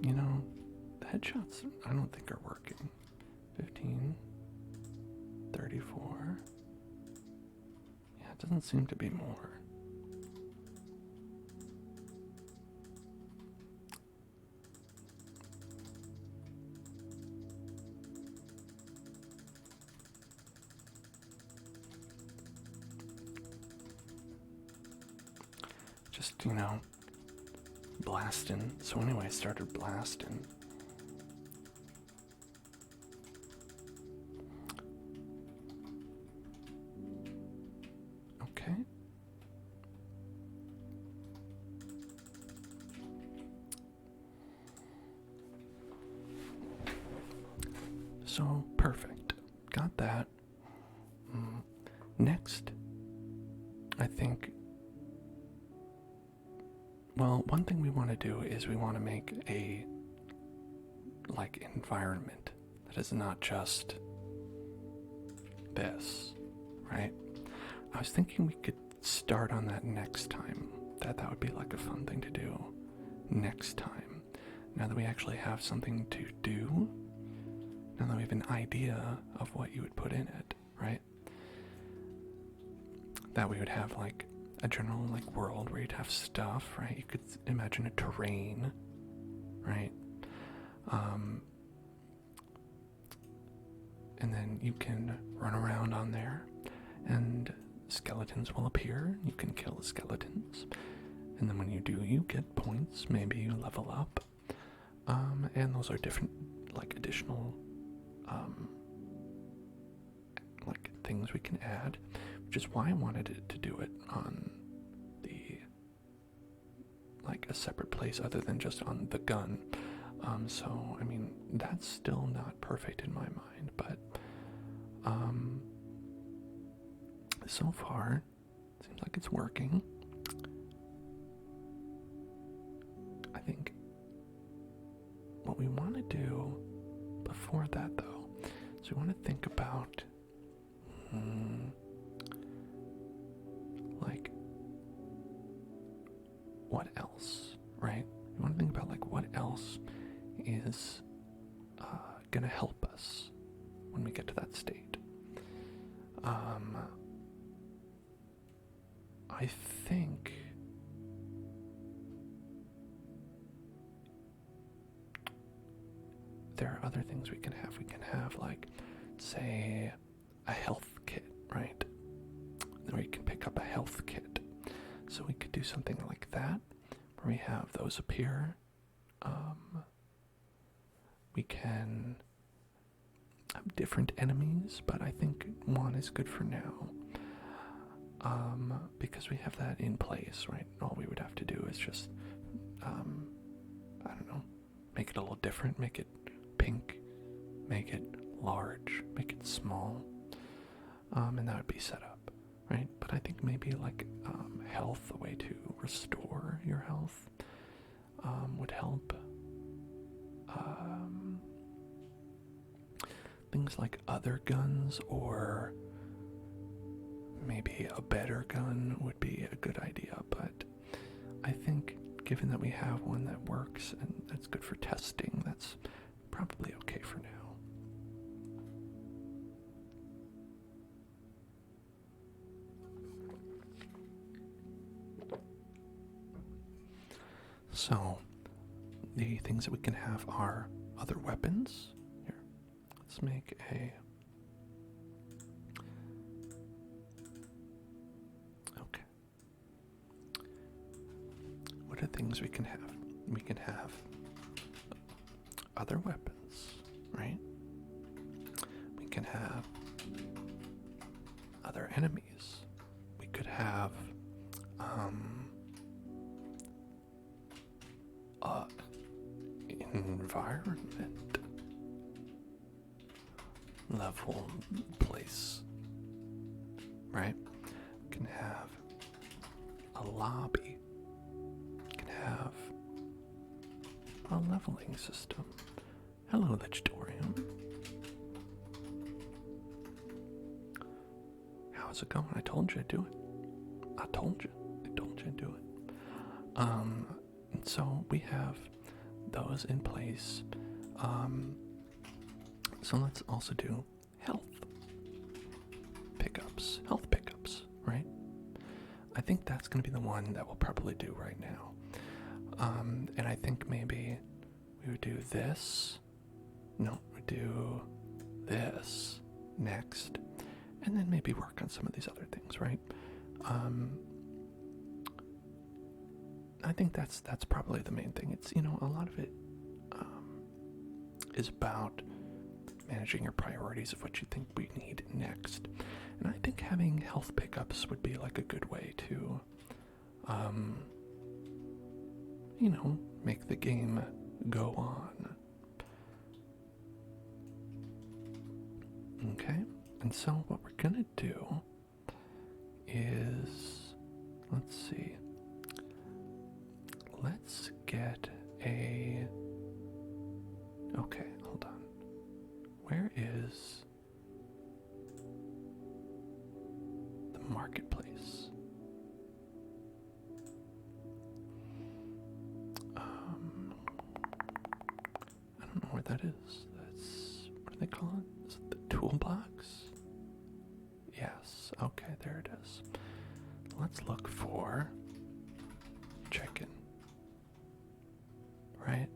you know, the headshots I don't think are working. 15, 34. Yeah, it doesn't seem to be more. Just, you know, blasting. So anyway, I started blasting. Okay. So perfect. Got that. Next, I think, well, one thing we want to do is we want to make a, like, environment that is not just this, right? I was thinking we could start on that next time. That would be like a fun thing to do next time. Now that we actually have something to do, now that we have an idea of what you would put in it, right? That we would have like a general like world where you'd have stuff, right? You could imagine a terrain, right? and then you can run around on there, and skeletons will appear. You can kill the skeletons, and then when you do, you get points. Maybe you level up, and those are different, like additional, like things we can add, which is why I wanted it to do it on the, like a separate place other than just on the gun. So I mean, that's still not perfect in my mind, but so far it seems like it's working. I think what we want to do before that, though, is we want to think about like what else, right? We want to think about like what else is gonna help us when we get to that state. I think there are other things we can have. We can have, like, say, a health kit, right? Or you can pick up a health kit. So we could do something like that, where we have those appear. We can have different enemies, but I think one is good for now. Because we have that in place, right? All we would have to do is just, I don't know, make it a little different, make it pink, make it large, make it small, and that would be set up, right? But I think maybe like health, a way to restore your health, would help. Things like other guns, or maybe a better gun would be a good idea, but I think given that we have one that works and that's good for testing, that's probably okay for now. So, the things that we can have are other weapons. Here, let's make a... Okay. What are things we can have? We can have other weapons, right? We can have other enemies. We could have environment, level, place, right? We can have a lobby. We can have a leveling system. Hello, Legitorium. How's it going? I told you I'd do it. I told you I'd do it. And so we have those in place. So let's also do health pickups, right? I think that's going to be the one that we'll probably do right now. And I think maybe we would do this. No, we do this next, and then maybe work on some of these other things, right? I think that's probably the main thing. It's, a lot of it is about managing your priorities of what you think we need next. And I think having health pickups would be like a good way to, make the game go on. Okay, and so what we're gonna do is, let's see, let's get a, okay, hold on, where is the marketplace? I don't know where that is. That's, what do they call it? Is it the toolbox? Yes, okay, there it is. Let's look for chicken, right?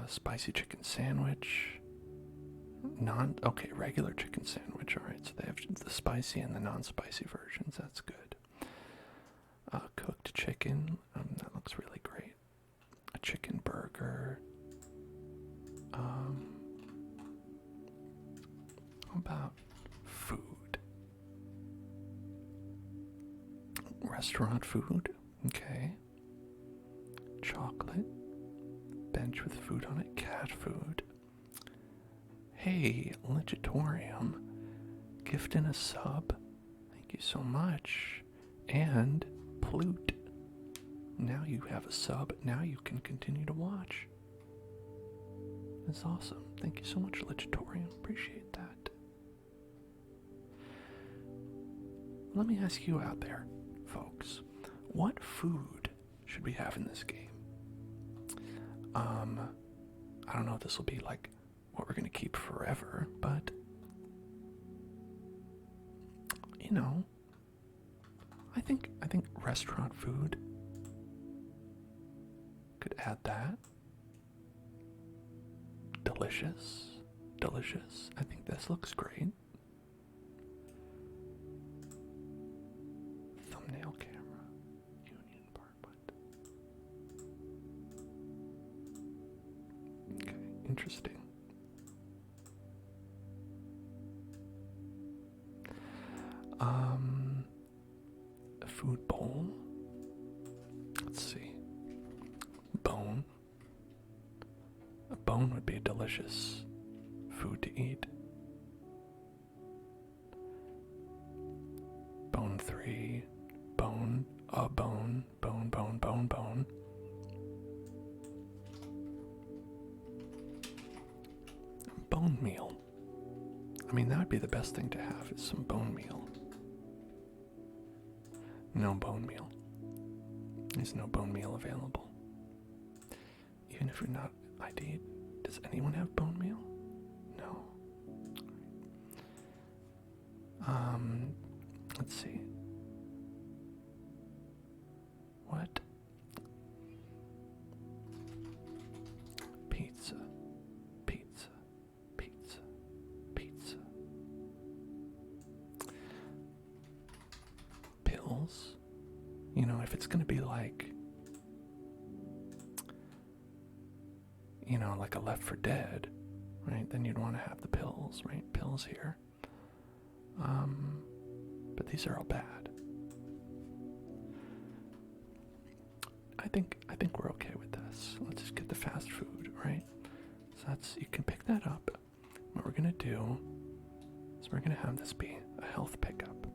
Spicy chicken sandwich. Okay, regular chicken sandwich. Alright, so they have the spicy and the non-spicy versions. That's good. Cooked chicken. That looks really great. A chicken burger. How about food? Restaurant food. Okay. Chocolate. Bench with food on it. Cat food. Hey, Legitorium. Gift in a sub. Thank you so much. And Plute. Now you have a sub. Now you can continue to watch. That's awesome. Thank you so much, Legitorium. Appreciate that. Let me ask you out there, folks. What food should we have in this game? I don't know if this will be like what we're gonna keep forever, but you know, I think restaurant food could add that. Delicious. Delicious. I think this looks great. Thumbnail camera. Union Parkwood. Okay, interesting. A food bowl. Let's see. Bone. A bone would be a delicious food to eat. Bone 3. Bone. A bone. Bone, bone, bone, bone. Bone meal. I mean, that would be the best thing to have, is some bone meal. No bone meal. There's no bone meal available. Even if you're not ID'd, does anyone have bone meal? No. Let's see. What? Pizza. Pizza. Pizza. Pizza. Pills. You know, if it's gonna be like, you know, like a Left 4 Dead, right? Then you'd want to have the pills, right? Pills here. But these are all bad. I think we're okay with this. Let's just get the fast food, right? So that's, you can pick that up. What we're gonna do is we're gonna have this be a health pickup.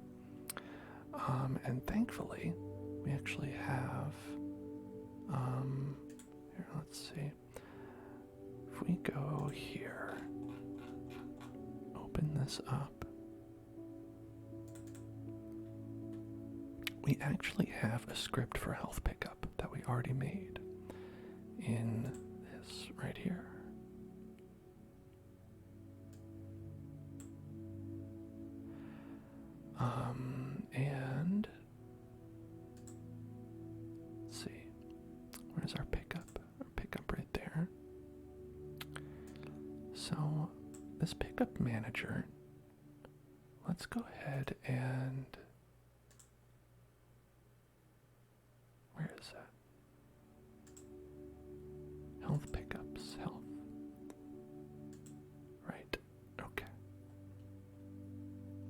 And thankfully, we actually have, here, let's see. If we go here, open this up, we actually have a script for health pickup that we already made in this right here. And let's see, where's our pickup? Our pickup right there. So this pickup manager, let's go ahead and, where is that? Health pickups, health. Right, okay.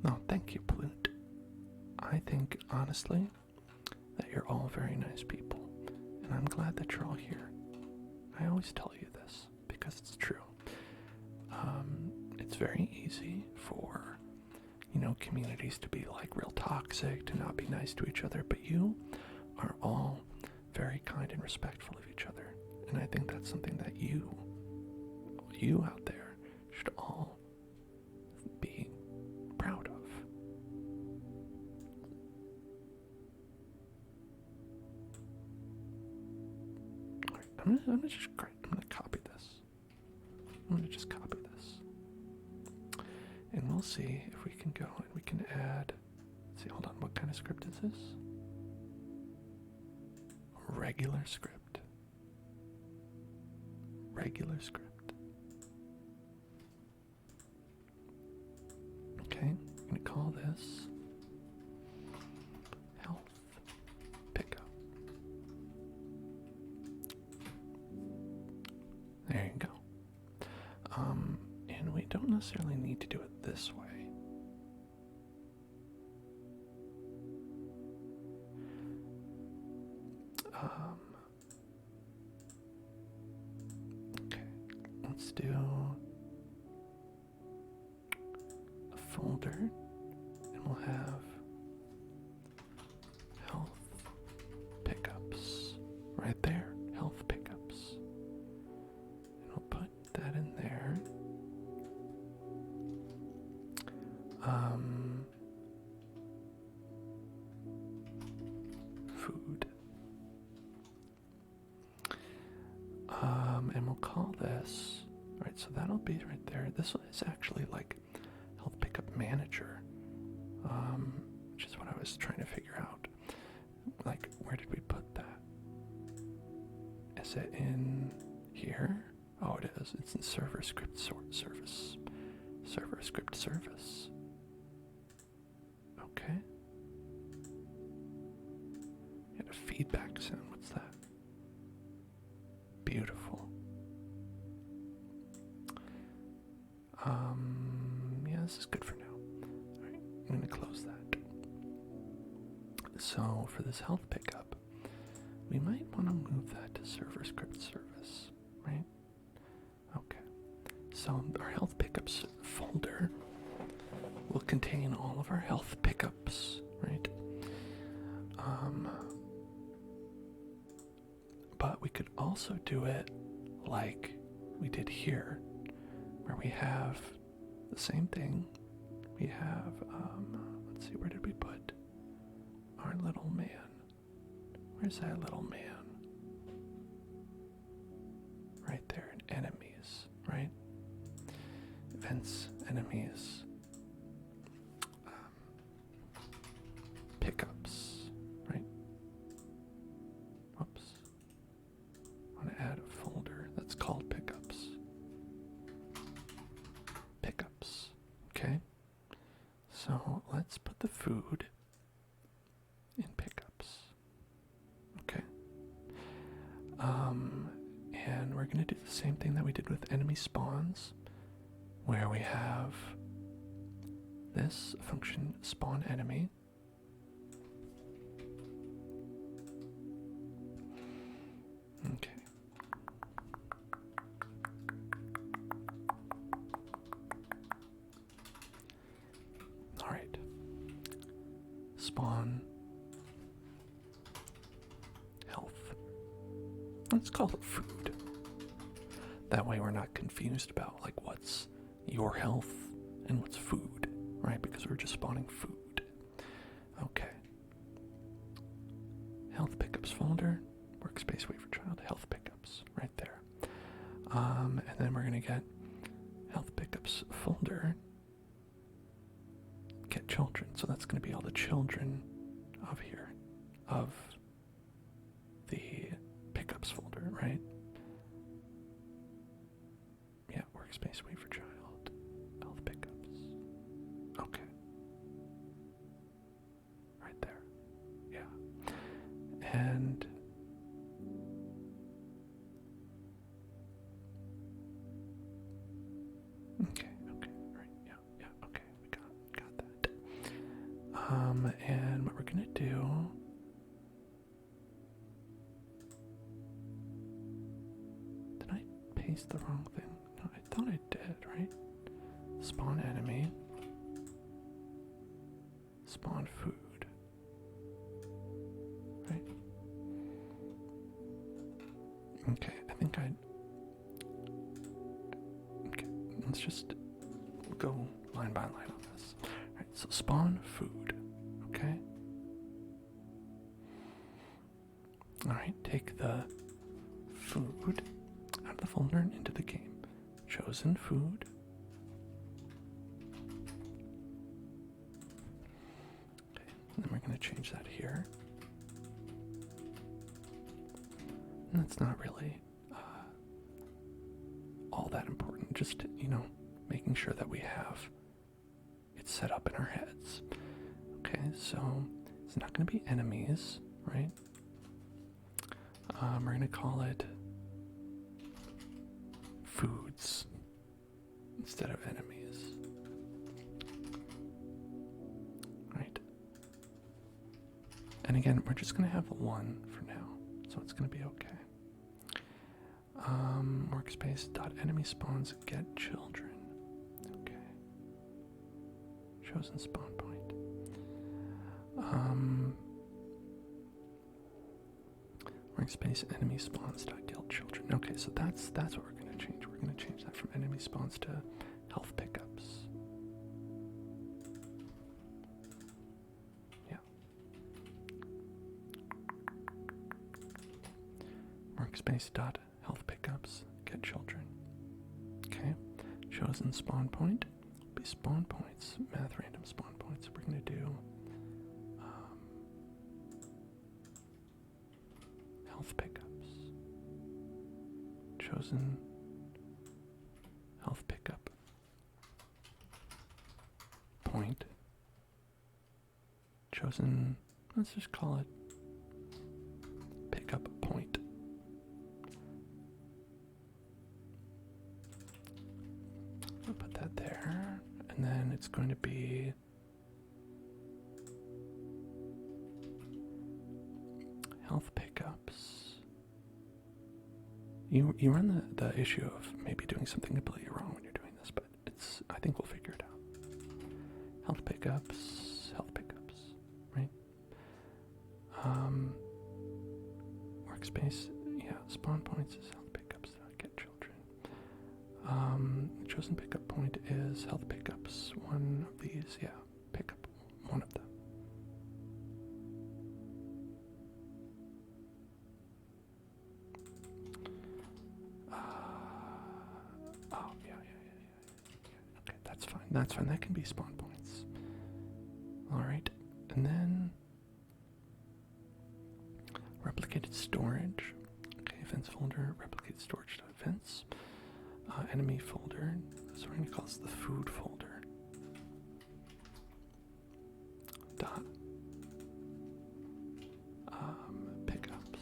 No, thank you, Plute. I think, honestly, that you're all very nice people, and I'm glad that you're all here. I always tell you this, because it's true. It's very easy for, you know, communities to be like real toxic, to not be nice to each other, but you are all very kind and respectful of each other. And I think that's something that you out there should all be proud of. All right, I'm gonna copy this. I'm gonna just copy this. And we'll see if we can go and we can add, let's see, hold on, what kind of script is this? Regular script. regular script. Okay, I'm going to call this health pickup. There you go. And we don't necessarily need to do it this way. Okay, let's do a folder, and we'll have health pickups right there. Health pickups. And we'll put that in there. Food. And we'll call this, right, so that'll be right there. This is actually like health pickup manager, which is what I was trying to figure out. Like, where did we put that? Is it in here? Oh, it is. It's in server script service. Server script service. Okay. Get a feedback sound. What's that? Beautiful. Yeah, this is good for now. Alright, I'm gonna close that. So for this health pickup, we might want to move that to server script service, right? Okay. So our health pickups folder will contain all of our health pickups, right? But we could also do it like we did here, where we have the same thing. We have, let's see, where did we put our little man? Where's that little man? Right there in enemies, right? Events, enemies, pickups, right? Whoops. I want to add a folder that's called pickups. Pickups, okay? So let's put the food in pickups, okay? And we're going to do the same thing that we did with enemy spawns, where we have this function spawn enemy. Okay. All right. Spawn health. Let's call it food. That way we're not confused about like what's your health and what's food, right? Because we're just spawning food. Okay. Health pickups folder, workspace wait for child, health pickups, right there. And then we're gonna get health pickups folder, get children. So that's gonna be all the children of here, of the pickups folder, right? Yeah, workspace wait for child, health pickups. Okay. Right there. Yeah. And okay, right, yeah, okay, we got that. And what we're gonna do, did I paste the wrong thing? No, I thought I did, right? Spawn enemy, spawn food, right? Okay, I think okay, let's just go line by line on this. Alright, so spawn food, okay? Alright, take the food out of the folder and into the game. Chosen food. Okay, and then we're going to change that here. And that's not really all that important. Just, making sure that we have it set up in our heads. Okay, so it's not going to be enemies, right? We're going to call it foods instead of enemies. Right. And again, we're just going to have one for now, so it's going to be okay. Workspace.enemy spawns get children. Okay. Chosen spawn point. Workspace enemy spawns .guild children. Okay, so that's what we're going to change. We're going to change that from enemy spawns to health pickups. Yeah. Workspace.health pickups get children. Okay. Chosen spawn point will be spawn points, math random spawn points. We're going to do health pickups. Chosen health pickup point. Chosen, let's just call it pickup point. I'll put that there, and then it's going to be health pickups. You run the issue of maybe doing something completely wrong when you're doing this, but I think we'll figure it out. Health pickups, right? Workspace, yeah, spawn points is health pickups that get children. Chosen pickup point is health pickups. One of these, yeah, pick up one of them. Okay, that's fine. That's fine. That can be spawn points. All right, and then replicated storage. Okay, events folder, replicated storage events. Enemy folder. So we're going to call this the food folder. Dot. Pickups.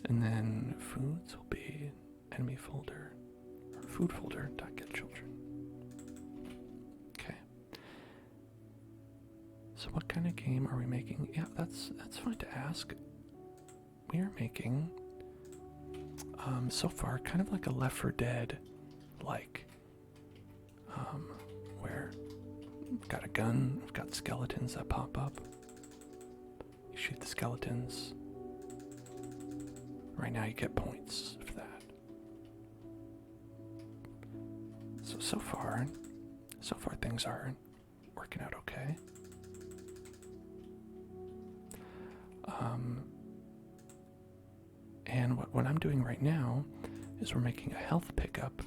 And then foods will be enemy folder or food folder dot get children. Okay. So what kind of game are we making? Yeah, that's fine to ask. We are making so far kind of like a Left 4 Dead like where we've got a gun, we've got skeletons that pop up. You shoot the skeletons. Right now you get points for that. So far things are working out okay. And what I'm doing right now is we're making a health pickup.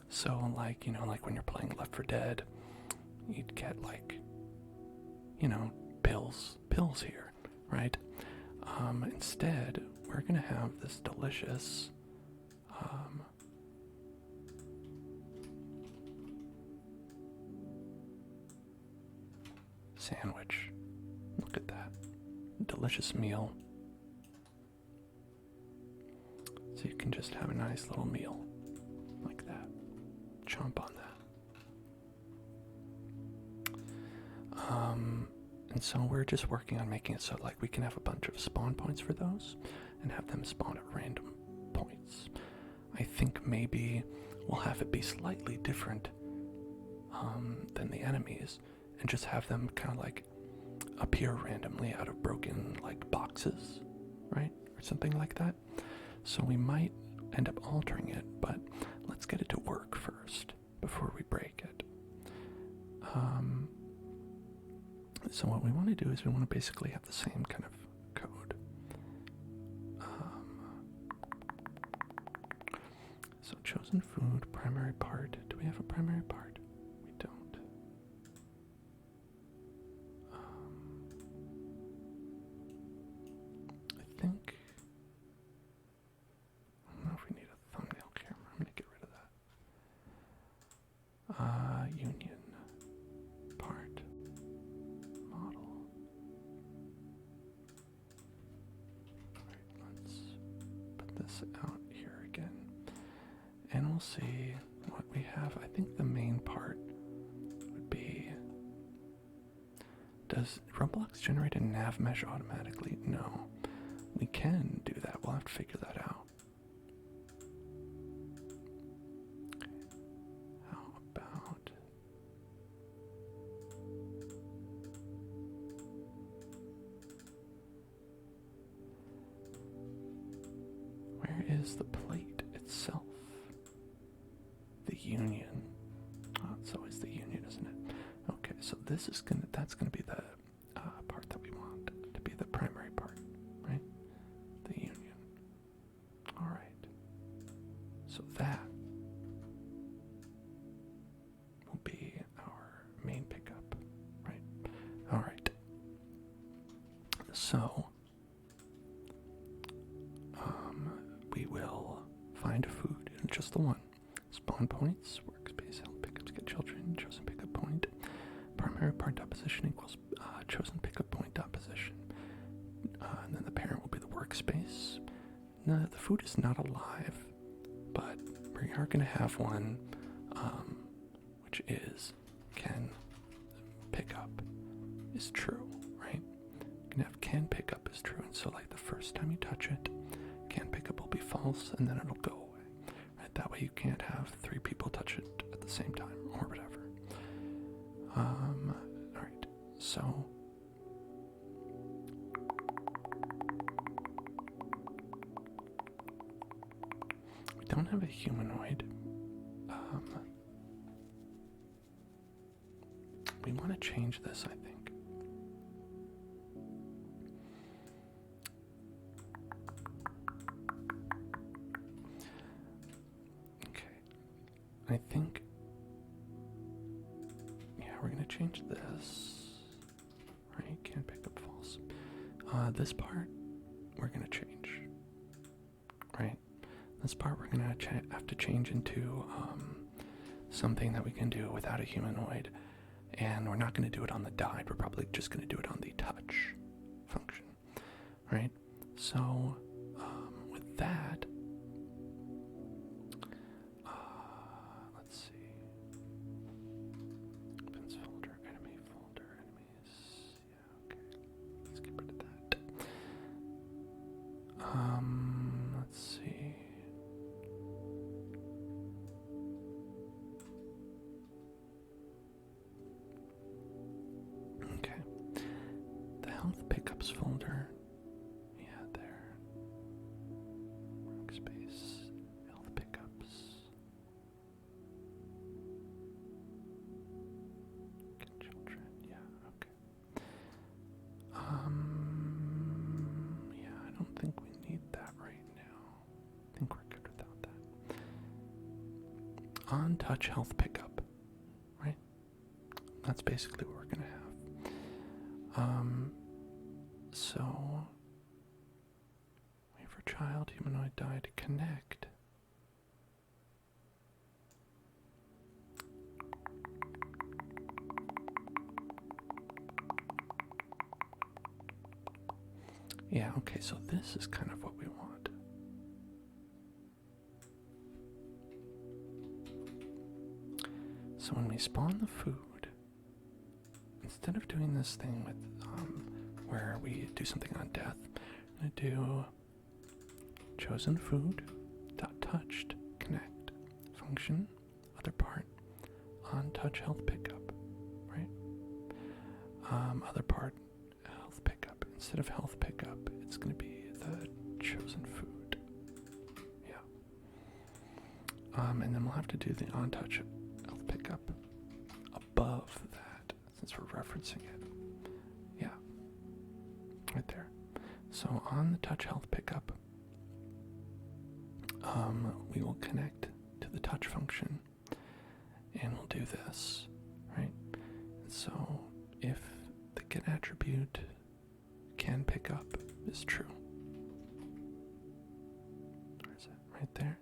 So like when you're playing Left 4 Dead, you'd get like, pills here, right? Instead, we're gonna have this delicious sandwich. Look at that. Delicious meal. So you can just have a nice little meal like that. Chomp on that. And so we're just working on making it so like we can have a bunch of spawn points for those and have them spawn at random points. I think maybe we'll have it be slightly different than the enemies and just have them kind of like appear randomly out of broken like boxes, right? Or something like that. So we might end up altering it, but let's get it to work first before we break it. So what we want to do is we want to basically have the same kind of code. So chosen food, primary part. Do we have a primary part? We don't. I think this out here again. And we'll see what we have. I think the main part would be, does Roblox generate a nav mesh automatically? No. We can do that. We'll have to figure that out. How about... where is the plate itself? The union. Oh, it's always the union, isn't it? Okay, so this is that's gonna be the part that we want to be the primary part, right? The union. All right. So that will be our main pickup, right? All right. So we will find food, and just the one. Spawn points, workspace, health pickups, get children, chosen pickup point. Primary part dot position equals chosen pickup point dot position. And then the parent will be the workspace. No, the food is not alive, but we are going to have one, which is can pick up is true, right? You can have can pick up is true, and so like the first time you touch it, can pick up will be false, and then it'll go away. Right? That way you can't have 3 people touch it at the same time, or whatever. Alright, so we don't have a humanoid. We want to change this, I think. I think, yeah, we're going to change this, right? Can't pick up false. This part, we're going to change, right? This part, we're going to have to change into something that we can do without a humanoid, and we're not going to do it on the dive. We're probably just going to do it on the touch function, right? So, with that, let's see. Okay. The health pickups folder. Yeah, there. Workspace. Health pickups. Get children. Yeah, okay. Yeah, I don't think we need that right now. I think we're good without that. On touch health pickup, right? That's basically what we're gonna have. So wait for child, humanoid die to connect. Yeah, okay, so this is kind of what we want. So when we spawn the food, instead of doing this thing with where we do something on death, I'm going to do chosen food dot touched connect function other part on touch health pickup, right? Other part health pickup. Instead of health pickup, it's going to be the chosen food. Yeah. And then we'll have to do the on touch health pickup above that, since we're referencing it. Yeah. Right there. So on the touch health pickup, we will connect to the touch function, and we'll do this, right? And so if the get attribute can pick up is true. Where is it? Right there.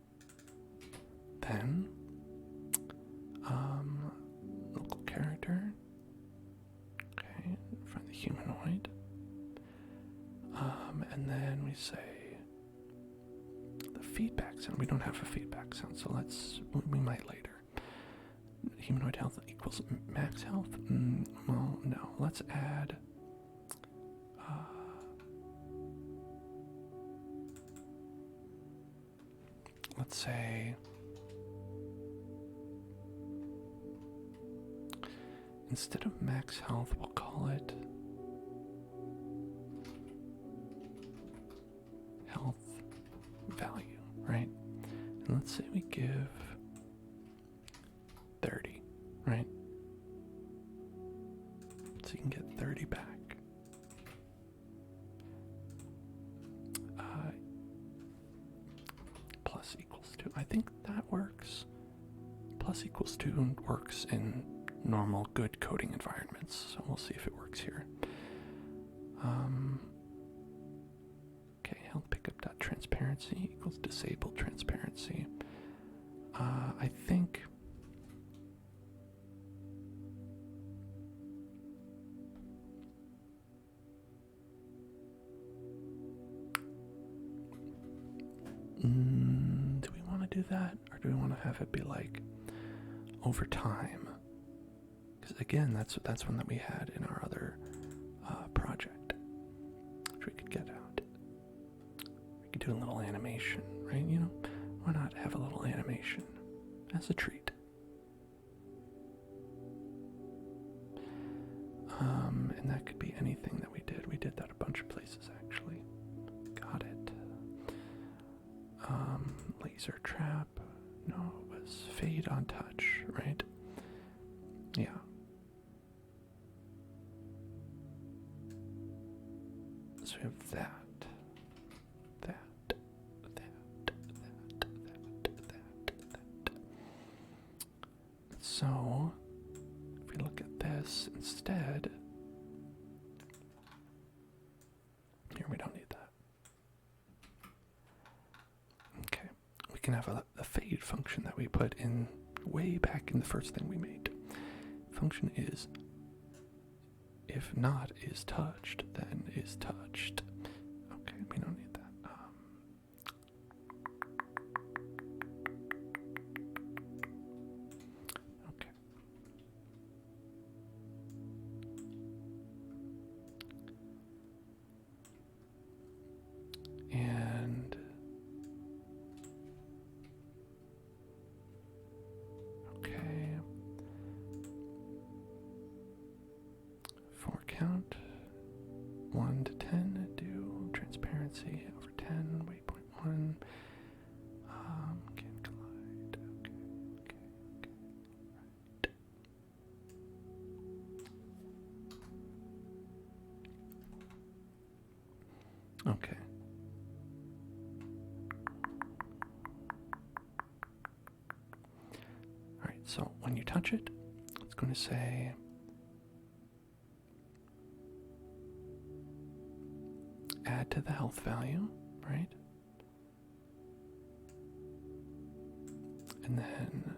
Then local character. Okay, find the humanoid. And then we say the feedback sound. We don't have a feedback sound, so we might later. Humanoid health equals max health? Well, no. Let's add... let's say... instead of max health, we'll call it... health value, right? And let's say we give 30, right? So you can get 30 back. Plus equals 2. I think that works. Plus equals 2 works in normal good coding environments, so we'll see if it works here. Okay, health pickup dot transparency equals disabled transparency. I think do we want to do that, or do we want to have it be like over time? Because again, that's one that we had in our other project, which we could get out. We could do a little animation, right? You know, why not have a little animation as a treat? And that could be anything that we did. We did that a bunch of places, actually. Got it. Laser trap. No, it was fade on touch, right? Yeah. So we have that. So, if we look at this instead, here we don't need that. Okay, we can have a fade function that we put in way back in the first thing we made. Function is, if not is touched, then is touched. Okay, we don't need that. Okay. And okay. For count 1 to 10, do transparency over 10, waypoint 1. Can collide. Okay, right. Okay. Alright, so when you touch it, it's going to say add to the health value, right? And then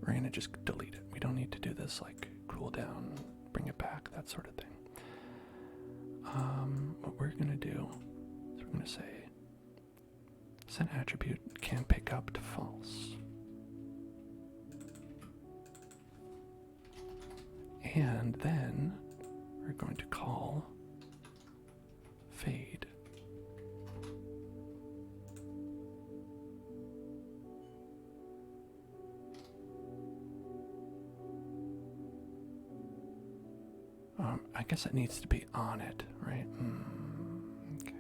we're going to just delete it. We don't need to do this like cool down, bring it back, that sort of thing. What we're going to do is we're going to say set attribute can pick up to false. And then we're going to call fade. I guess it needs to be on it, right? Okay.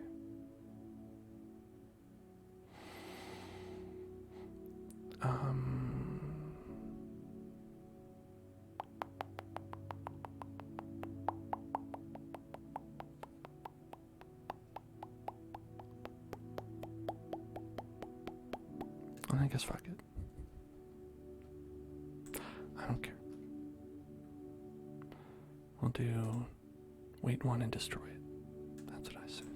I guess fuck it. I don't care. We'll do wait 1 and destroy it. That's what I said.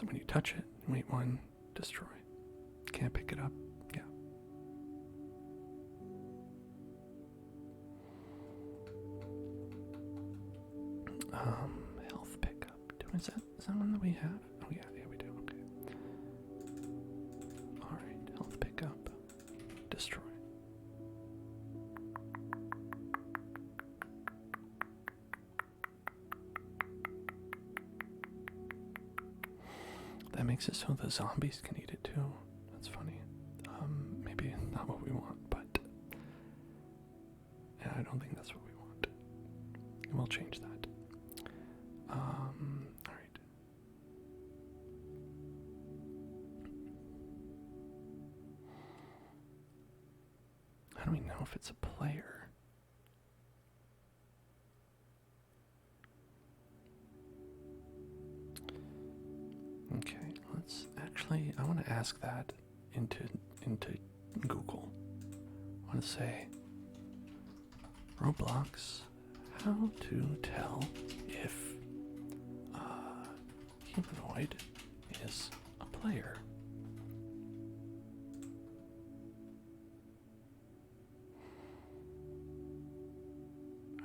So when you touch it, wait one, destroy. Can't pick it up. Yeah. Health pickup. Is that one that we have? Oh yeah, we do. Okay. Alright, health pickup. Destroy. That makes it so the zombies can eat it too. That's funny. Maybe not what we want, but yeah, I don't think that's what we want. We'll change that. Alright. How do we know if it's a player? Okay, let's actually, I want to ask that into Google. I want to say, Roblox, how to tell if humanoid is a player.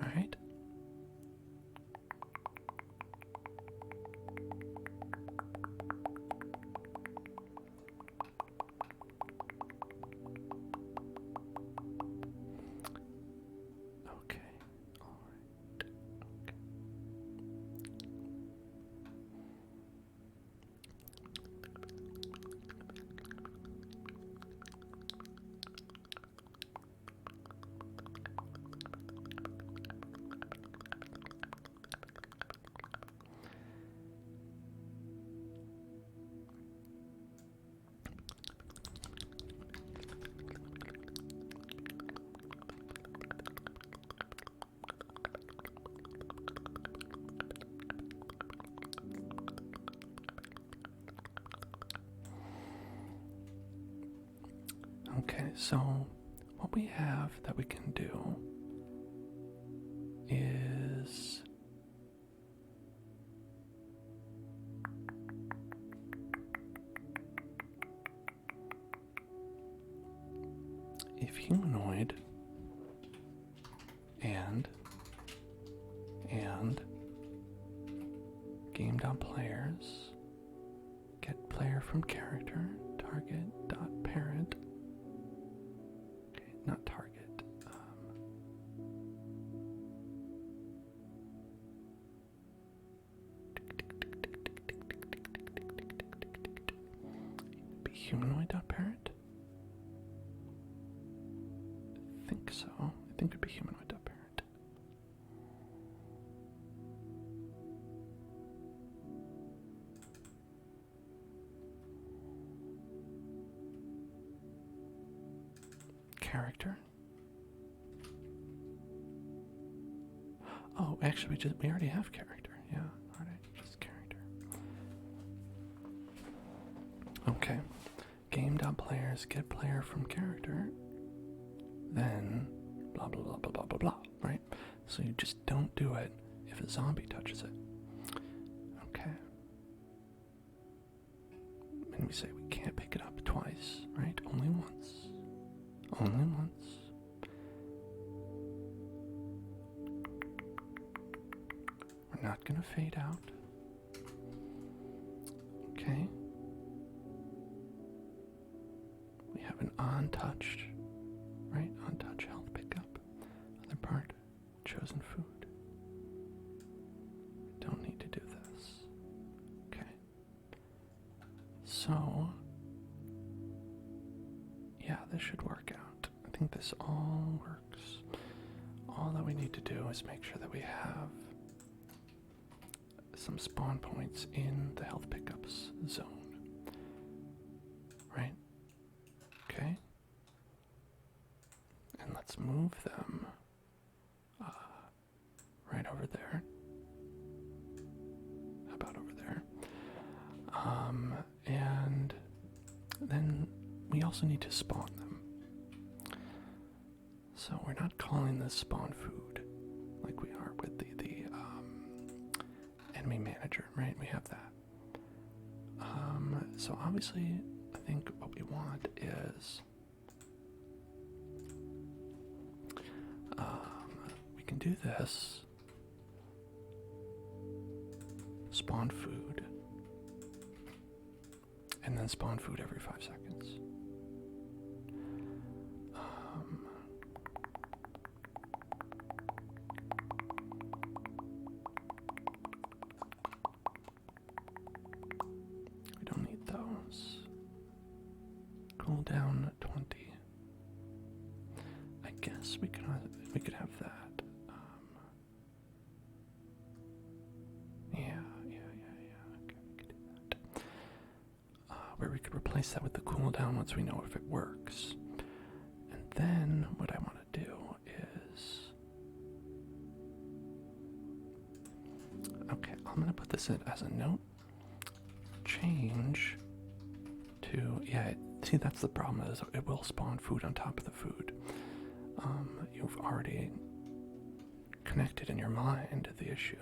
All right. Okay. All right. Okay. Okay, so what we have that we can do is if humanoid and game.players get player from character target.parent. Okay, not target. Be humanoid.parent? I think so. I think it'd be humanoid.parent. Character. Oh, actually, we already have character. Yeah, alright, just character. Okay, game.players get player from character, then blah blah blah blah blah blah blah. Right? So you just don't do it if a zombie touches it. Okay. And we say we can't pick it up twice, right? Only once. Only once. We're not gonna fade out. Okay. We have an untouched, right? Untouched health pickup. Other part, chosen food. Don't need to do this. Okay. So, yeah, this should work out. I think this all works. All that we need to do is make sure that we have some spawn points in the health pickups zone. Right? Okay. And let's move them right over there. How about over there? And then we also need to spawn them. So we're not calling this spawn food like we are with the enemy manager, right? We have that. so obviously, I think what we want is we can do this. Spawn food. And then spawn food every 5 seconds. We don't need those. Cool down 20. I guess we could have that. Okay, we could do that. Where we could replace that with the cooldown once we know if it works. And then what I want to do is, okay, I'm going to put this in as a note. Change to, yeah, see, that's the problem, is it will spawn food on top of the food. You've already connected in your mind the issue.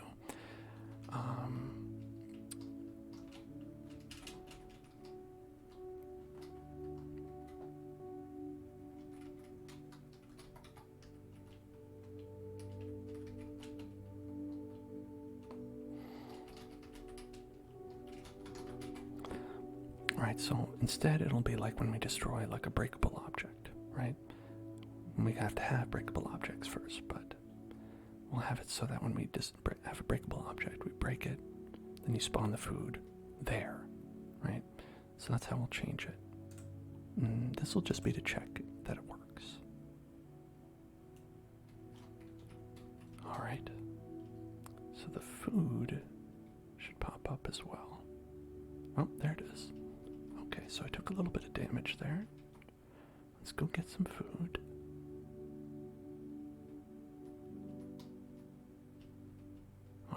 Right, so instead it'll be like when we destroy like a breakable object, right? We have to have breakable objects first, but we'll have it so that when we just have a breakable object, we break it, then you spawn the food there, right? So that's how we'll change it. This will just be to check that it works. Alright, so the food should pop up as well. Oh, there it is. Okay, so I took a little bit of damage there. Let's go get some food.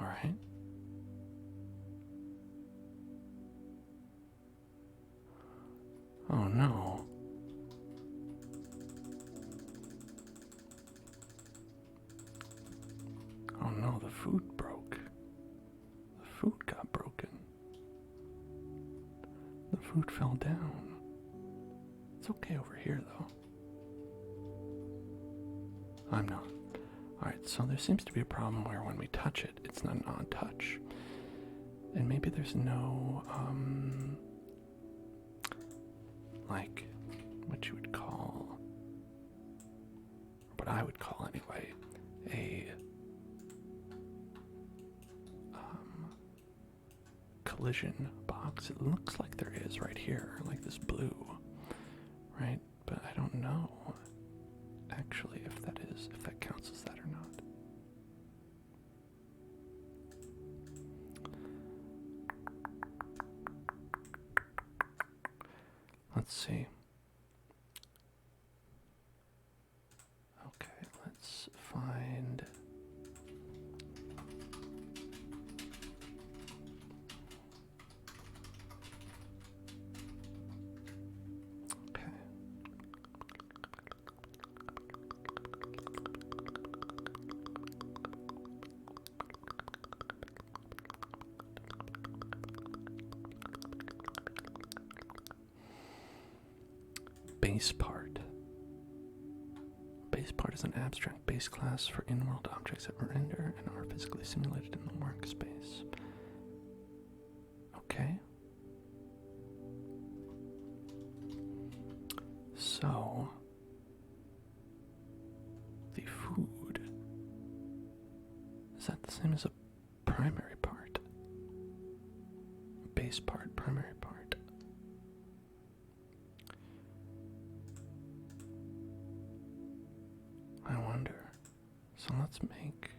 Alright. Oh no. Oh no, the food broke. The food got broken. The food fell down. It's okay over here though. I'm not. Alright, so there seems to be a problem where when we touch it, it's not an on touch. And maybe there's no, like, what you would call, what I would call anyway, a collision box. It looks like there is right here, like this blue, right? But I don't know actually if that counts as that or not. Let's see. Okay, let's find. Okay. Base part. Base part is an abstract base class for in-world objects that render and are physically simulated in the workspace. Okay. So, the food, is that the same as a primary part? Base part, primary part. I wonder. So let's make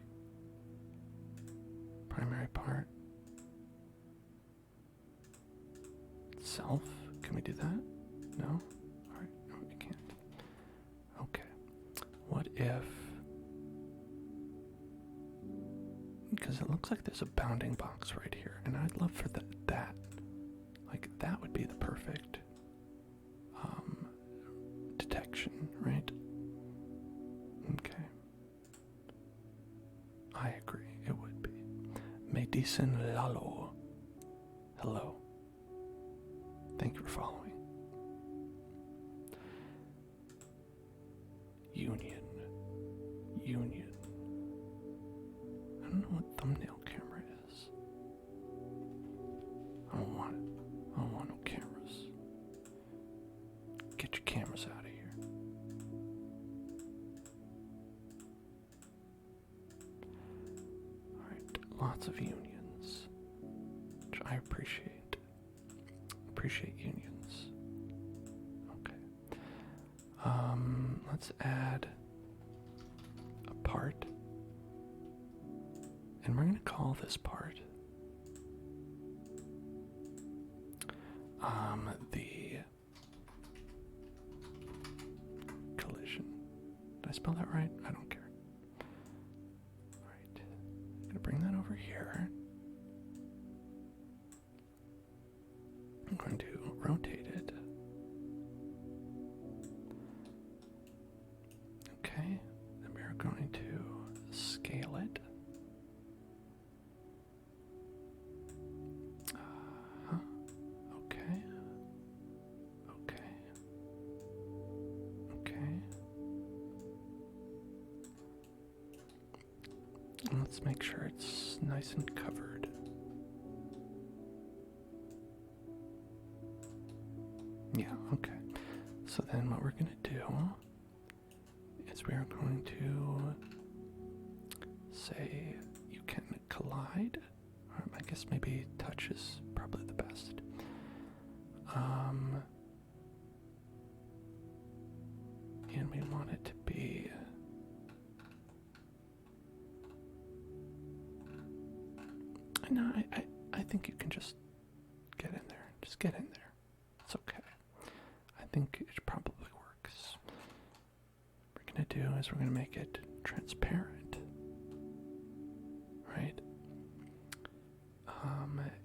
primary part self. Can we do that? No? Alright, no, we can't. Okay. What if, because it looks like there's a bounding box right here, and I'd love for that like that would be the perfect detection, right? Okay. I agree, it would be. Me dicen lalo. Hello. Union. Union. I don't know what thumbnail camera is. I don't want it. I don't want no cameras. Get your cameras out of here. Alright, lots of unions, which I appreciate. Appreciate unions. Okay. Let's add a part. And we're going to call this part the collision. Did I spell that right? I don't care. Alright. I'm going to bring that over here. I'm going to rotate it. Okay. Then we're going to scale it. Okay. Okay. Okay. And let's make sure it's nice and covered. Yeah, okay. So then what we're going to do is we're going to say you can collide. Or I guess maybe touch is probably the best. And we want it to be no, I think you can just get in there. Just get in there. It's okay. I think it probably works. What we're going to do is we're going to make it transparent. Right?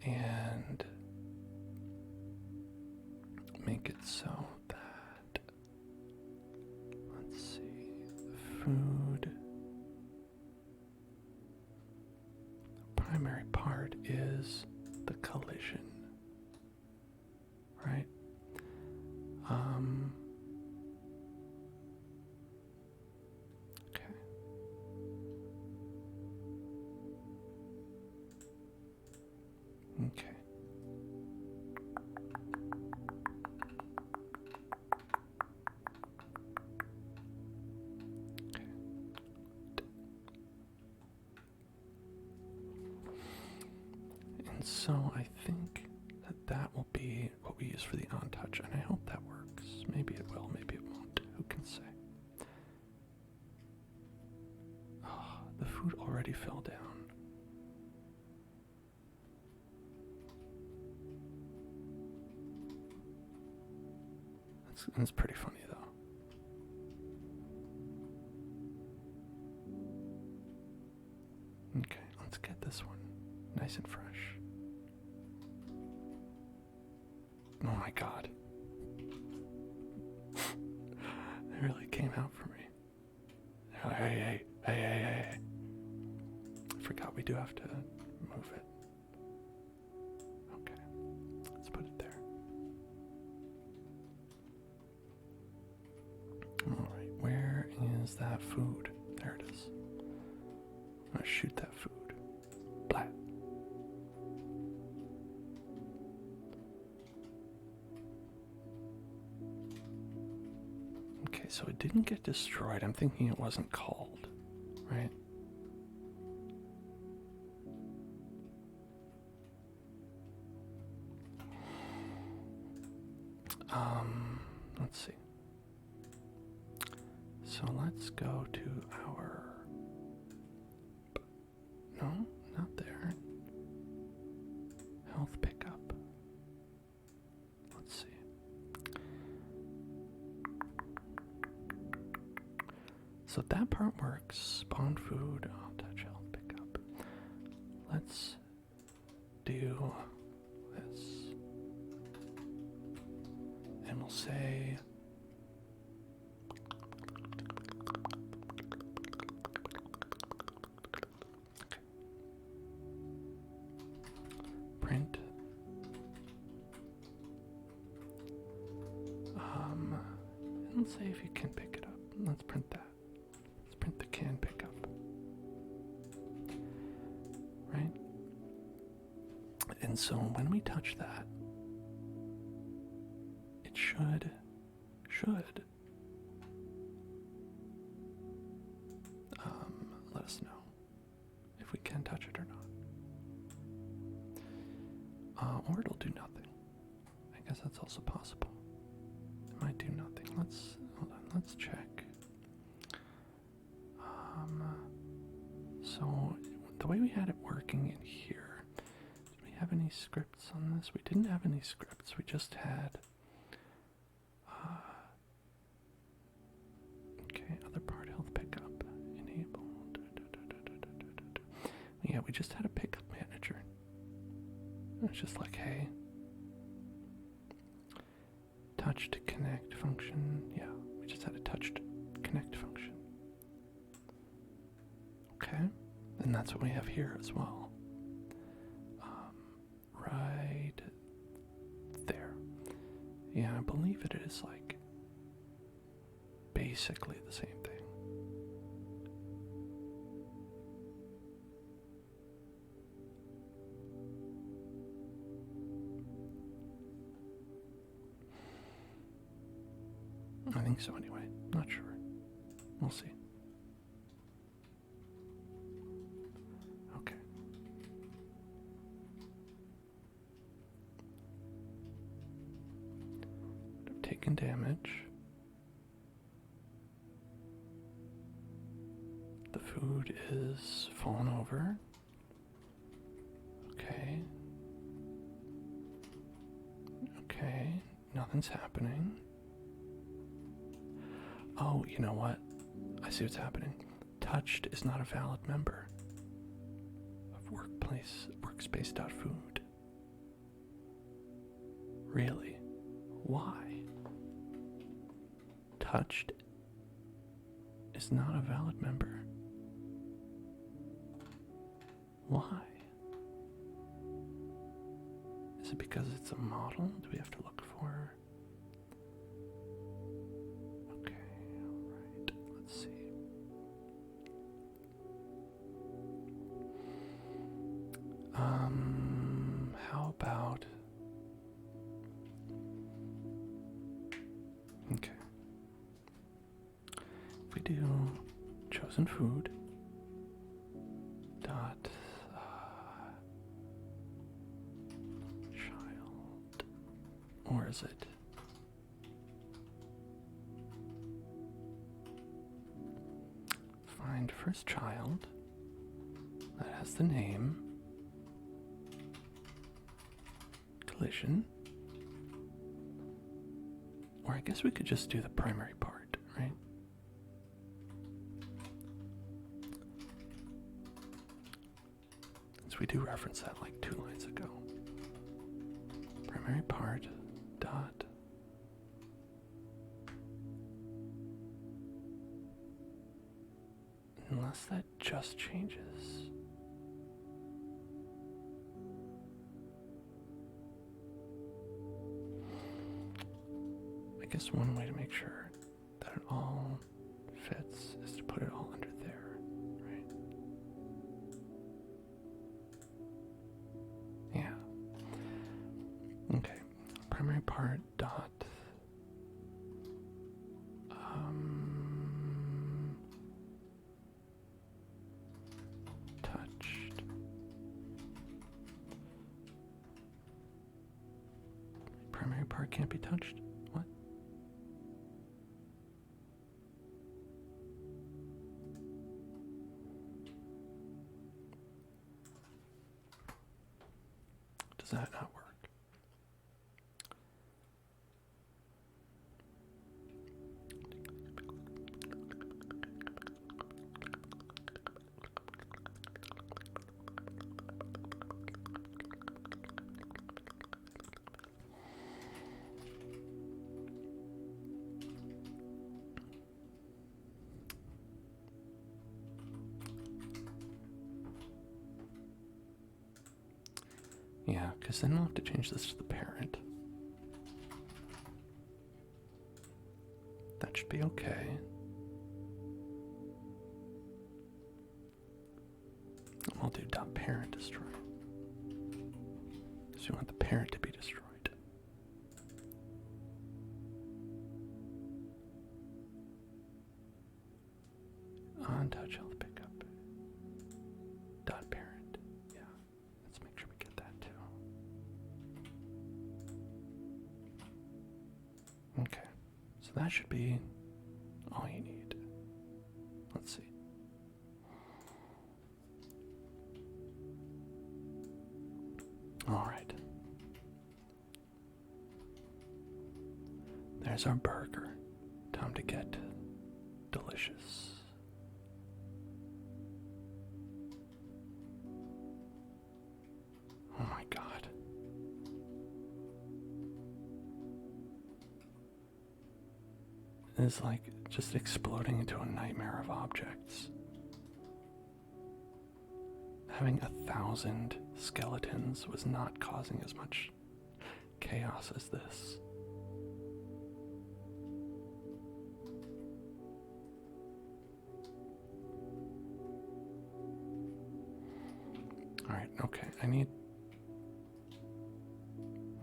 And make it so that, let's see, the food, the primary part is the collision, right? Okay. Okay. And so I think that will be what we use for the on touch, and I hope that works. Maybe it will, maybe it won't. Who can say? Oh, the food already fell down. That's pretty funny, though. Okay, let's get this one nice and fresh. Oh my god. It really came out for me. Hey. I forgot we do have to move it. Okay, let's put it there. Alright, where is that food? There it is. I'm gonna shoot that food. Blat. Okay, so it didn't get destroyed. I'm thinking it wasn't called, right? Let's see. So let's go to our, no, not there. Health pickup. Let's see. So that part works. Spawn food, I'll touch health pickup. Let's do this. And we'll say print and let's say if you can pick it up. let's print that. Let's print the can pickup. Right? And so when we touch that, it should let us know if we can touch it or not. Or it'll do nothing. I guess that's also possible. It might do nothing. Hold on, let's check. So the way we had it working in here, did we have any scripts on this? We didn't have any scripts. We just had okay, other part health pickup enabled. Yeah, we just had a pickup manager. It's just like, hey, touch to connect function. Yeah, we just had a touch to connect function. Okay, and that's what we have here as well. Right there. Yeah, I believe it is like basically the same thing. I think so anyway. Not sure. We'll see. Okay. I've taken damage. The food is fallen over. Okay. Okay. Nothing's happening. Oh, you know what? I see what's happening. Touched is not a valid member of workspace.food. Really? Why? Touched is not a valid member. Why? Is it because it's a model? Do we have to look for... How about... Okay. If we do chosen food dot child, or is it find first child that has the name collision, or I guess we could just do the primary part, right? Since we do reference that like 2 lines ago. Primary part dot unless that just changes. I guess one way to make sure that it all fits is to put it all under there, right? Yeah. Okay. Primary part dot touched. Primary part can't be touched. What? Does that not work? Yeah, because then we'll have to change this to the parent. That should be okay. We'll do .parent destroy. So you want the parent to be destroyed. On-touch health pickup. .parent. Yeah. Let's make sure we get that too. Okay. So that should be all you need. Let's see. All right. There's our burger. Time to get delicious. Oh my God. It's like just exploding into a nightmare of objects. Having 1,000 skeletons was not causing as much chaos as this. Alright, okay,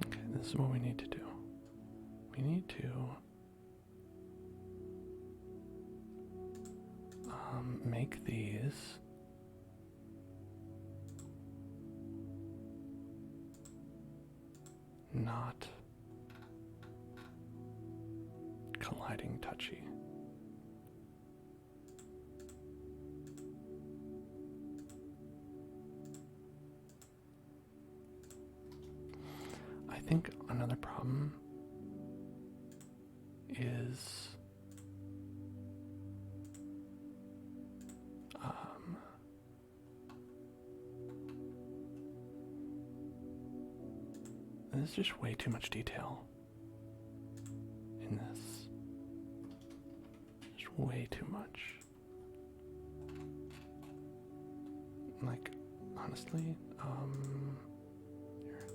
Okay, this is what we need to do. We need to make these not colliding touchy. I think another problem is there's just way too much detail in this. Just way too much. Like, honestly, here.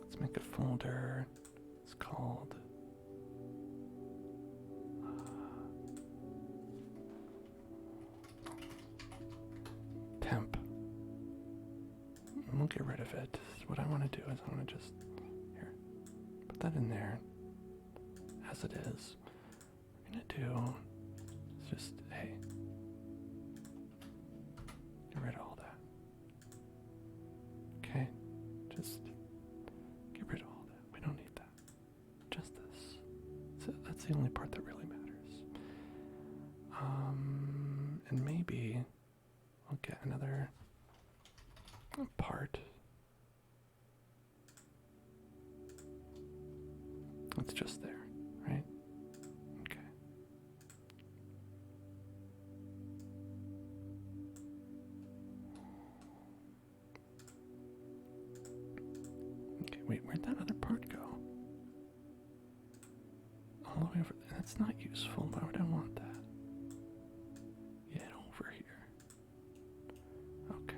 Let's make a folder. It's called temp. We'll get rid of it. What I want to do is I want to just here put that in there as it is. We're gonna do just hey, get rid of all that. Okay, just get rid of all that. We don't need that. Just this. So that's the only part that really matters. And maybe I'll get another part. It's just there, right? Okay. Okay, wait, where'd that other part go? All the way over there. That's not useful. Why would I want that? Get over here. Okay.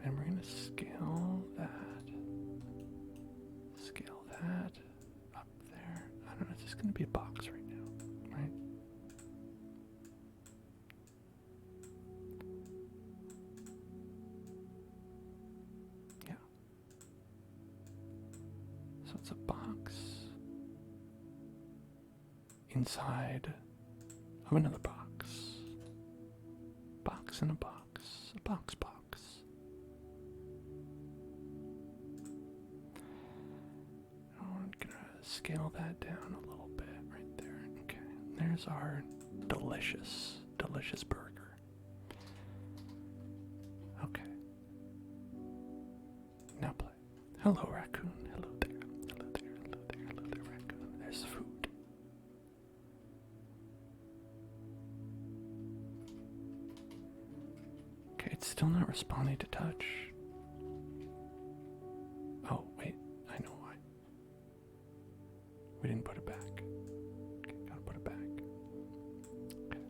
And we're gonna scale that up there. I don't know, it's just gonna be a box right now, right? Yeah. So it's a box inside of another box. Box in a box. A box. I'm gonna scale that down a little bit right there. Okay, there's our delicious burger. Okay. Now play. Hello, raccoon. Hello there. Hello there. Hello there. Hello there, raccoon. There's the food. Okay, it's still not responding to touch. Oh, wait, I know why. We didn't put it back. Okay, gotta put it back. Okay.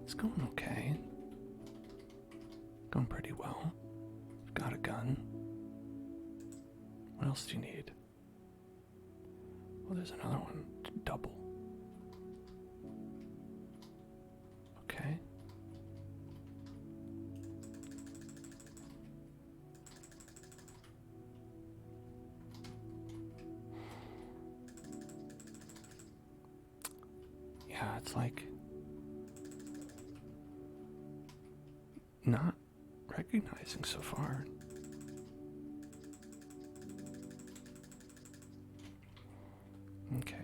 It's going okay. going pretty well. You've got a gun. What else do you need? Well, there's another one. Double. Okay. Yeah, it's like not recognizing so far. Okay.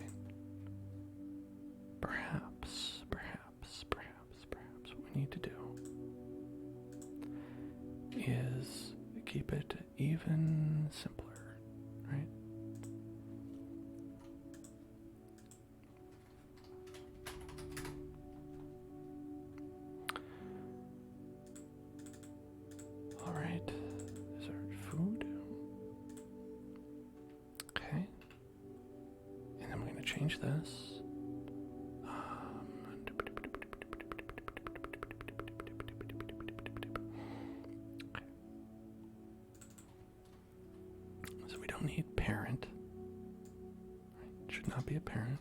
Perhaps what we need to do is keep it even simpler, right? All right. Is there food? Okay. And then we're going to change this. So we don't need parent. Right? It should not be a parent.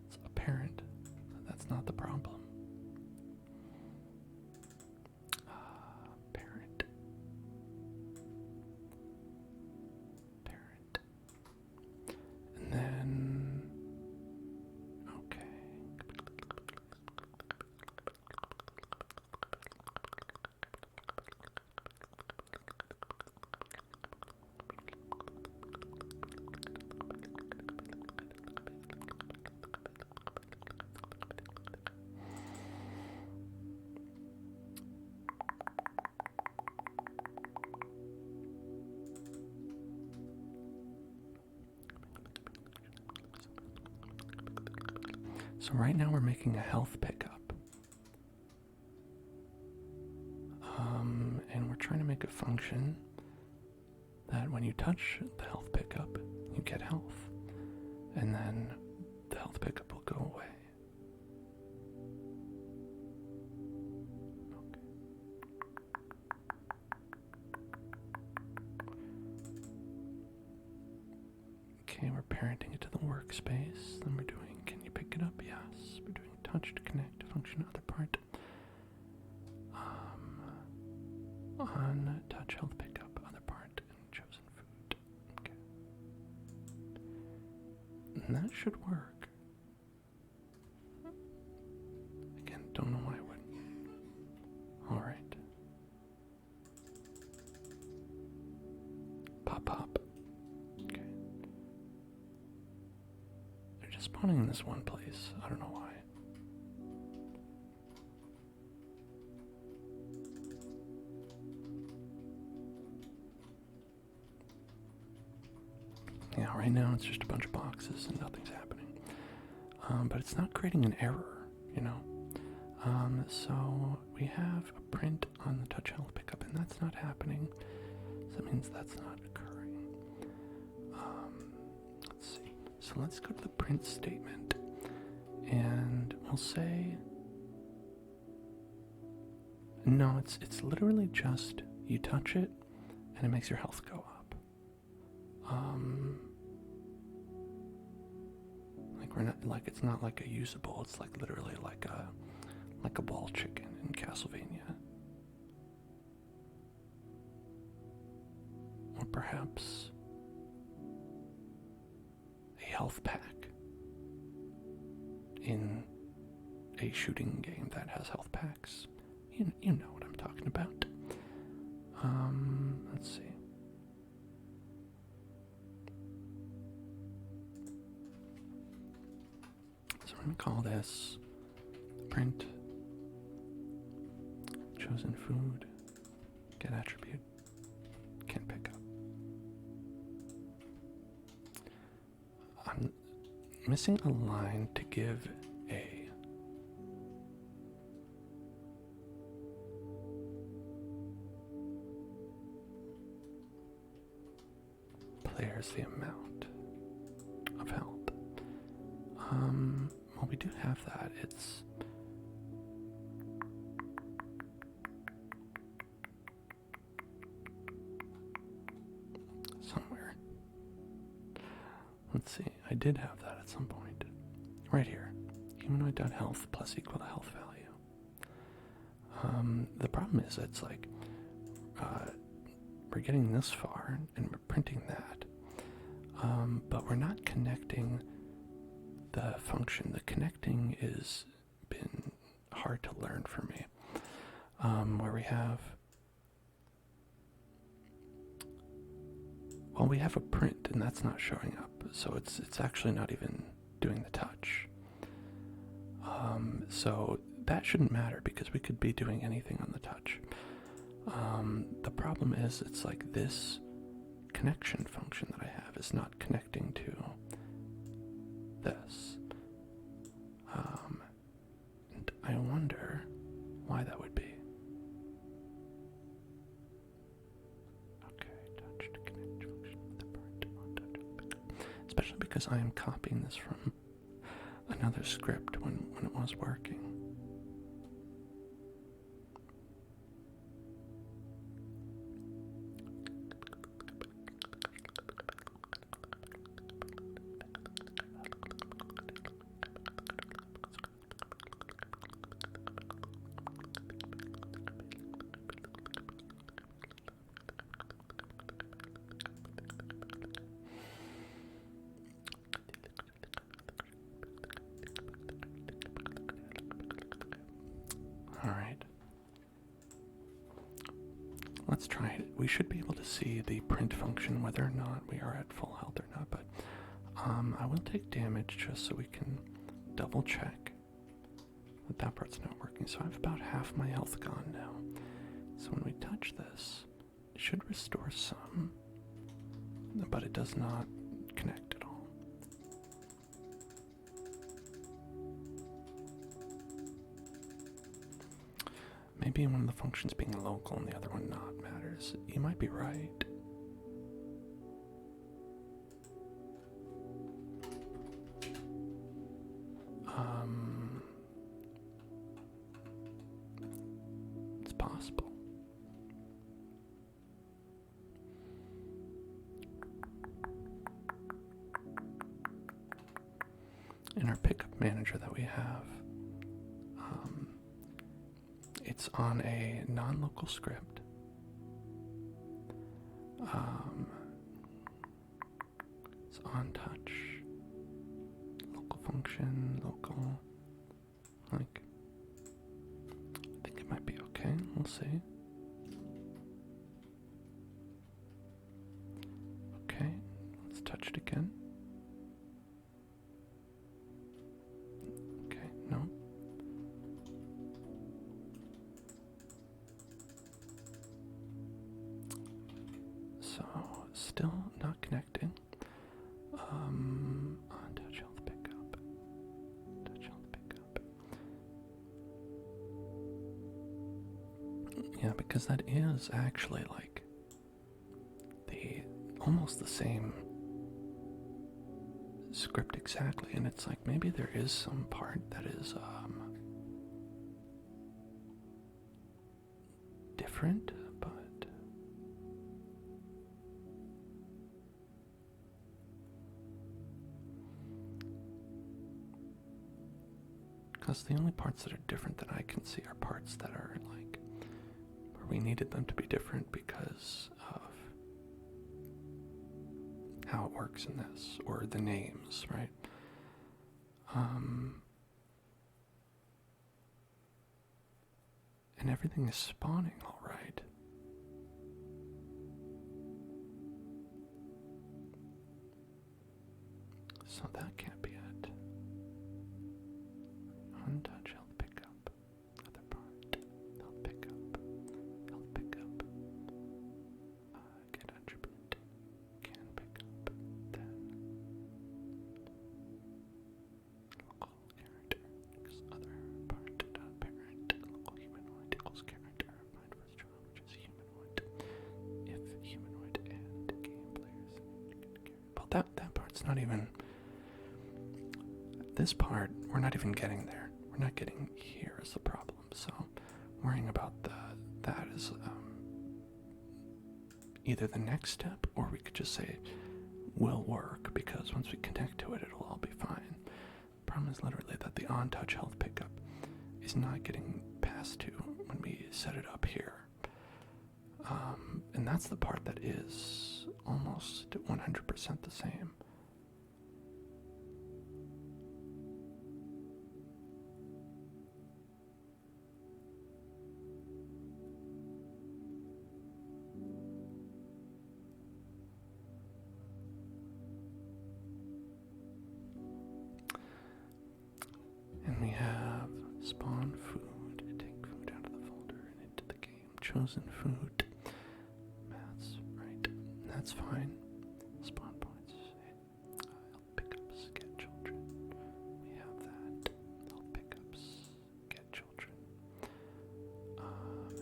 It's a parent. That's not the problem. Parent. Parent. And then, okay. So right now we're making a health pickup. And we're trying to make a function that when you touch the health pickup, you get health. And then the health pickup will go away. Okay, we're parenting it to the workspace. Then we're doing, can you pick it up? Yes. We're doing touch to connect function other part. On touch health pickup other part and chosen food. Okay. And that should work. Again, don't know why it wouldn't. Alright. Pop pop. Okay. They're just spawning in this one place. I don't know why. Yeah, right now it's just a bunch of boxes and nothing's happening. But it's not creating an error, you know. So we have a print on the touch health pickup, and that's not happening. So that means that's not occurring. Let's see. So let's go to the print statement, and we'll say no. It's literally just you touch it, and it makes your health go up. Like we're not like it's not like a usable. It's like literally like a ball chicken in Castlevania, or perhaps a health pack in a shooting game that has health packs. You know what I'm talking about. Let's see. So we're going to call this print chosen food, get attribute, can pick up. I'm missing a line to give a players the amount of health. Well, we do have that. It's Let's see, I did have that at some point. Right here. Humanoid.health plus equal to health value. The problem is it's like we're getting this far and we're printing that, but we're not connecting the function. The connecting is been hard to learn for me. Where we have, well, we have a print and that's not showing up, so it's actually not even doing the touch. So that shouldn't matter because we could be doing anything on the touch. The problem is it's like this connection function that I have is not connecting to this. And I wonder why that would be. Okay, touch to connect function with the part. Especially because I am copying this from another script when it was working. Alright. Let's try it. We should be able to see the print function whether or not we are at full health or not, but I will take damage just so we can double check that that part's not working. So I have about half my health gone now. So when we touch this, it should restore some, but it does not connect at all. Maybe one of the functions being local and the other one not matters. You might be right. It's possible. In our pickup manager that we have, it's on a non-local script. It's on touch, local function, local, like, I think it might be okay, we'll see. Okay, let's touch it again. Okay, no. So, still not connecting. On touch health pickup. Touch health pickup. Yeah, because that is actually like almost the same script exactly, and it's like maybe there is some part that is different, but because the only parts that are different that I can see are parts that are like where we needed them to be different because of how it works in this, or the names, right? And everything is spawning all right. So that can't be it. Untouch health pickup. Other part. Health pickup. Health pickup. Get attribute. Can pick up. Then local character. Other part. Parent. Local humanoid equals character. Find first child, which is humanoid. If humanoid and game players. Well, that part's not even. This part, we're not even getting there. We're not getting here is the problem. So worrying about that is either the next step, or we could just say will work, because once we connect to it, it'll all be fine. Problem is literally that the on-touch health pickup is not getting passed to when we set it up here. And that's the part that is almost 100% the same. And we have spawn food, take food out of the folder and into the game, chosen food, maths, right, that's fine, spawn points, help pickups, get children, we have that, help pickups, get children,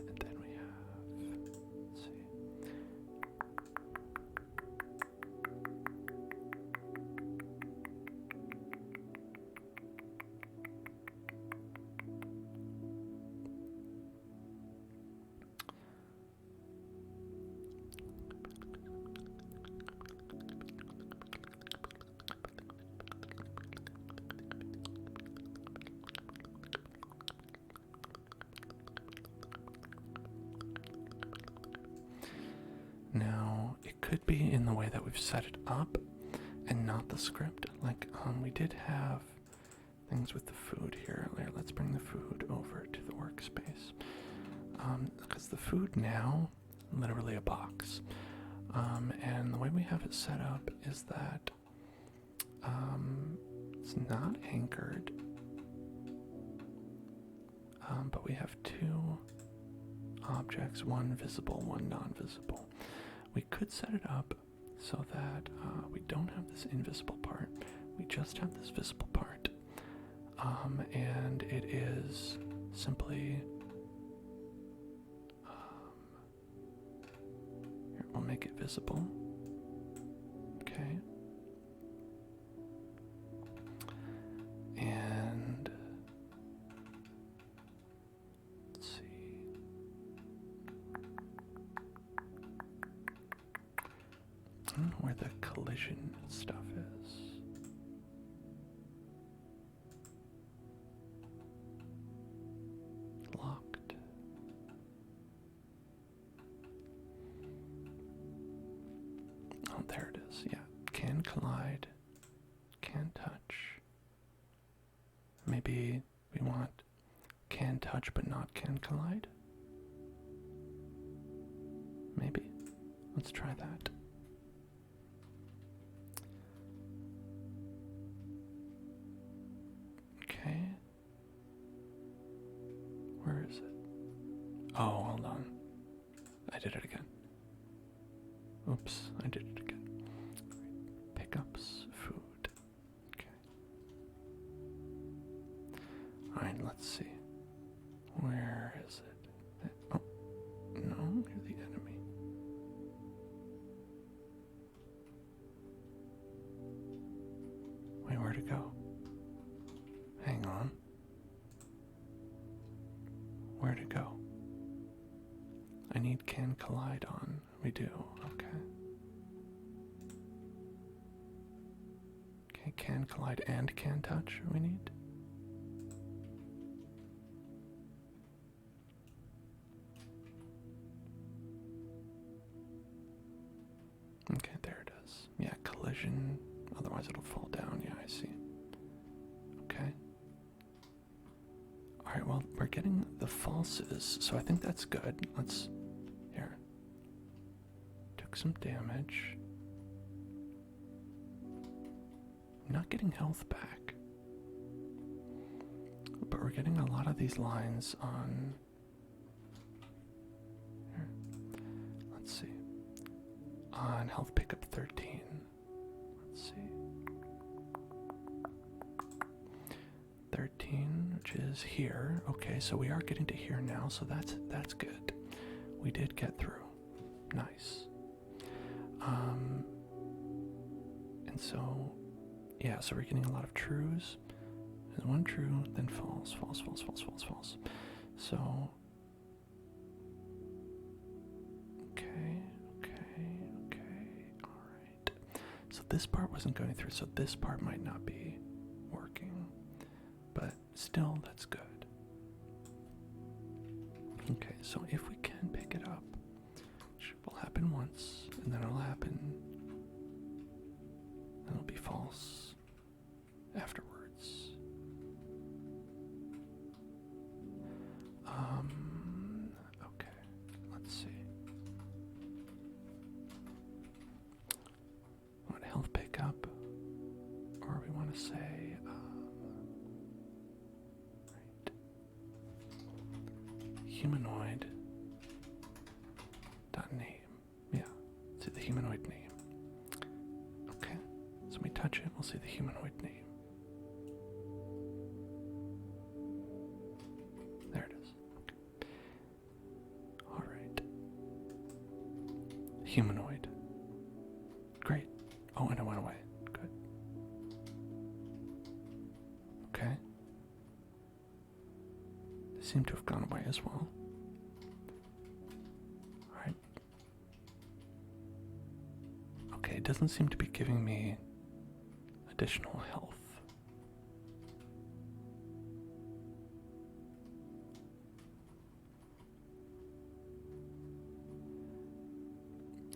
and then we have, let's see, now, it could be in the way that we've set it up and not the script. Like, we did have things with the food here earlier. Let's bring the food over to the workspace. Because the food now, literally a box. And the way we have it set up is that it's not anchored. But we have two objects, one visible, one non-visible. We could set it up so that we don't have this invisible part, we just have this visible part, and it is simply, here, we'll make it visible, okay, and let's see. I don't know where the collision stuff is. Locked. Oh, there it is. Yeah. Can collide. Can touch. Maybe we want can touch but not can collide? Maybe. Let's try that. Okay. Where is it? Oh, hold on. I did it again. Oops, I did it again. Pickups, food. Okay. Alright, let's see. Where is it? Oh, no, you're the enemy. Wait, where'd it go? Hang on. Where'd it go? I need can collide on. We do, okay. Okay, can collide and can touch we need. Okay, there it is. Yeah, collision. Otherwise it'll fall down. Yeah, I see. Okay. Alright, well, we're getting the falses, so I think that's good. Let's... Here. Took some damage. Not getting health back. But we're getting a lot of these lines on... Here. Let's see. On health pickup 13. Let's see. 13, which is here. Okay, so we are getting to here now, so that's good. We did get through. Nice. And so, yeah, so we're getting a lot of trues. There's one true, then false, false, false, false, false, false. So, okay, alright. So this part wasn't going through, so this part might not be working. But still, that's good. Okay, so if we can pick it up, it will happen once, and then it'll happen, and it'll be false afterwards. Okay, let's see. We want health pickup, or we want to say, right, humanoid dot name. Yeah, see the humanoid name. Okay, so we touch it, we'll see the humanoid name. There it is. Okay. All right. Humanoid. Great. Oh, and it went away. Good. Okay. They seem to have gone away as well. Alright. Okay, it doesn't seem to be giving me additional health.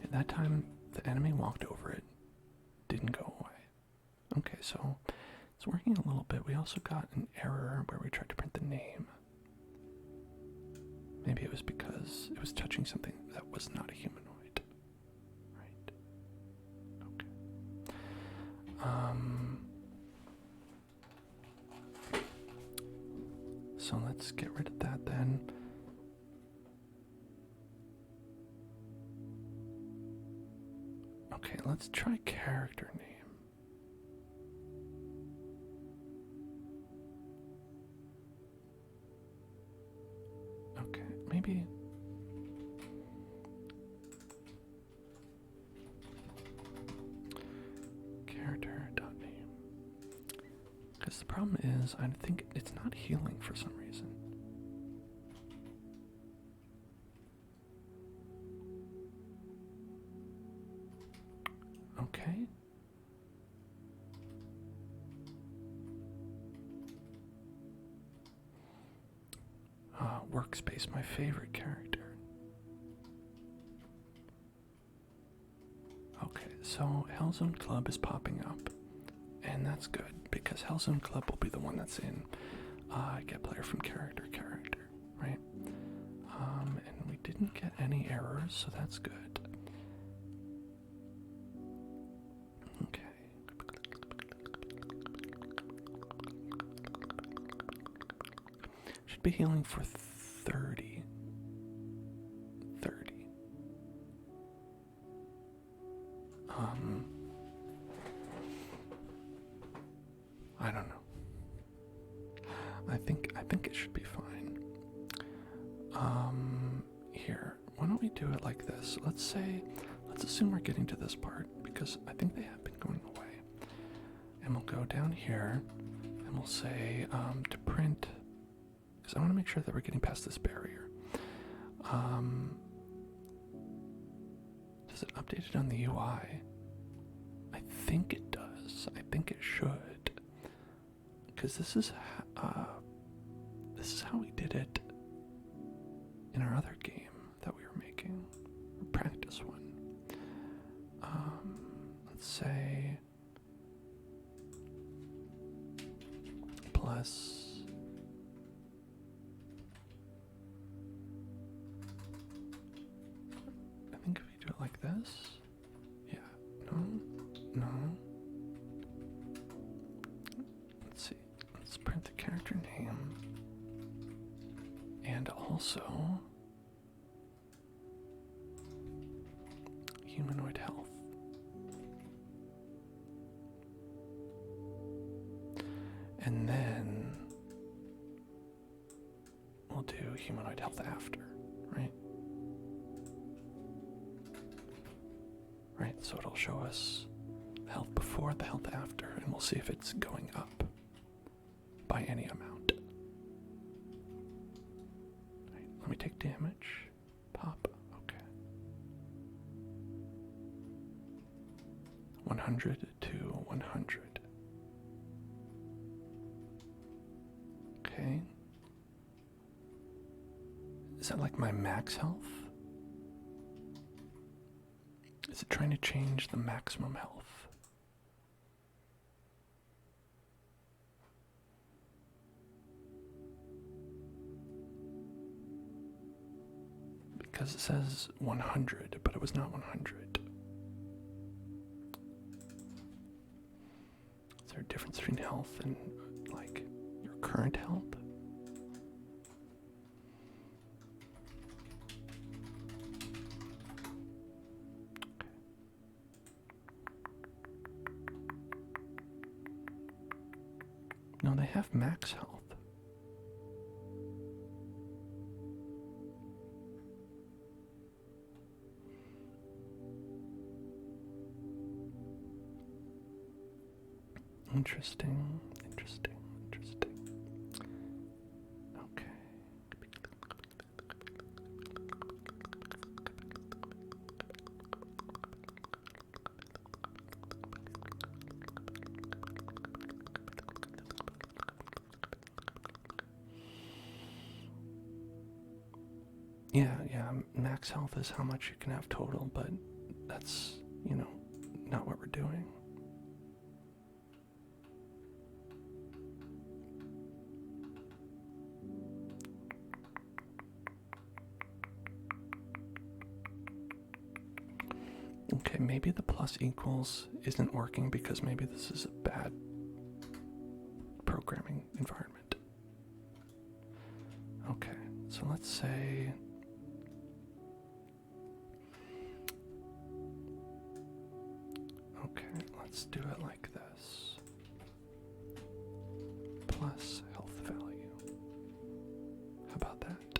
At that time, the enemy walked over it. Didn't go away. Okay, so it's working a little bit. We also got an error where we tried to print the name. Maybe it was because it was touching something that was not a humanoid. Right. Okay. So let's get rid of that then. Okay, let's try character name. Okay, maybe. Character.name. Because the problem is, I think it's not healing for some reason. Okay. Workspace, my favorite character. Okay, so Hellzone Club is popping up, and that's good because Hellzone Club will be the one that's in get player from character, right? And we didn't get any errors, so that's good. Okay. Should be healing for 30. I don't know. I think it should be fine. Here, why don't we do it like this? Let's assume we're getting to this part because I think they have been going away. And we'll go down here and we'll say to print, because I want to make sure that we're getting past this barrier. Does it update it on the UI? I think it does. I think it should. Because this is how we did it in our other game that we were making, a practice one. Let's say plus I think if we do it like this, yeah, no. Let's see, let's print the character name and also humanoid health. And then we'll do humanoid health after, right? Right, so it'll show us the health before, the health after, and we'll see if it's going up by any amount. Right, let me take damage. Pop, okay. 100%. 100 to 100. Okay. Is that like my max health? Is it trying to change the maximum health? Because it says 100, but it was not 100. Is there a difference between health and, like, your current health? No, they have max health. Interesting, interesting, interesting. Okay. Yeah, max health is how much you can have total, but that's, not what we're doing. Okay, maybe the plus equals isn't working because maybe this is a bad programming environment. Okay, so let's say let's do it like this. Plus health value. How about that?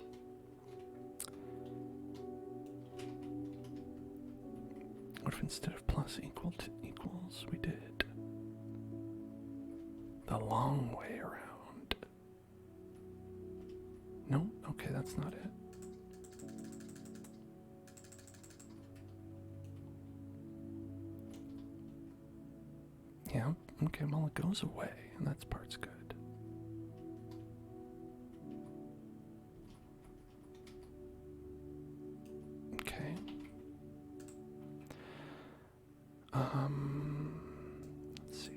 What if instead of plus equal to equals, we did the long way around? No? Okay, that's not it. Yeah, okay, well, it goes away, and that part's good. Okay. Let's see.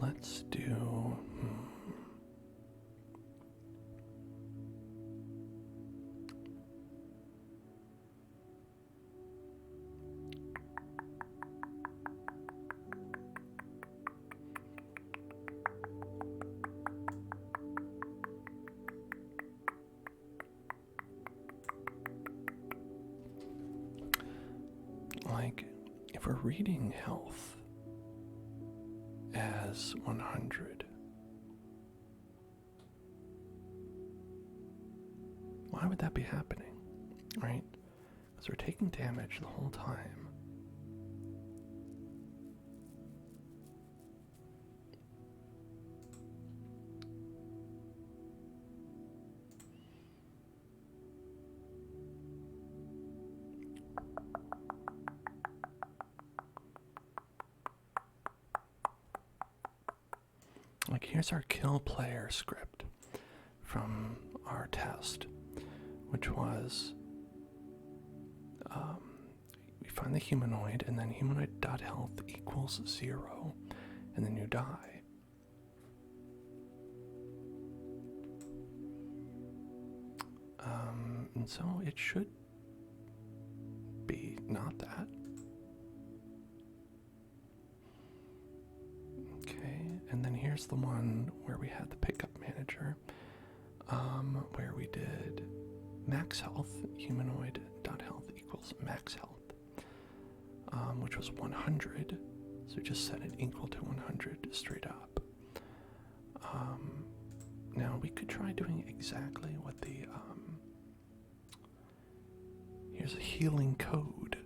Let's do... like, if we're reading health as 100, why would that be happening, right? Because we're taking damage the whole time. Like, here's our kill player script from our test, which was we find the humanoid, and then humanoid.health equals 0, and then you die. And so it should be not that. And then here's the one where we had the pickup manager, where we did max health, humanoid.health equals max health, which was 100. So we just set it equal to 100 straight up. Now we could try doing exactly what the, here's a healing code,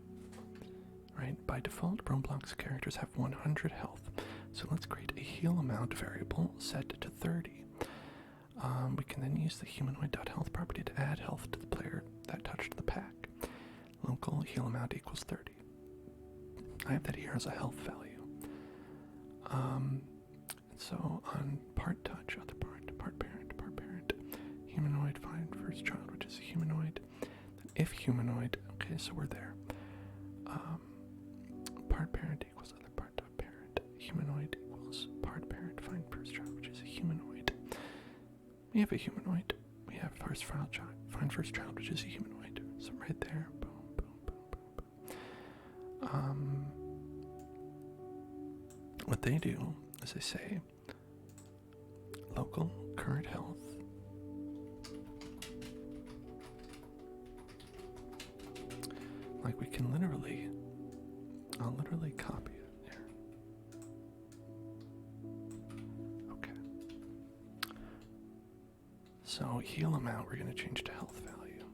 right? By default, Roblox characters have 100 health. So let's create a heal amount variable set to 30. We can then use the humanoid.health property to add health to the player that touched the pack. Local heal amount equals 30. I have that here as a health value. So on part touch, other part parent, humanoid, find first child, which is a humanoid. Then if humanoid, okay, so we're there. Part parent equals other part dot parent. Humanoid equals part parent, find first child, which is a humanoid. We have a humanoid. We have first child, find first child, which is a humanoid. So right there, boom, boom, boom, boom, boom. What they do is they say local current health like we can I'll literally copy it here. Okay. So heal amount we're going to change to health value,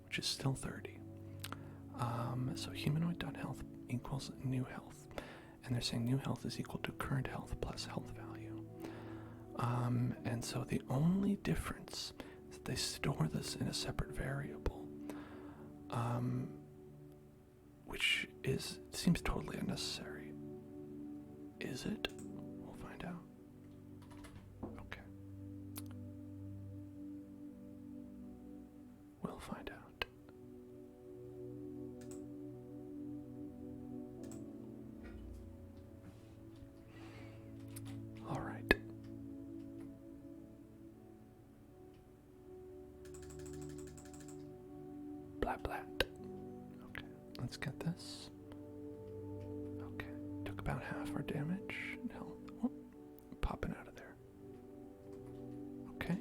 which is still 30. So humanoid.health equals new health. And they're saying new health is equal to current health plus health value. And so the only difference is that they store this in a separate variable, which seems totally unnecessary. Is it? We'll find out. Okay. We'll find out. Okay, let's get this. Okay, took about half our damage and health. Oh, popping out of there. Okay,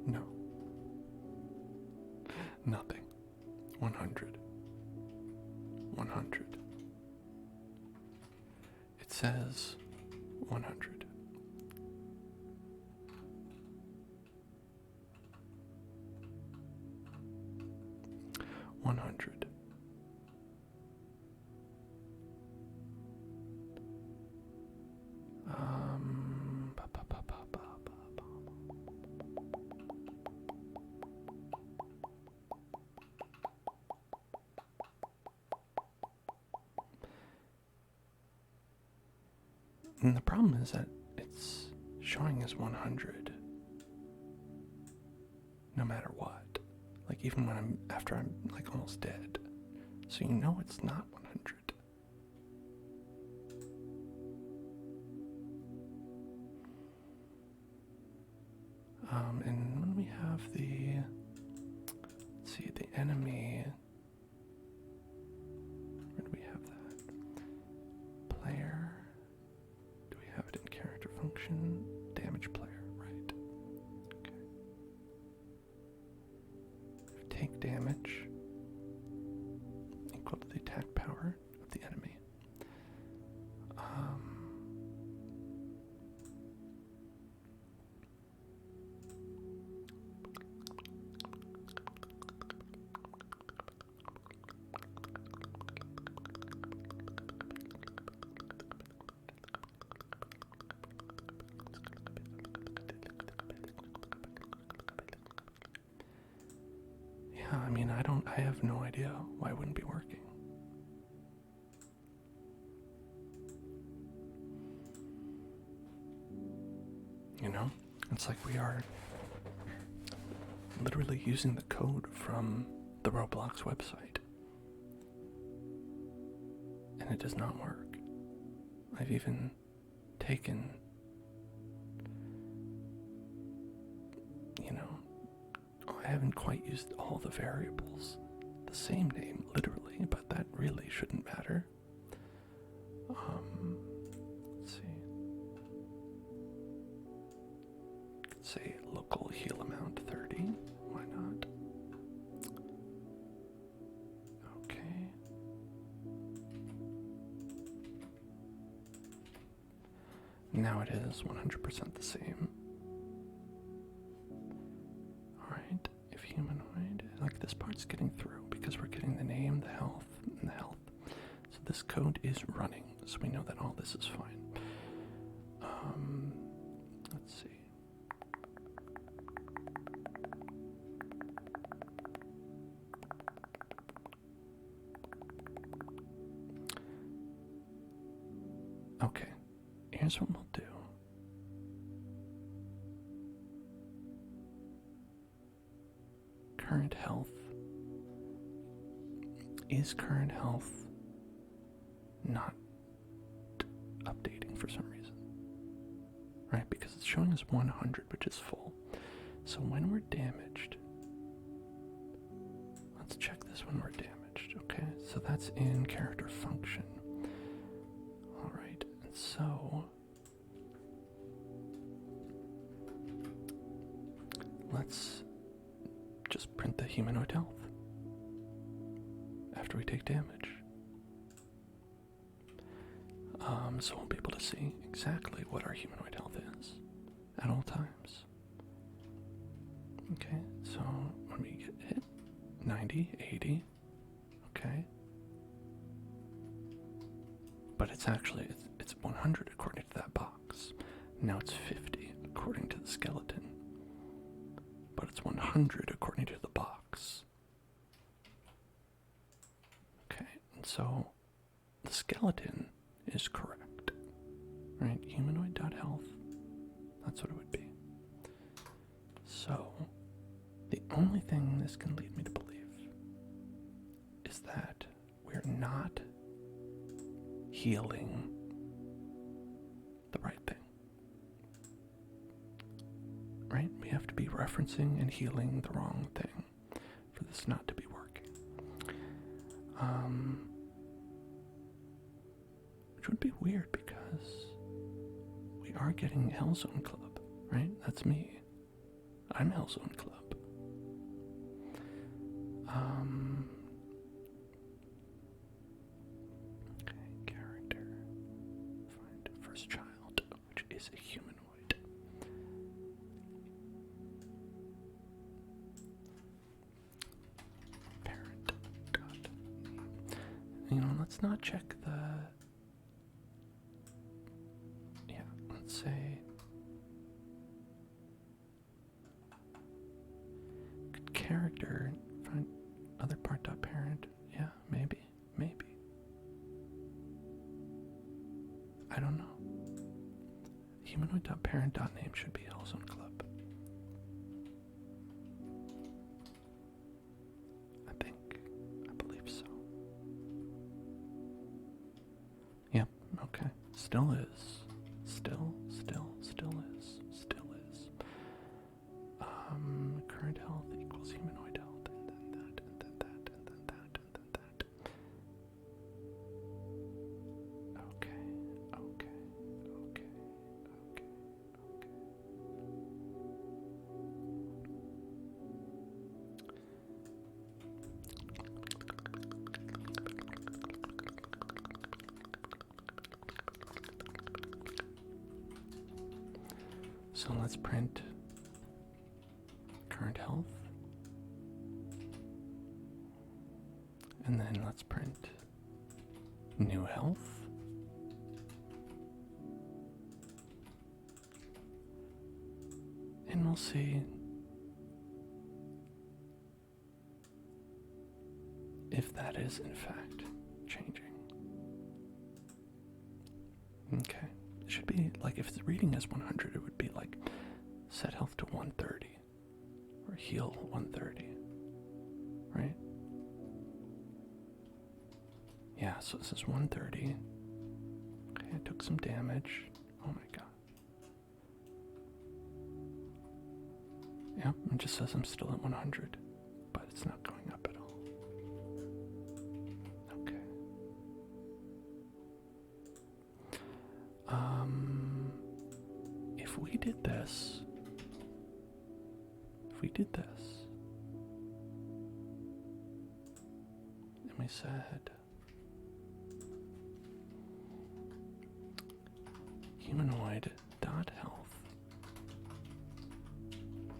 no. Nothing. 100. 100. It says 100. And the problem is that it's showing as 100 no matter what. Like even when after I'm like almost dead. So you know it's not 100. And when we have let's see, the enemy, where do we have that? Player, do we have it in character function? Damage player, right. Okay. Take damage equal to the attack power of the enemy. I mean, I have no idea why it wouldn't be working. You know, it's like we are literally using the code from the Roblox website. And it does not work. I've even taken, I haven't quite used all the variables. The same name, literally, but that really shouldn't matter. Let's see. Let's say local heal amount 30. Why not? Okay. Now it is 100% the same. Alright, if humanoid, like this part's getting through because we're getting the name, the health, and the health. So this code is running, so we know that all this is fine. Let's see. Okay, here's what we'll do. Current health. Is current health not updating for some reason? Right, because it's showing us 100, which is full. So when we're damaged, let's check this when we're damaged. Okay, so that's in character function. Alright, and so let's just print the humanoid health after we take damage. So we'll be able to see exactly what our humanoid health is at all times. Okay, so when we get hit, 90, 80, okay. But it's actually, it's 100 according to that box. Now it's 50 according to the skeleton. But it's 100 according to the box. Okay, and so the skeleton is correct. Right? Humanoid.health. That's what it would be. So, the only thing this can lead me to believe is that we're not healing the right thing. Right? We have to be referencing and healing the wrong thing for this not to be working. Which would be weird because we are getting Hellzone Club, right? That's me. I'm Hellzone Club. Okay, character. Find first child, which is a humanoid. Parent dot name. Let's not check the. Yeah, let's say. Good character. Find other part dot parent. Yeah, maybe. I don't know. Humanoid.parent.name should be Hellzone Club. I believe so. Yep, okay. Still is. Still is. Current health equals humanoid health, and then that, and then that, and then that, and then that. Okay. So let's print current health, and then let's print new health, and we'll see if that is in fact changing. Okay, it should be like if it's reading as 100, it would be like set health to 130 or heal 130, right? Yeah, so this is 130. Okay, I took some damage. Oh my god. Yep, it just says I'm still at 100, but it's not going up at all. Okay. If we did this, and we said humanoid.health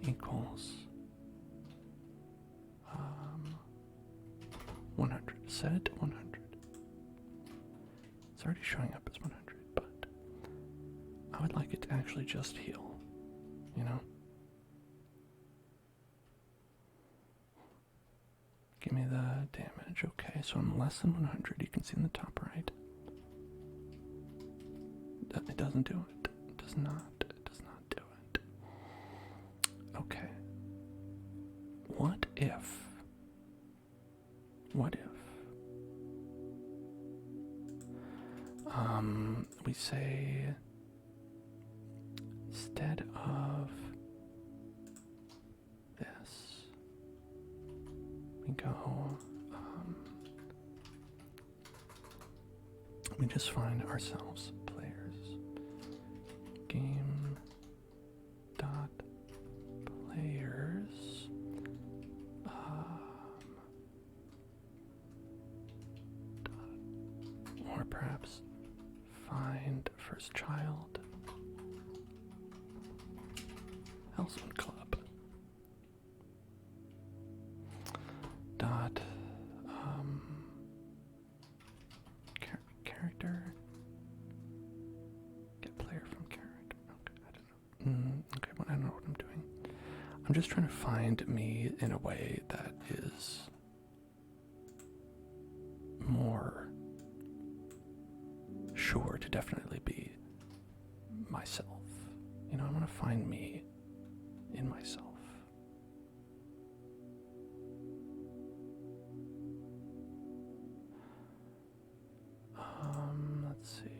equals 100. Set it to 100. it's already showing up as 100, but I would like it to actually just heal, you know? Give me the damage. Okay, so I'm less than 100. You can see in the top right. It doesn't do it. It does not. It does not do it. Okay. What if? We say instead of this, we go, we just find ourselves players. Game dot players. Or perhaps find first child. Household club. Dot character. Get player from character. Okay, I don't know. Okay, well, I don't know what I'm doing. I'm just trying to find me in a way that is more sure to definitely be myself. You know, I want to find me in myself. Let's see.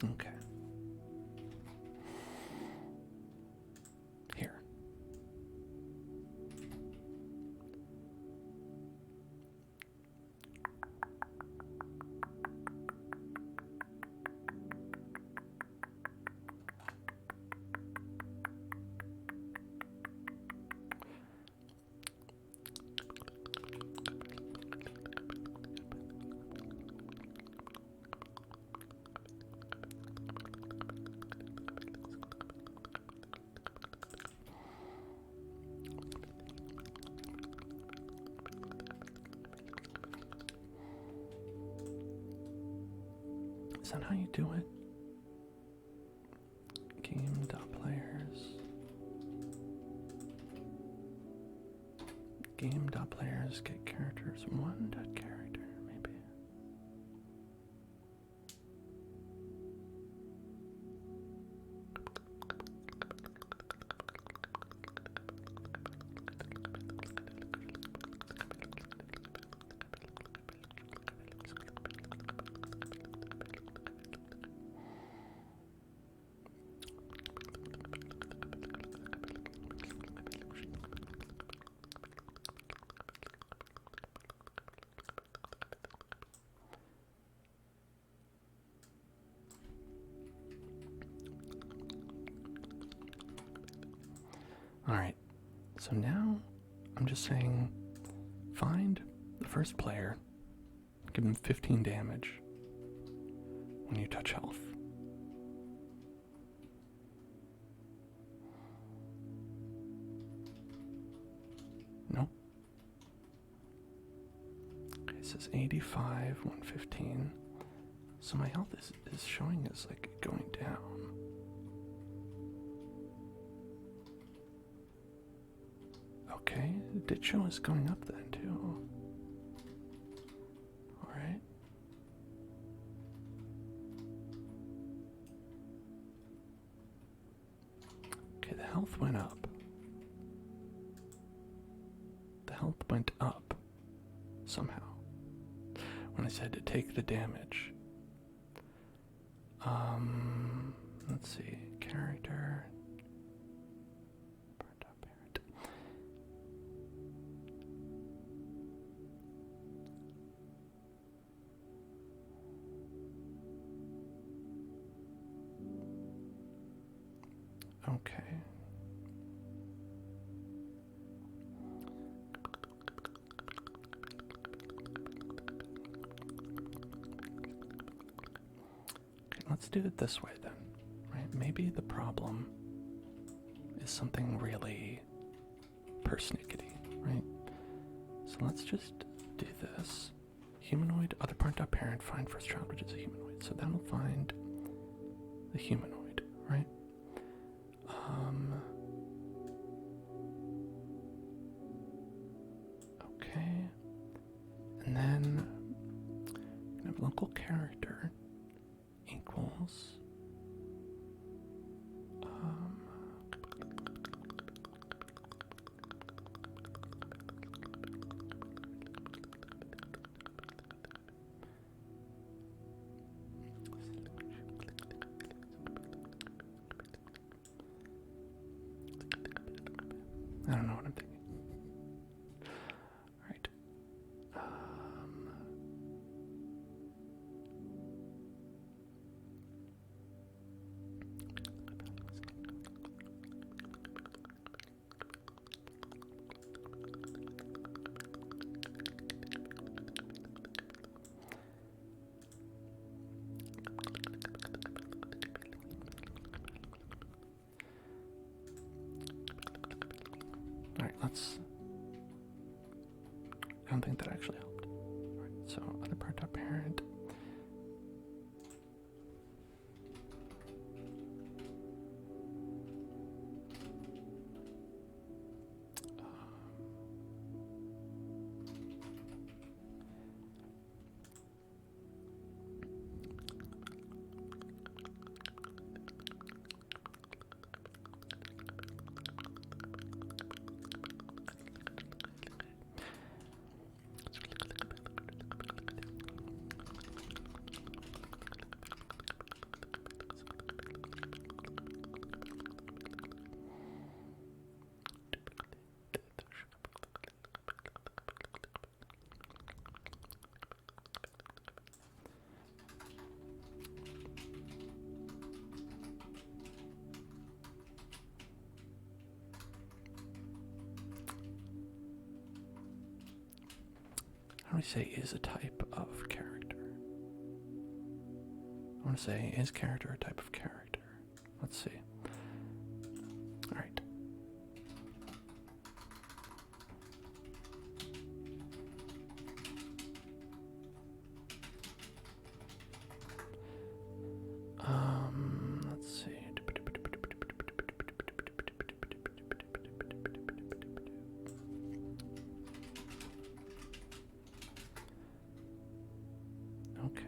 Okay. Here. Is that how you do it? Game.players. Game.players get characters. One dot character, maybe. Alright, so now I'm just saying find the first player, give him 15 damage when you touch health. Nope. Okay, it says 85, 115. So my health is showing as like going down. Okay, it did show us going up then too. Alright. Okay, the health went up. The health went up somehow when I said to take the damage. Let's see, character, parent. Okay. Let's do it this way then, right? Maybe the problem is something really persnickety, right? So let's just do this. Humanoid, other parent, find first child, which is a humanoid. So that'll find the humanoid, right? Okay. And then we have local character equals I don't know what I'm thinking. All right. Alright, let's... I don't think that actually helped. Alright, so other parent. How do we say is a type of character? I want to say is character a type of character? Let's see. Alright. Let's see. Okay.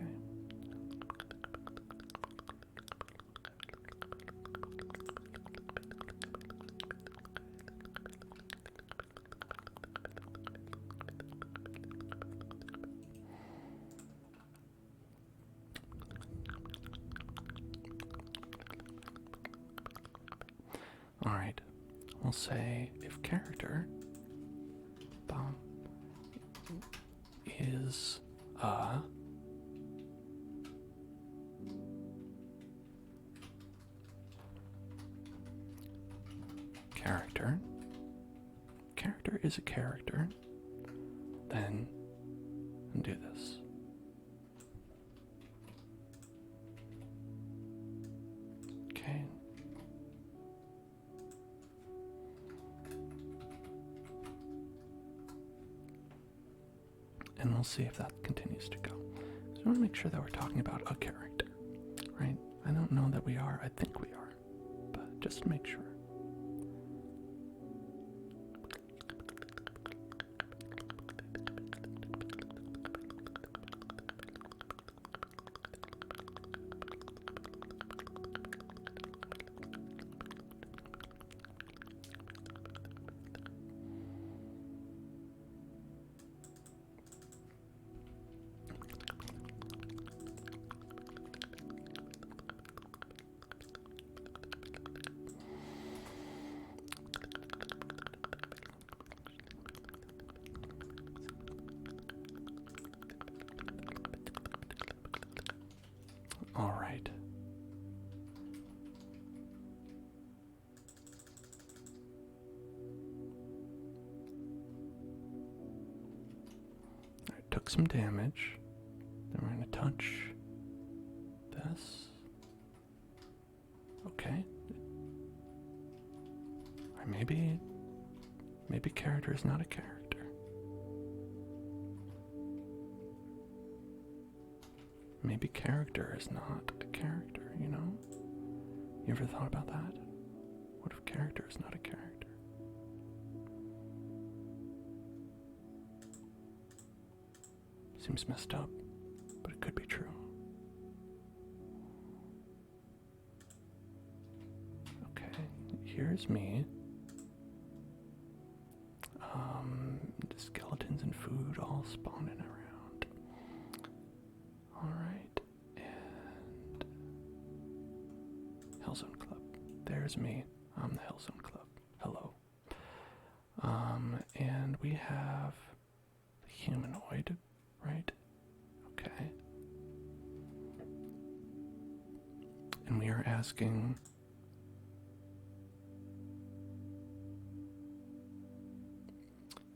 All right. We'll say if character is character is a character, then do this. Okay. And we'll see if that continues to go. So I want to make sure that we're talking about a character, right? I don't know that we are. I think we are, but just to make sure. All right. Alright, took some damage. Then we're going to touch this. Okay. Or maybe character is not a character. Maybe character is not a character, you know? You ever thought about that? What if character is not a character? Seems messed up, but it could be true. Okay, here's me. The skeletons and food all spawning around. Alright, and Hellzone Club. There's me. I'm the Hellzone Club. Hello. And we have the humanoid, right? Okay. And we are asking,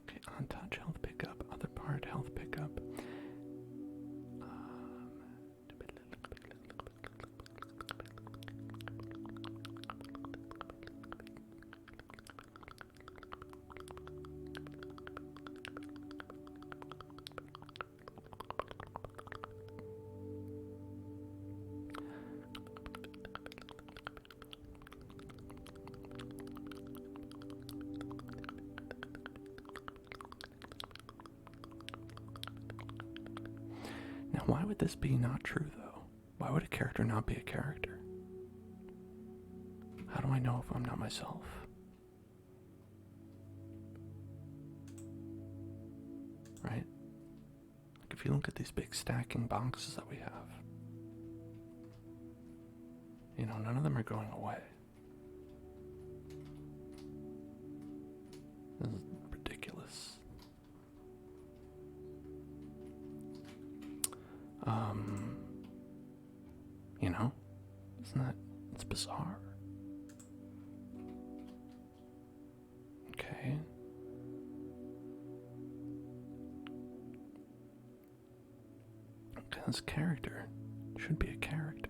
okay, on touch health pickup, other part health pickup. Now, why would this be not true, though? Why would a character not be a character? How do I know if I'm not myself? Right? Like, if you look at these big stacking boxes that we have, you know, none of them are going away. This is ridiculous. You know, it's bizarre. Okay. Okay, this character should be a character.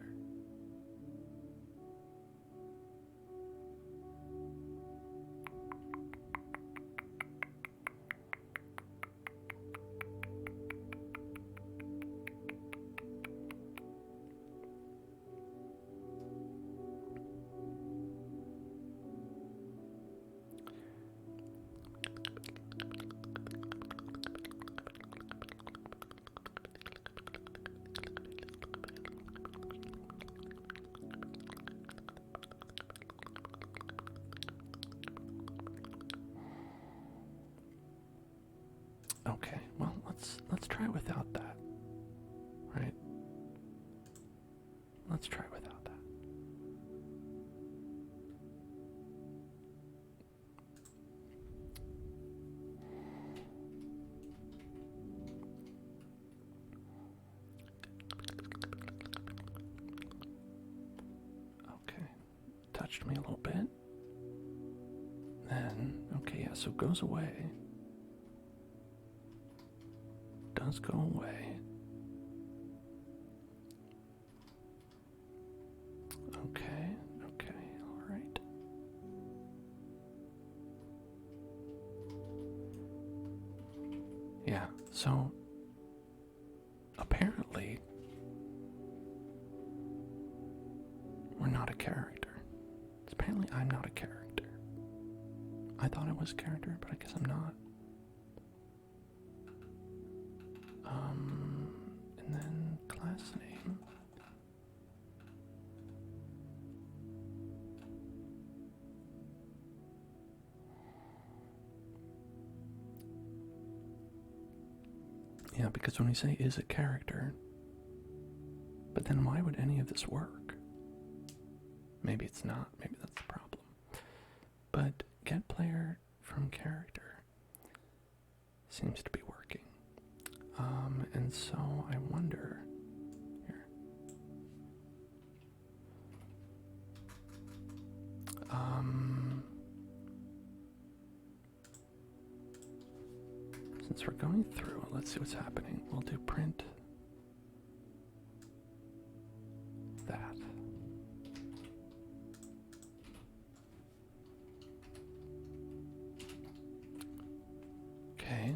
Okay, well, let's try without that. Right? Let's try without that. Okay. Touched me a little bit. Then, okay, yeah, so it goes away. Does go away. Okay, alright. Yeah, so apparently we're not a character. Apparently I'm not a character. I thought I was a character, but I guess I'm not. And then class name. Yeah, because when we say is a character, but then why would any of this work? Maybe it's not. Maybe that's the problem. But get player from character seems to be working. And so I wonder here. since we're going through, let's see what's happening. We'll do print that. Okay.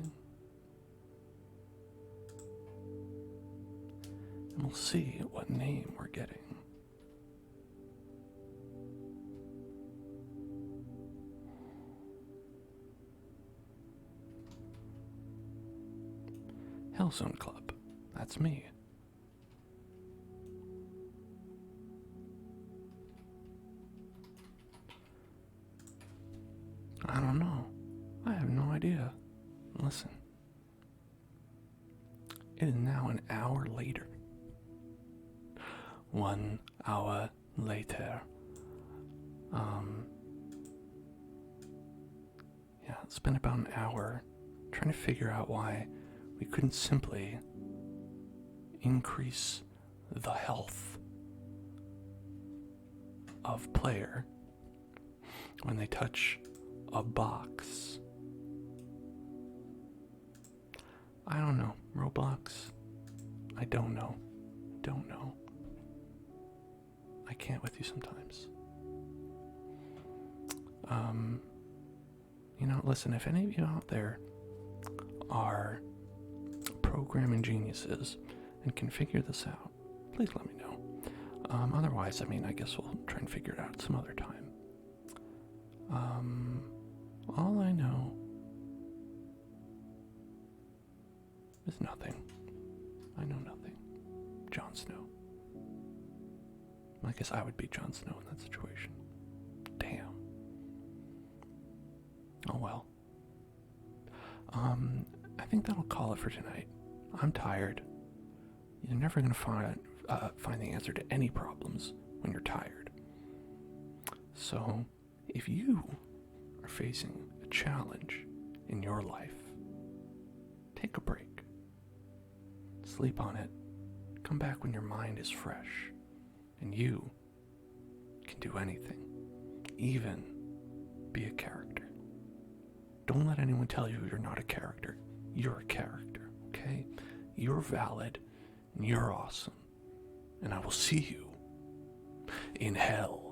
And we'll see what name we're getting. Hellzone Club. That's me. I don't know. I have no idea. Listen. It is now an hour later. 1 hour later. Yeah, it's been about an hour trying to figure out why we couldn't simply increase the health of player when they touch a box. I don't know. Roblox? I don't know. Don't know. I can't with you sometimes. Listen, if any of you out there are programming geniuses and can figure this out, please let me know. Otherwise, I guess we'll try and figure it out some other time. All I know is nothing. I know nothing. Jon Snow. I guess I would be Jon Snow in that situation. Damn. Oh well. I think that'll call it for tonight. I'm tired. You're never gonna find the answer to any problems when you're tired. So, if you are facing a challenge in your life, take a break. Sleep on it. Come back when your mind is fresh. And you can do anything. Even be a character. Don't let anyone tell you you're not a character. You're a character, okay? You're valid, and you're awesome. And I will see you in hell.